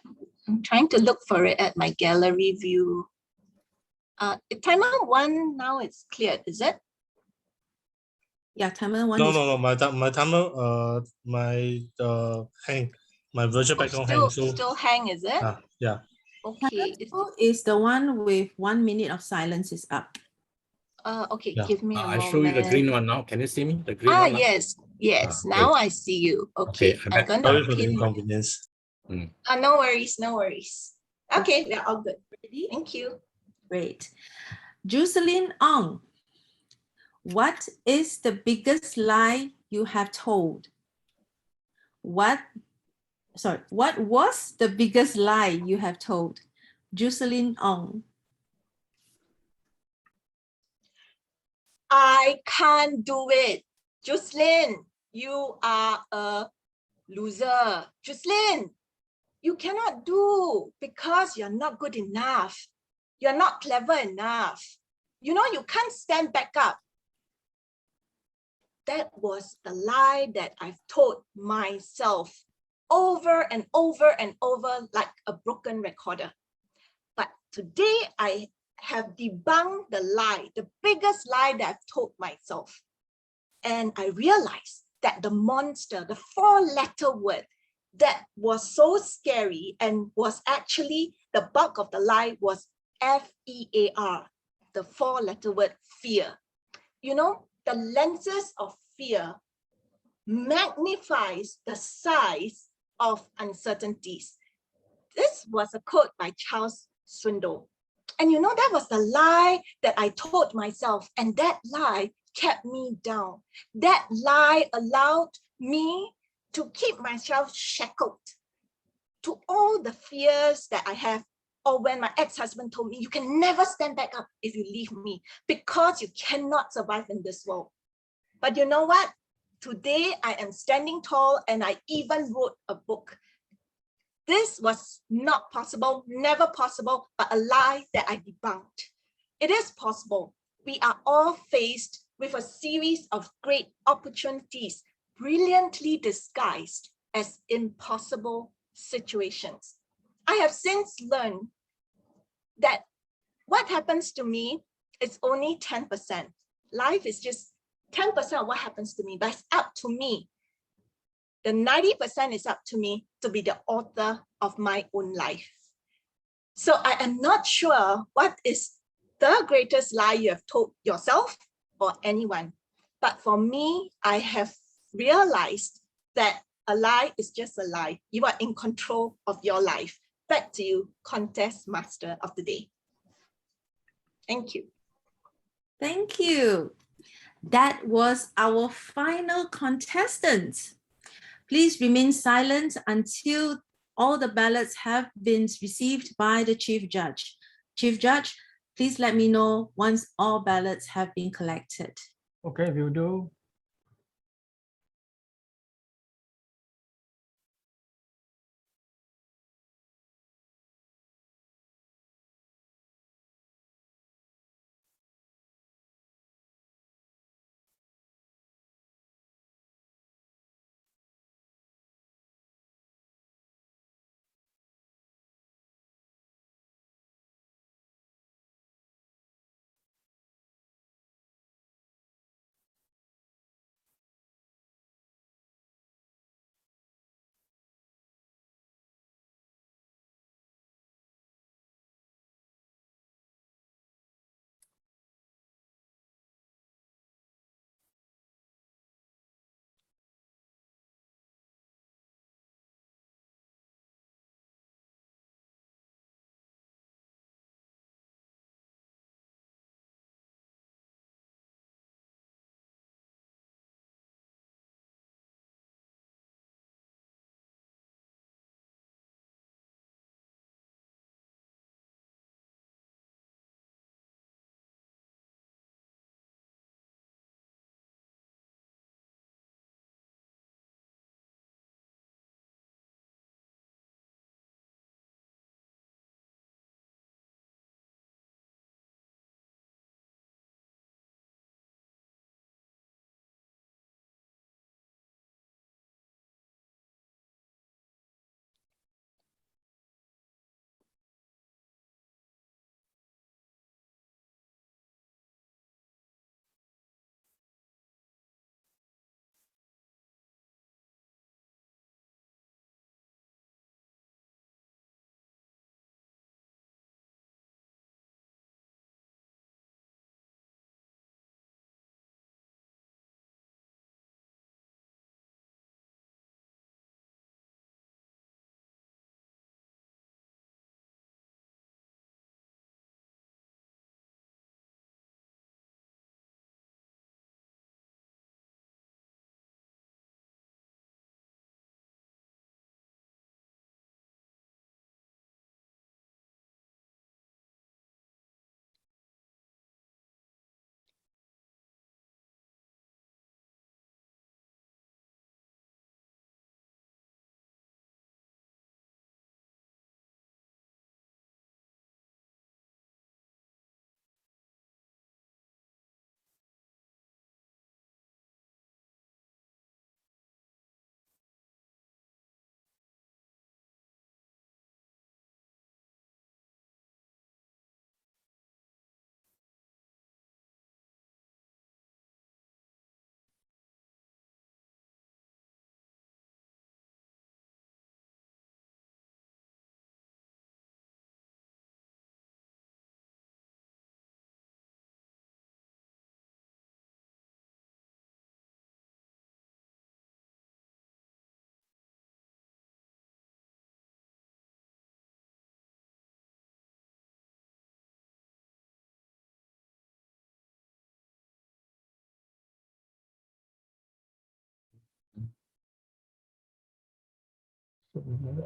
I'm trying to look for it at my gallery view. Timer 1 now it's cleared, is it? Yeah, timer 1 No, is... no, my timer, hang, my virtual background hang. So Still hang, is it? Yeah. Okay. Is the one with 1 minute of silence is up. Okay, Yeah. give me a moment. I show you the green one now. Can you see me? The green one now? Yes. Now I see you. Okay. I'm gonna sorry for the inconvenience. No worries, no worries. Okay, we're all good. Ready? Thank you. Great. Jocelyn Ong, what is the biggest lie you have told? What was the biggest lie you have told? Jocelyn Ong. I can't do it. Jocelyn, You are a loser. Jocelyn, you cannot do because you're not good enough. You're not clever enough. You know, you can't stand back up. That was the lie that I've told myself over and over and over like a broken recorder. But today I have debunked the lie, the biggest lie that I've told myself. And I realized that the monster, the 4-letter word that was so scary and was actually the bulk of the lie was F-E-A-R, the 4-letter word fear. You know, the lenses of fear magnifies the size of uncertainties. This was a quote by Charles Swindoll. And you know, that was the lie that I told myself, and that lie kept me down. That lie allowed me to keep myself shackled to all the fears that I have. Or when my ex-husband told me, you can never stand back up if you leave me because you cannot survive in this world. But you know what? Today I am standing tall and I even wrote a book. This was not possible, never possible, but a lie that I debunked. It is possible. We are all faced with a series of great opportunities, brilliantly disguised as impossible situations. I have since learned that what happens to me is only 10%. Life is just 10% of what happens to me, but it's up to me. The 90% is up to me to be the author of my own life. So I am not sure what is the greatest lie you have told yourself or anyone. But for me, I have realized that a lie is just a lie. You are in control of your life. Back to you, contest master of the day. Thank you. Thank you. That was our final contestant. Please remain silent until all the ballots have been received by the Chief Judge. Chief Judge, please let me know once all ballots have been collected. Okay, will do.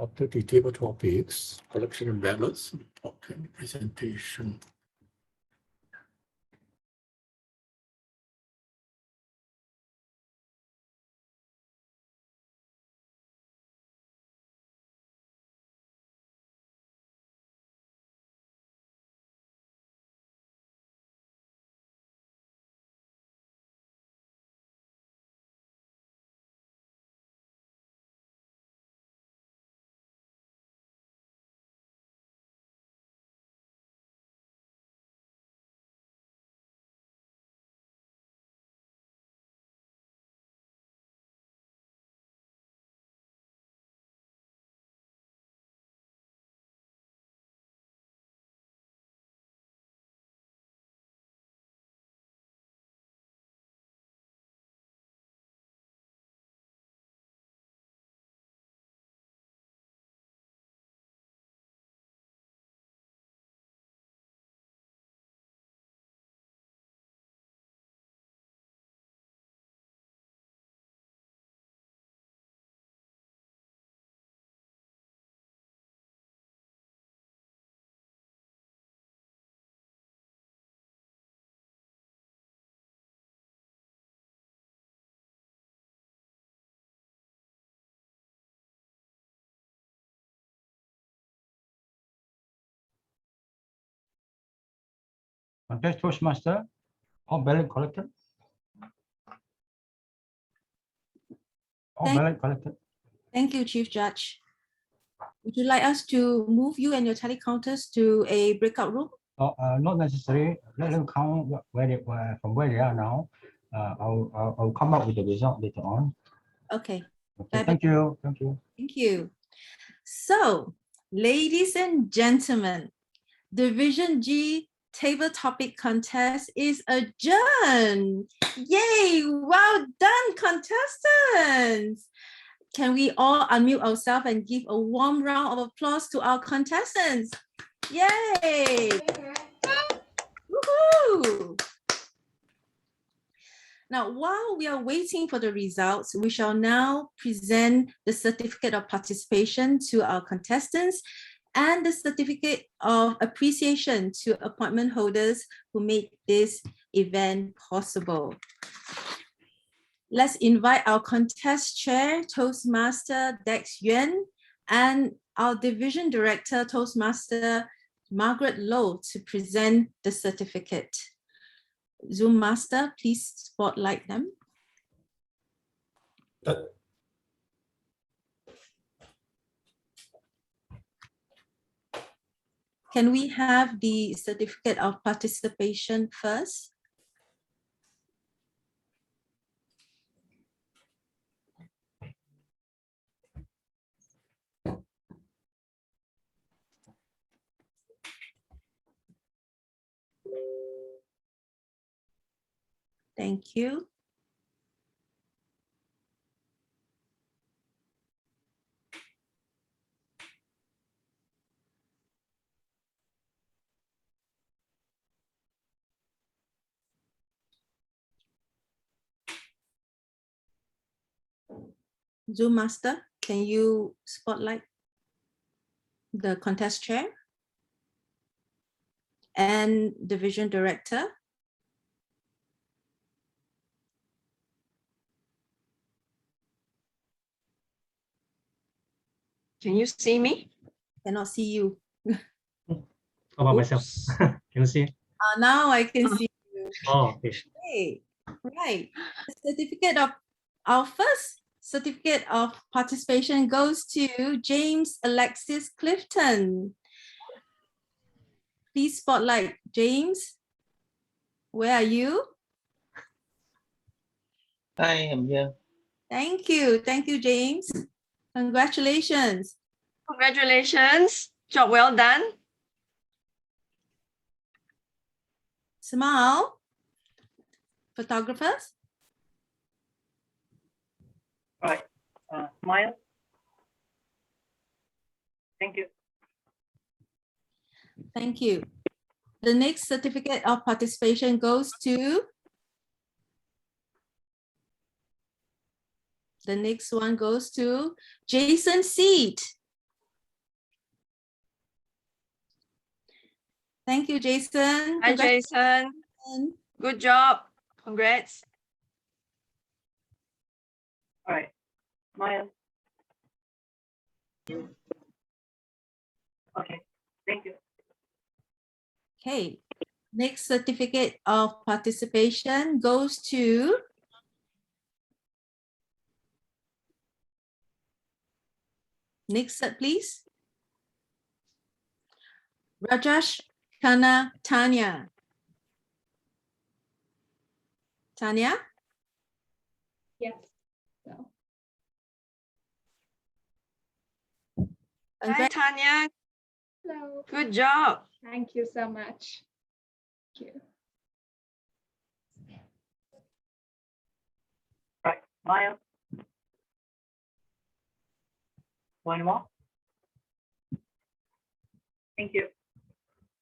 After the table topics, collection of ballots, okay, presentation. Contest Toastmaster or ballot collector? Or ballot collector? Thank you, Chief Judge. Would you like us to move you and your tally counters to a breakout room? Not necessary. Let them count from where they are now. I'll come up with the result later on. Okay. Okay, thank you. Thank you. Thank you. So, ladies and gentlemen, Division G table topic contest is adjourned. Yay! Well done, contestants. Can we all unmute ourselves and give a warm round of applause to our contestants? Yay! Woohoo! Now, while we are waiting for the results, we shall now present the certificate of participation to our contestants and the certificate of appreciation to appointment holders who made this event possible. Let's invite our contest chair, Toastmaster Dex Yuan, and our division director, Toastmaster Margaret Low, to present the certificate. Zoom master, please spotlight them. Can we have the certificate of participation first? Thank you. Zoom master, can you spotlight the contest chair and division director? Can you see me? Cannot see you. How about myself? Can you see? Now I can see you. Oh, okay. Okay, right. The certificate of our first certificate of participation goes to James Alexis Clifton. Please spotlight James. Where are you? I am here. Thank you. Thank you, James. Congratulations. Congratulations. Job well done. Smile. Photographers. Right. Smile. Thank you. Thank you. The next certificate of participation goes to The next one goes to Jason Seed. Thank you, Jason. Hi, Jason. Good job. Congrats. All right, Maya. Okay, thank you. Okay, next certificate of participation goes to next set, please. Rajesh Kana Tanya. Tanya? Yes. No. Hi, Tanya. Hello. Good job. Thank you so much. Thank you. Right, Maya. One more. Thank you.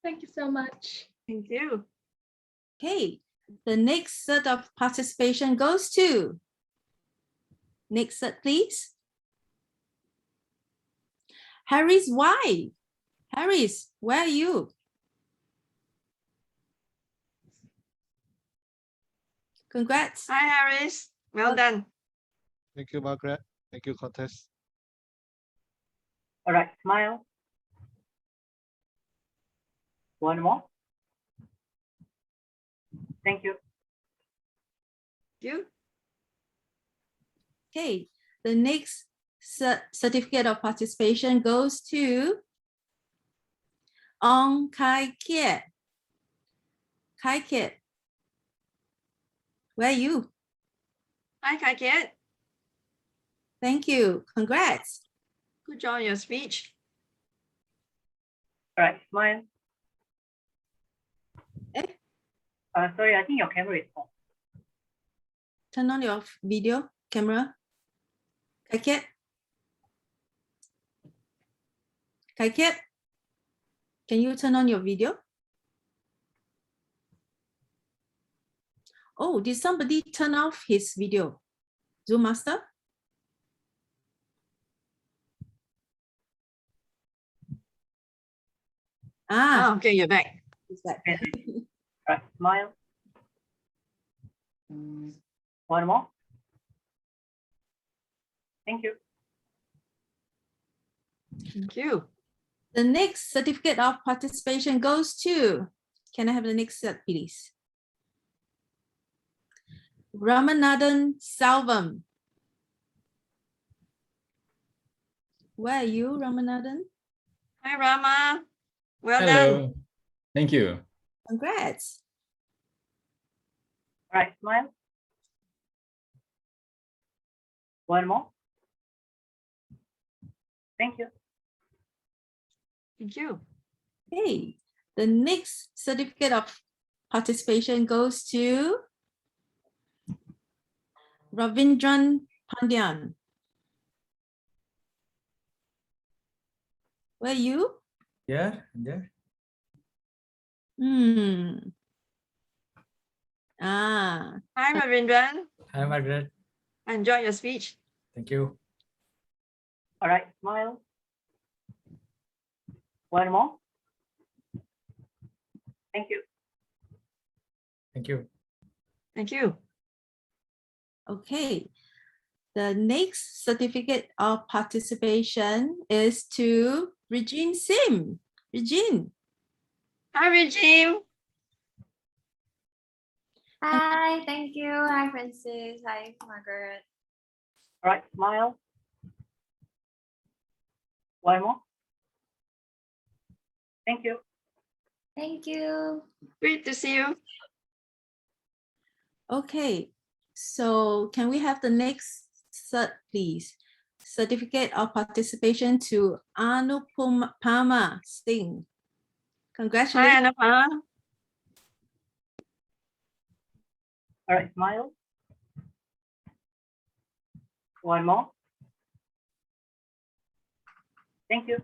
Thank you so much. Thank you. Okay, the next set of participation goes to, next set, please. Harris Y. Harris, where are you? Congrats. Hi, Harris. Well done. Thank you, Margaret. Thank you, contest. All right, smile. One more. Thank you. You? Okay, the next certificate of participation goes to Ong Kai Kiet. Kai Kiet, where are you? Hi, Kai Kiet. Thank you. Congrats. Good job on your speech. All right, smile. Sorry, I think your camera is on. Turn on your video camera. Kai Kiet. Kai Kiet, can you turn on your video? Oh, did somebody turn off his video? Zoom Master? Ah, okay, you're back. Is that? Right, smile. One more. Thank you. Thank you. The next certificate of participation goes to, can I have the next set, please? Ramanathan Salvam. Where are you, Ramanathan? Hi, Rama. Well Hello. done. Thank you. Congrats. All right, smile. One more. Thank you. Thank you. Okay, the next certificate of participation goes to Ravindran Pandyan. Where are you? Yeah, there. Ah. Hi, Ravindran. Hi, Margaret. I enjoyed your speech. Thank you. All right, smile. One more. Thank you. Thank you. Thank you. Okay, the next certificate of participation is to Regine Sim. Regine. Hi, Regine. Hi, thank you. Hi, Francis. Hi, Margaret. All right, smile. One more. Thank you. Thank you. Great to see you. Okay, so can we have the next cert, please? Certificate of participation to Anupama Singh. Congratulations. Hi, Anupama. All right, smile. One more. Thank you.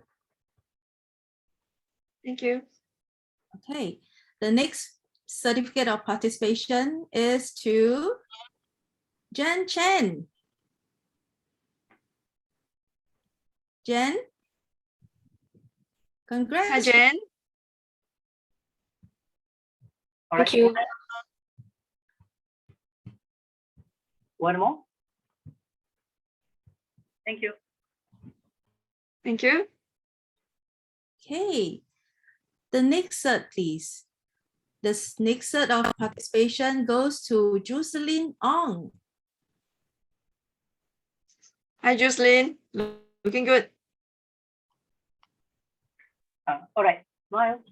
Thank you. Okay, the next certificate of participation is to Jen Chen. Jen? Congrats. Hi, Jen. Thank you. One more. Thank you. Thank you. Okay. The next cert, please. This next cert of participation goes to Jocelyn Ong. Hi, Jocelyn. Looking good. All right, smile.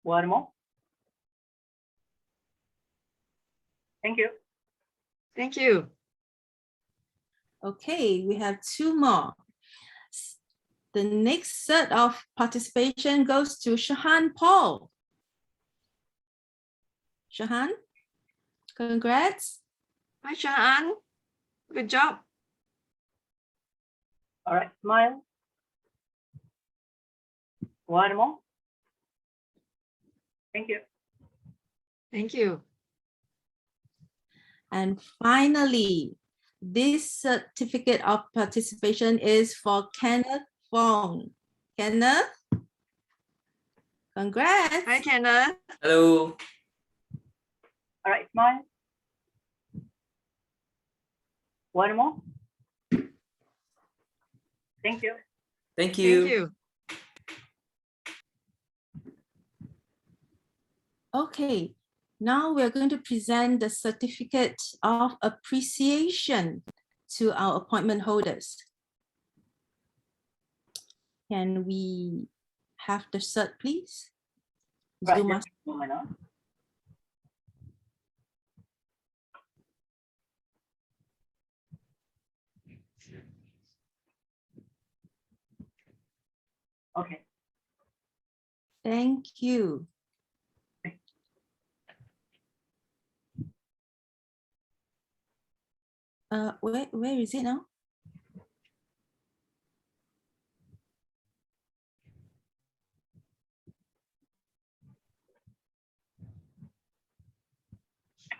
One more. Thank you. Thank you. Okay, we have two more. The next set of participation goes to Shahan Paul. Shahan, congrats. Hi, Shahan. Good job. All right, smile. One more. Thank you. Thank you. And finally, this certificate of participation is for Kenneth Fong. Kenneth, congrats. Hi, Kenneth. Hello. All right, smile. One more. Thank you. Thank you. Thank you. Okay, now we're going to present the certificate of appreciation to our appointment holders. Can we have the cert, please? Right, Zoom just a moment, huh? Okay. Thank you. Where is it now?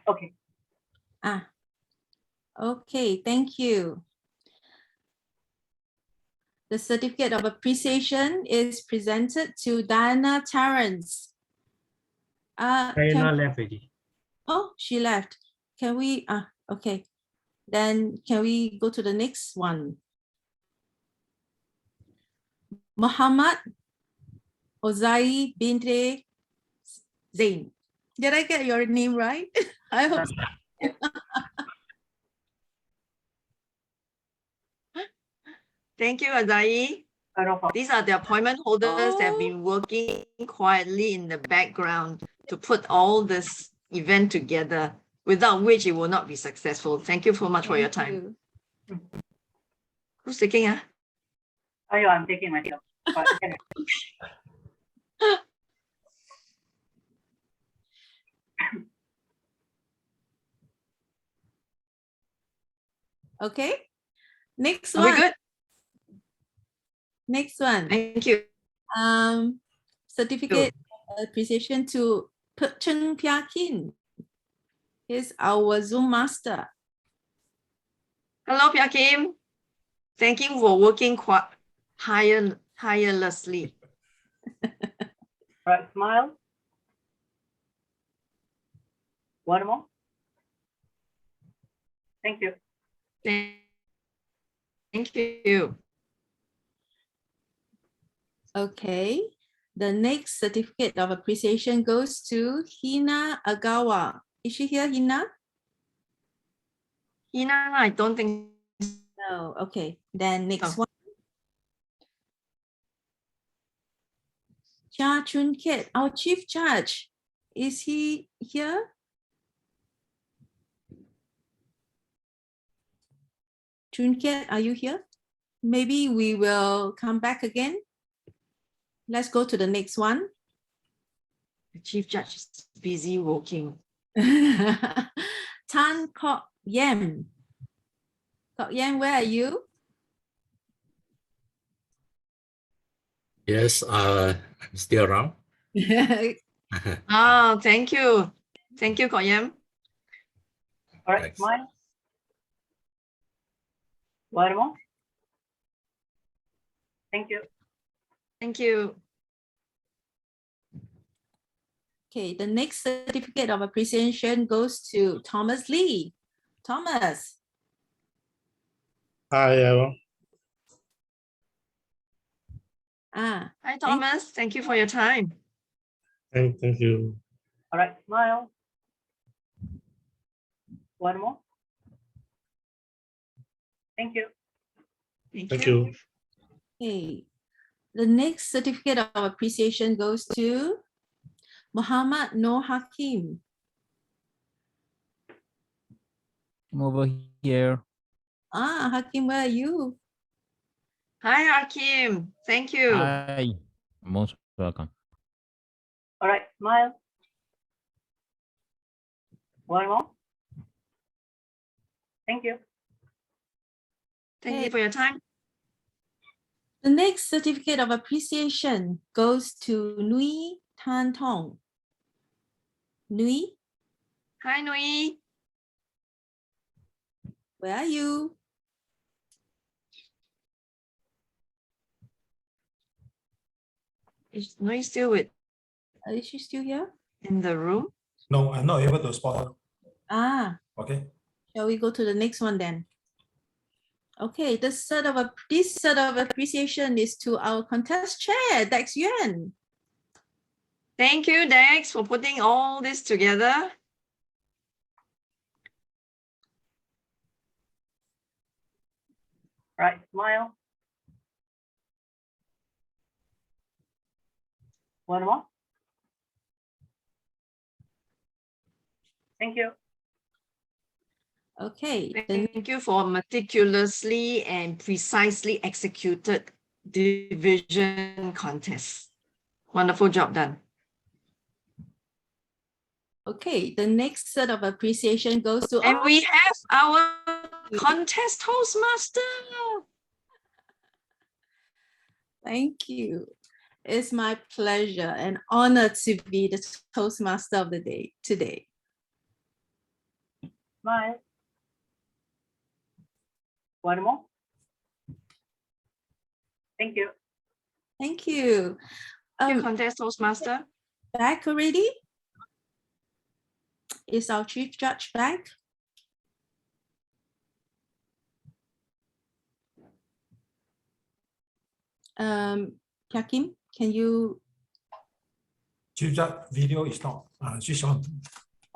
Okay. Okay, thank you. The certificate of appreciation is presented to Diana Terrence. Diana left already. Oh, she left. Can we, okay. Then can we go to the next one? Muhammad Ozai Binte Zain. Did I get your name right? I hope so. Thank you, Azai. These are the appointment holders that have been working quietly in the background to put all this event together, without which it will not be successful. Thank you so much for your time. Who's taking? Oh, yeah, I'm taking myself. Okay. Next Are one. we good? Next one. Thank you. Certificate of appreciation to Cheng Pia Kin. He's our Zoom master. Hello, Pia Kim. Thank you for working tirelessly. Right, smile. One more. Thank you. Thank you. Okay. The next certificate of appreciation goes to Hina Agawa. Is she here, Hina? Hina, I don't think. No. Okay. Then next one. Cha Chun Kiet, our chief judge. Is he here? Chun Kiet, are you here? Maybe we will come back again. Let's go to the next one. The chief judge is busy working. Tan Kok Yam. Kok Yam, where are you? Yes, I'm still around. Oh, thank you. Thank you, Koyam. All right, smile. One more. Thank you. Thank you. Okay, the next certificate of appreciation goes to Thomas Lee. Thomas. Hi, everyone. Hi, Thomas. Thank you for your time. Thank you. All right, smile. One more. Thank you. Thank you. Okay, the next certificate of appreciation goes to Muhammad Noor Hakim. I'm over here. Hakim, where are you? Hi, Hakim. Thank you. Hi. Most welcome. All right, smile. One more. Thank you. Thank you for your time. The next certificate of appreciation goes to Nui Tan Tong. Nui, Hi, Nui. where are you? Is Nui still with? Is she still here? In the room? No, I'm not able to spot her. Okay. Shall we go to the next one then? Okay, this set of appreciation is to our contest chair, Dex Yuan. Thank you, Dex, for putting all this together. Right, smile. One more. Thank you. Okay. Thank you for meticulously and precisely executed division contest. Wonderful job done. Okay, the next set of appreciation goes to And we have our contest Toastmaster. Thank you. It's my pleasure and honor to be the Toastmaster of the day today. Smile. One more. Thank you. Thank you. Contest Toastmaster. Back already? Is our Chief Judge back? Hakim, can you? Chief Judge video is not switched on.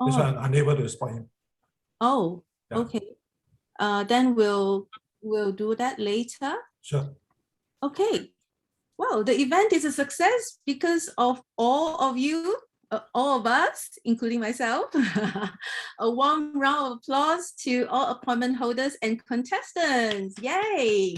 That's why I'm unable to spot him. Oh, Yeah. okay. Then we'll do that later. Sure. Okay. Well, the event is a success because of all of you, all of us, including myself. A warm round of applause to all appointment holders and contestants. Yay!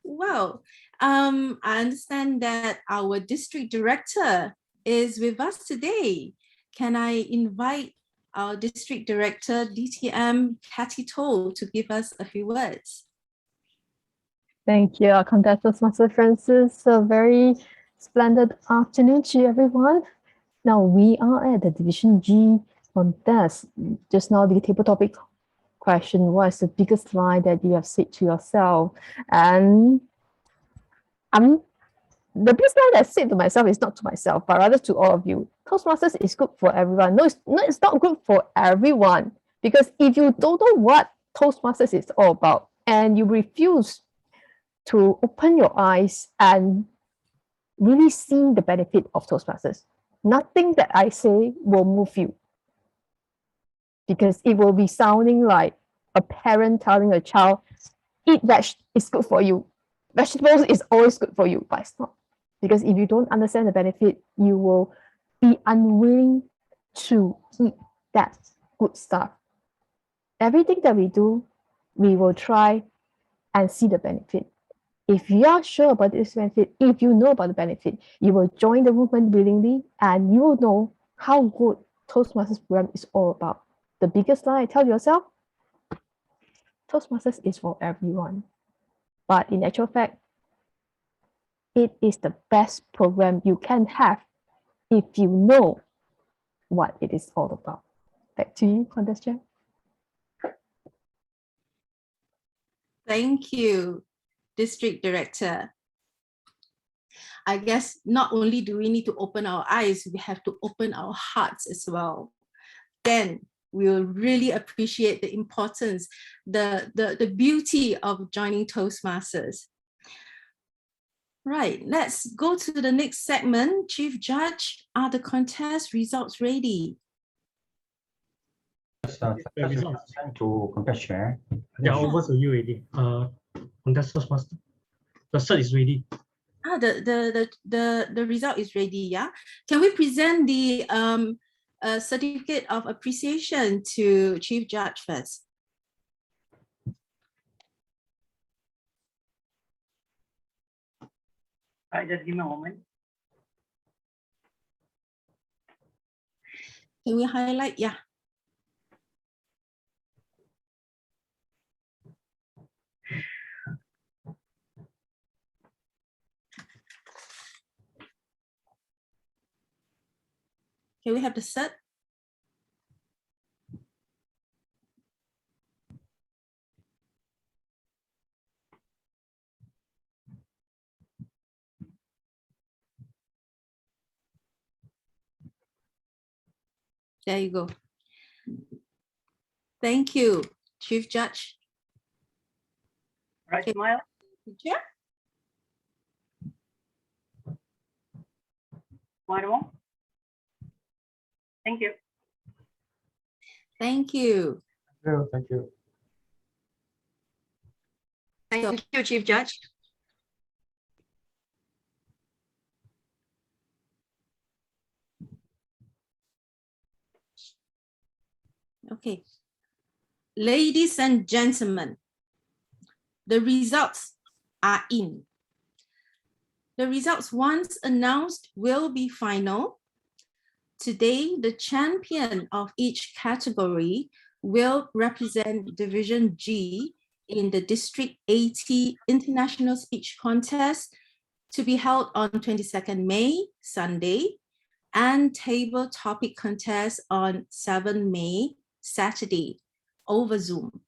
Well, I understand that our district director is with us today. Can I invite our district director, DTM Cathy Toh, to give us a few words? Thank you, contestants, Master Francis. A very splendid afternoon to everyone. Now we are at the Division G contest. Just now the table topic question was the biggest lie that you have said to yourself. And the biggest lie that I said to myself is not to myself, but rather to all of you. Toastmasters is good for everyone. No, it's not good for everyone. Because if you don't know what Toastmasters is all about and you refuse to open your eyes and really see the benefit of Toastmasters, nothing that I say will move you. Because it will be sounding like a parent telling a child, eat veg, it's good for you. Vegetables is always good for you, but it's not. Because if you don't understand the benefit, you will be unwilling to eat that good stuff. Everything that we do, we will try and see the benefit. If you are sure about this benefit, if you know about the benefit, you will join the movement willingly and you will know how good Toastmasters program is all about. The biggest lie, tell yourself, Toastmasters is for everyone. But in actual fact, it is the best program you can have if you know what it is all about. Back to you, Contest Chair. Thank you, District Director. I guess not only do we need to open our eyes, we have to open our hearts as well. Then we will really appreciate the importance, the beauty of joining Toastmasters. Right, let's go to the next segment. Chief Judge, are the contest results ready? The results. To contest chair. Yeah, over to you already. Contest Toastmaster. The cert is ready. The result is ready, yeah? Can we present the certificate of appreciation to Chief Judge first? Just give me a moment. Can we highlight? Yeah. Can we have the cert? There you go. Thank you, Chief Judge. Right, smile. Teacher? One more. Thank you. Thank you. Thank you. Thank you, Chief Judge. Okay. Ladies and gentlemen, the results are in. The results, once announced, will be final. Today, the champion of each category will represent Division G in the District 80 International Speech Contest to be held on 22nd May, Sunday, and Table Topic Contest on 7 May, Saturday, over Zoom.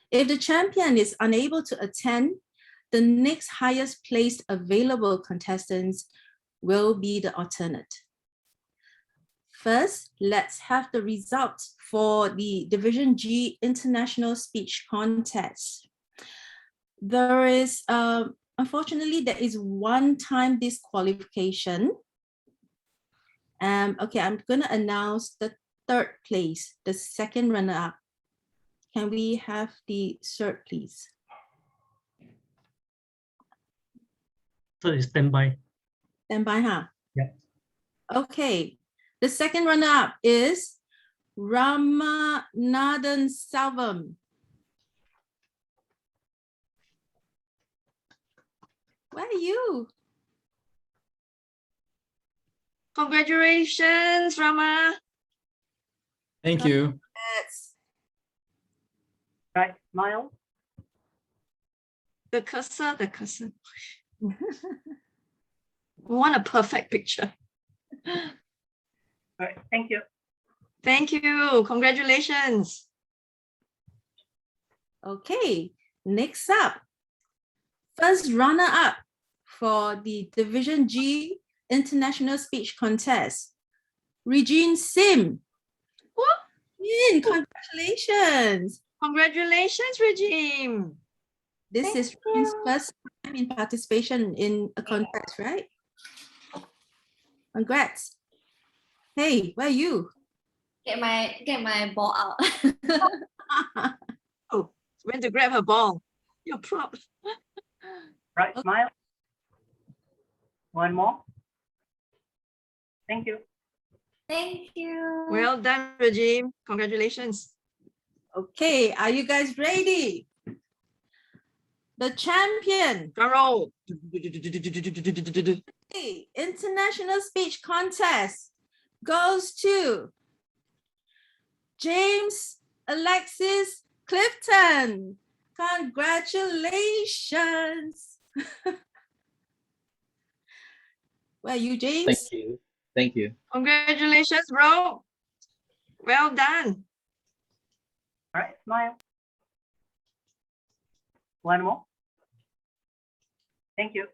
If the champion is unable to attend, the next highest placed available contestants will be the alternate. First, let's have the results for the Division G International Speech Contest. There is, unfortunately, there is one-time disqualification. Okay, I'm gonna announce the third place, the second runner-up. Can we have the cert, please? So it's standby. Standby, huh? Yeah. Okay. The second runner-up is Ramanathan Salvam. Where are you? Congratulations, Rama. Thank you. Right, smile. The cursor. We want a perfect picture. All right, thank you. Thank you. Congratulations. Okay, next up, first runner-up for the Division G International Speech Contest, Regine Sim. What? Congratulations. Congratulations, Regime. This is Regine's first time in participation in a contest, right? Congrats. Hey, where are you? Get my ball out. Oh, went to grab her ball. Your prop. Right, smile. One more. Thank you. Thank you. Well done, Regime. Congratulations. Okay, are you guys ready? The champion. Drum roll. International Speech Contest goes to James Alexis Clifton. Congratulations. Where are you, James? Thank you. Thank you. Congratulations, bro. Well done. All right, smile. One more. Thank you.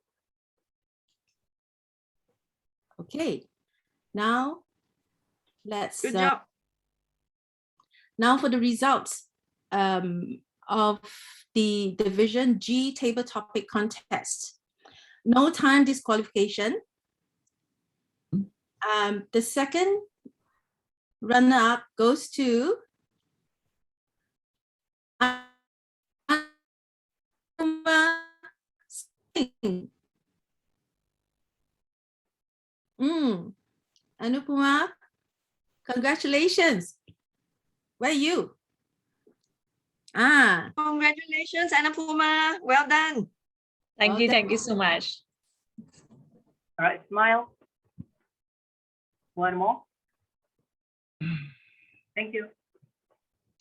Okay, now let's. Good job. Now for the results of the Division G table topic contest. No time disqualification. The second runner-up goes to Anupama, congratulations. Where are you? Congratulations, Anupama. Well done. Thank you so much. All right, smile. One more. Thank you.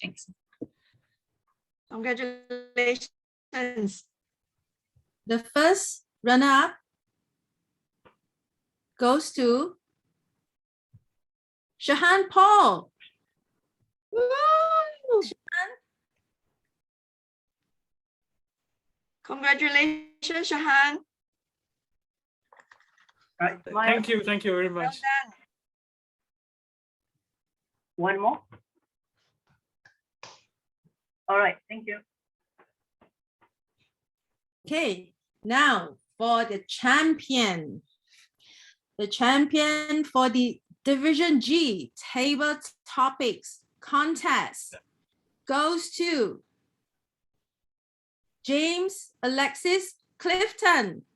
Thanks. Congratulations. The first runner-up goes to Shahan Paul. Shahan. Congratulations, Shahan. Right, Thank you very much. Well done. One more. All right, thank you. Okay, now for the champion. The champion for the Division G table topics contest goes to James Alexis Clifton.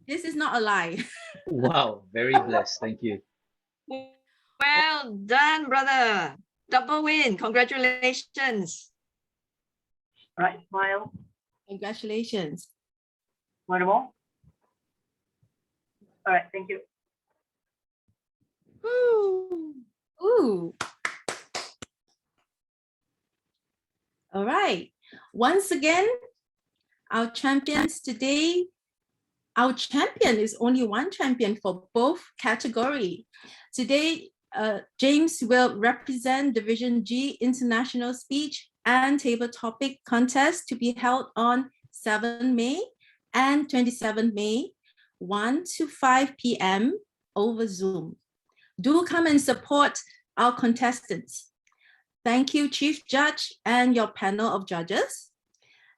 This is not a lie. Wow, very blessed. Thank you. Well done, brother. Double win. Congratulations. All right, smile. Congratulations. One more. All right, thank you. Ooh. All right. Once again, our champions today, our champion is only one champion for both category. Today, James will represent Division G International Speech and Table Topic Contest to be held on 7 May and 27 May, 1 to 5 p.m. over Zoom. Do come and support our contestants. Thank you, Chief Judge and your panel of judges.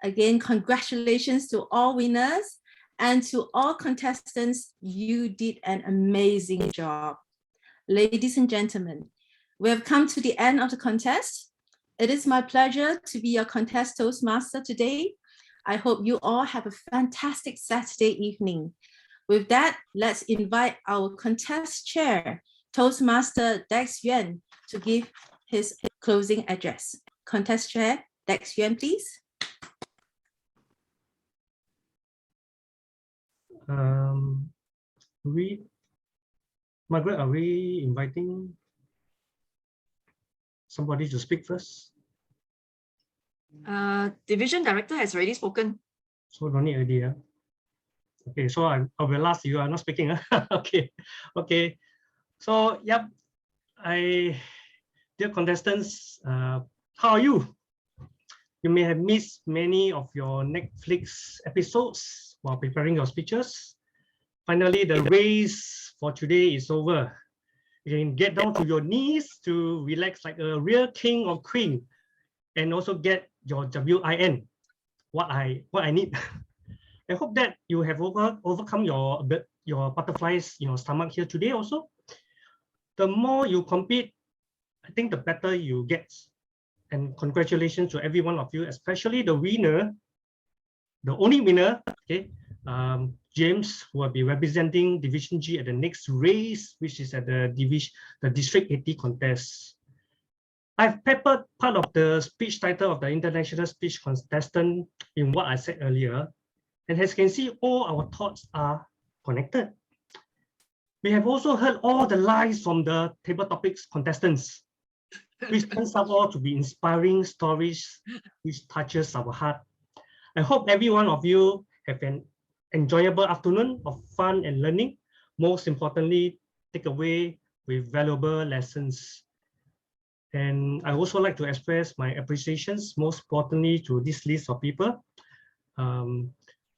Again, congratulations to all winners and to all contestants. You did an amazing job. Ladies and gentlemen, we have come to the end of the contest. It is my pleasure to be your contest Toastmaster today. I hope you all have a fantastic Saturday evening. With that, let's invite our contest chair, Toastmaster Dex Yuan, to give his closing address. Contest chair, Dex Yuan, please. Margaret, are we inviting somebody to speak first? Division Director has already spoken. So no need idea. Okay, so I will ask you are not speaking. Okay. So yep, dear contestants, how are you? You may have missed many of your Netflix episodes while preparing your speeches. Finally, the race for today is over. You can get down to your knees to relax like a real king or queen, and also get your WIN, what I need. I hope that you have overcome your butterflies in your stomach here today also. The more you compete, I think the better you get. And congratulations to every one of you, especially the winner, the only winner, okay, James, who will be representing Division G at the next race, which is at the District 80 contest. I've peppered part of the speech title of the international speech contestant in what I said earlier. And as you can see, all our thoughts are connected. We have also heard all the lies from the table topics contestants, which turns out all to be inspiring stories which touches our heart. I hope every one of you have an enjoyable afternoon of fun and learning. Most importantly, take away with valuable lessons. And I also like to express my appreciations, most importantly, to this list of people.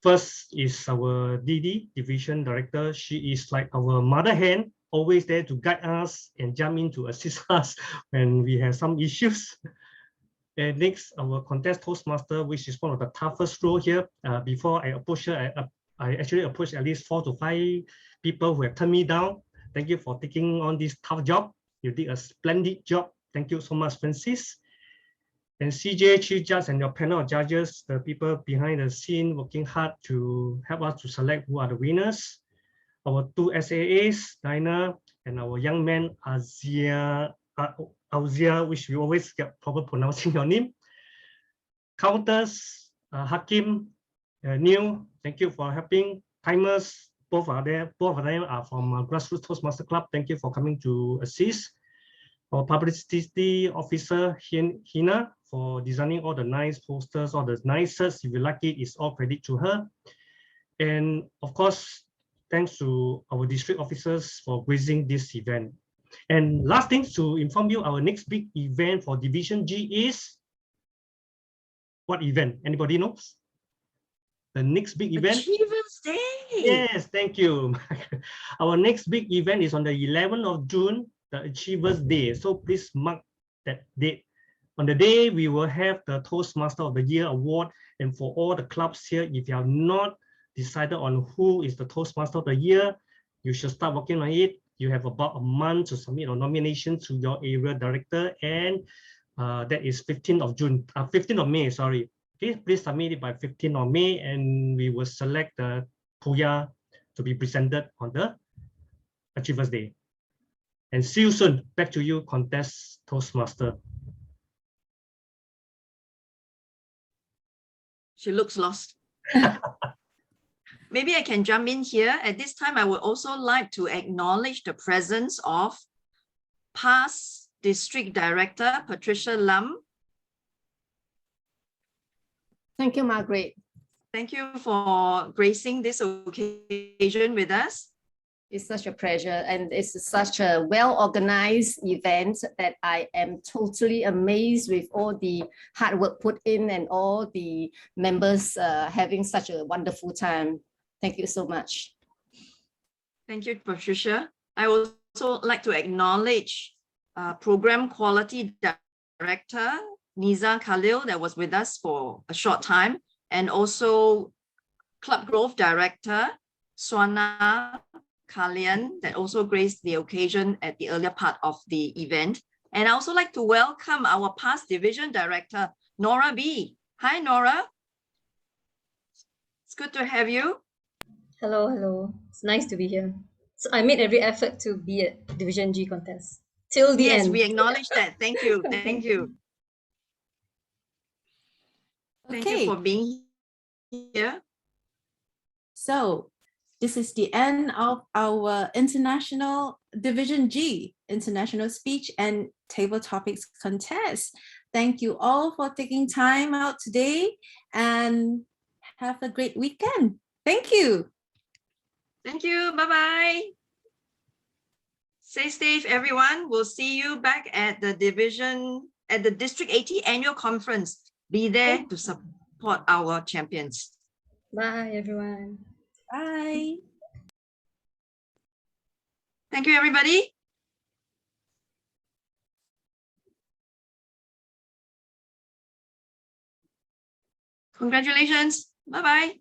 First is our DD, Division Director. She is like our mother hen, always there to guide us and jump in to assist us when we have some issues. And next, our contest Toastmaster, which is one of the toughest role here. Before I approach her, I actually approached at least 4 to 5 people who have turned me down. Thank you for taking on this tough job. You did a splendid job. Thank you so much, Francis. And CJ, Chief Judge, and your panel of judges, the people behind the scene working hard to help us to select who are the winners. Our 2 SAAs, Dinah, and our young man, Auzia, which we always get problem pronouncing your name. Counters, Hakim, Neil, thank you for helping. Timers, both are there. Both of them are from Grassroots Toastmaster Club. Thank you for coming to assist. Our publicity officer, Hina, for designing all the nice posters, all the nice shirts. If you like it, it's all credit to her. And of course, thanks to our district officers for gracing this event. And last thing to inform you, our next big event for Division G is what event? Anybody knows? The next big event? Achievers Day. Yes, thank you. Our next big event is on the 11th of June, the Achievers Day. So please mark that date. On the day, we will have the Toastmaster of the Year award. And for all the clubs here, if you have not decided on who is the Toastmaster of the Year, you should start working on it. You have about a month to submit a nomination to your area director, and that is 15th of June, 15th of May, sorry. Okay, please submit it by 15th of May, and we will select the Puya to be presented on the Achievers Day. And see you soon. Back to you, Contest Toastmaster. She looks lost. Maybe I can jump in here. At this time, I would also like to acknowledge the presence of past District Director Patricia Lam. Thank you, Margaret. Thank you for gracing this occasion with us. It's such a pleasure, and it's such a well-organized event that I am totally amazed with all the hard work put in and all the members having such a wonderful time. Thank you so much. Thank you, Patricia. I would also like to acknowledge Program Quality Director Niza Khalil that was with us for a short time, and also Club Growth Director Swana Kalian that also graced the occasion at the earlier part of the event. And I also like to welcome our past Division Director, Nora B. Hi, Nora. It's good to have you. Hello, hello. It's nice to be here. So I made every effort to be at Division G contest till the end. Yes, we acknowledge that. Thank you. Thank you. Thank you for being here. So this is the end of our International Division G, International Speech and Table Topics Contest. Thank you all for taking time out today, and have a great weekend. Thank you. Thank you. Bye-bye. Stay safe, everyone. We'll see you back at the District 80 Annual Conference. Be there to support our champions. Bye, everyone. Bye. Thank you, everybody. Congratulations. Bye-bye.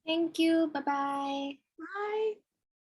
Thank you. Bye-bye. Bye.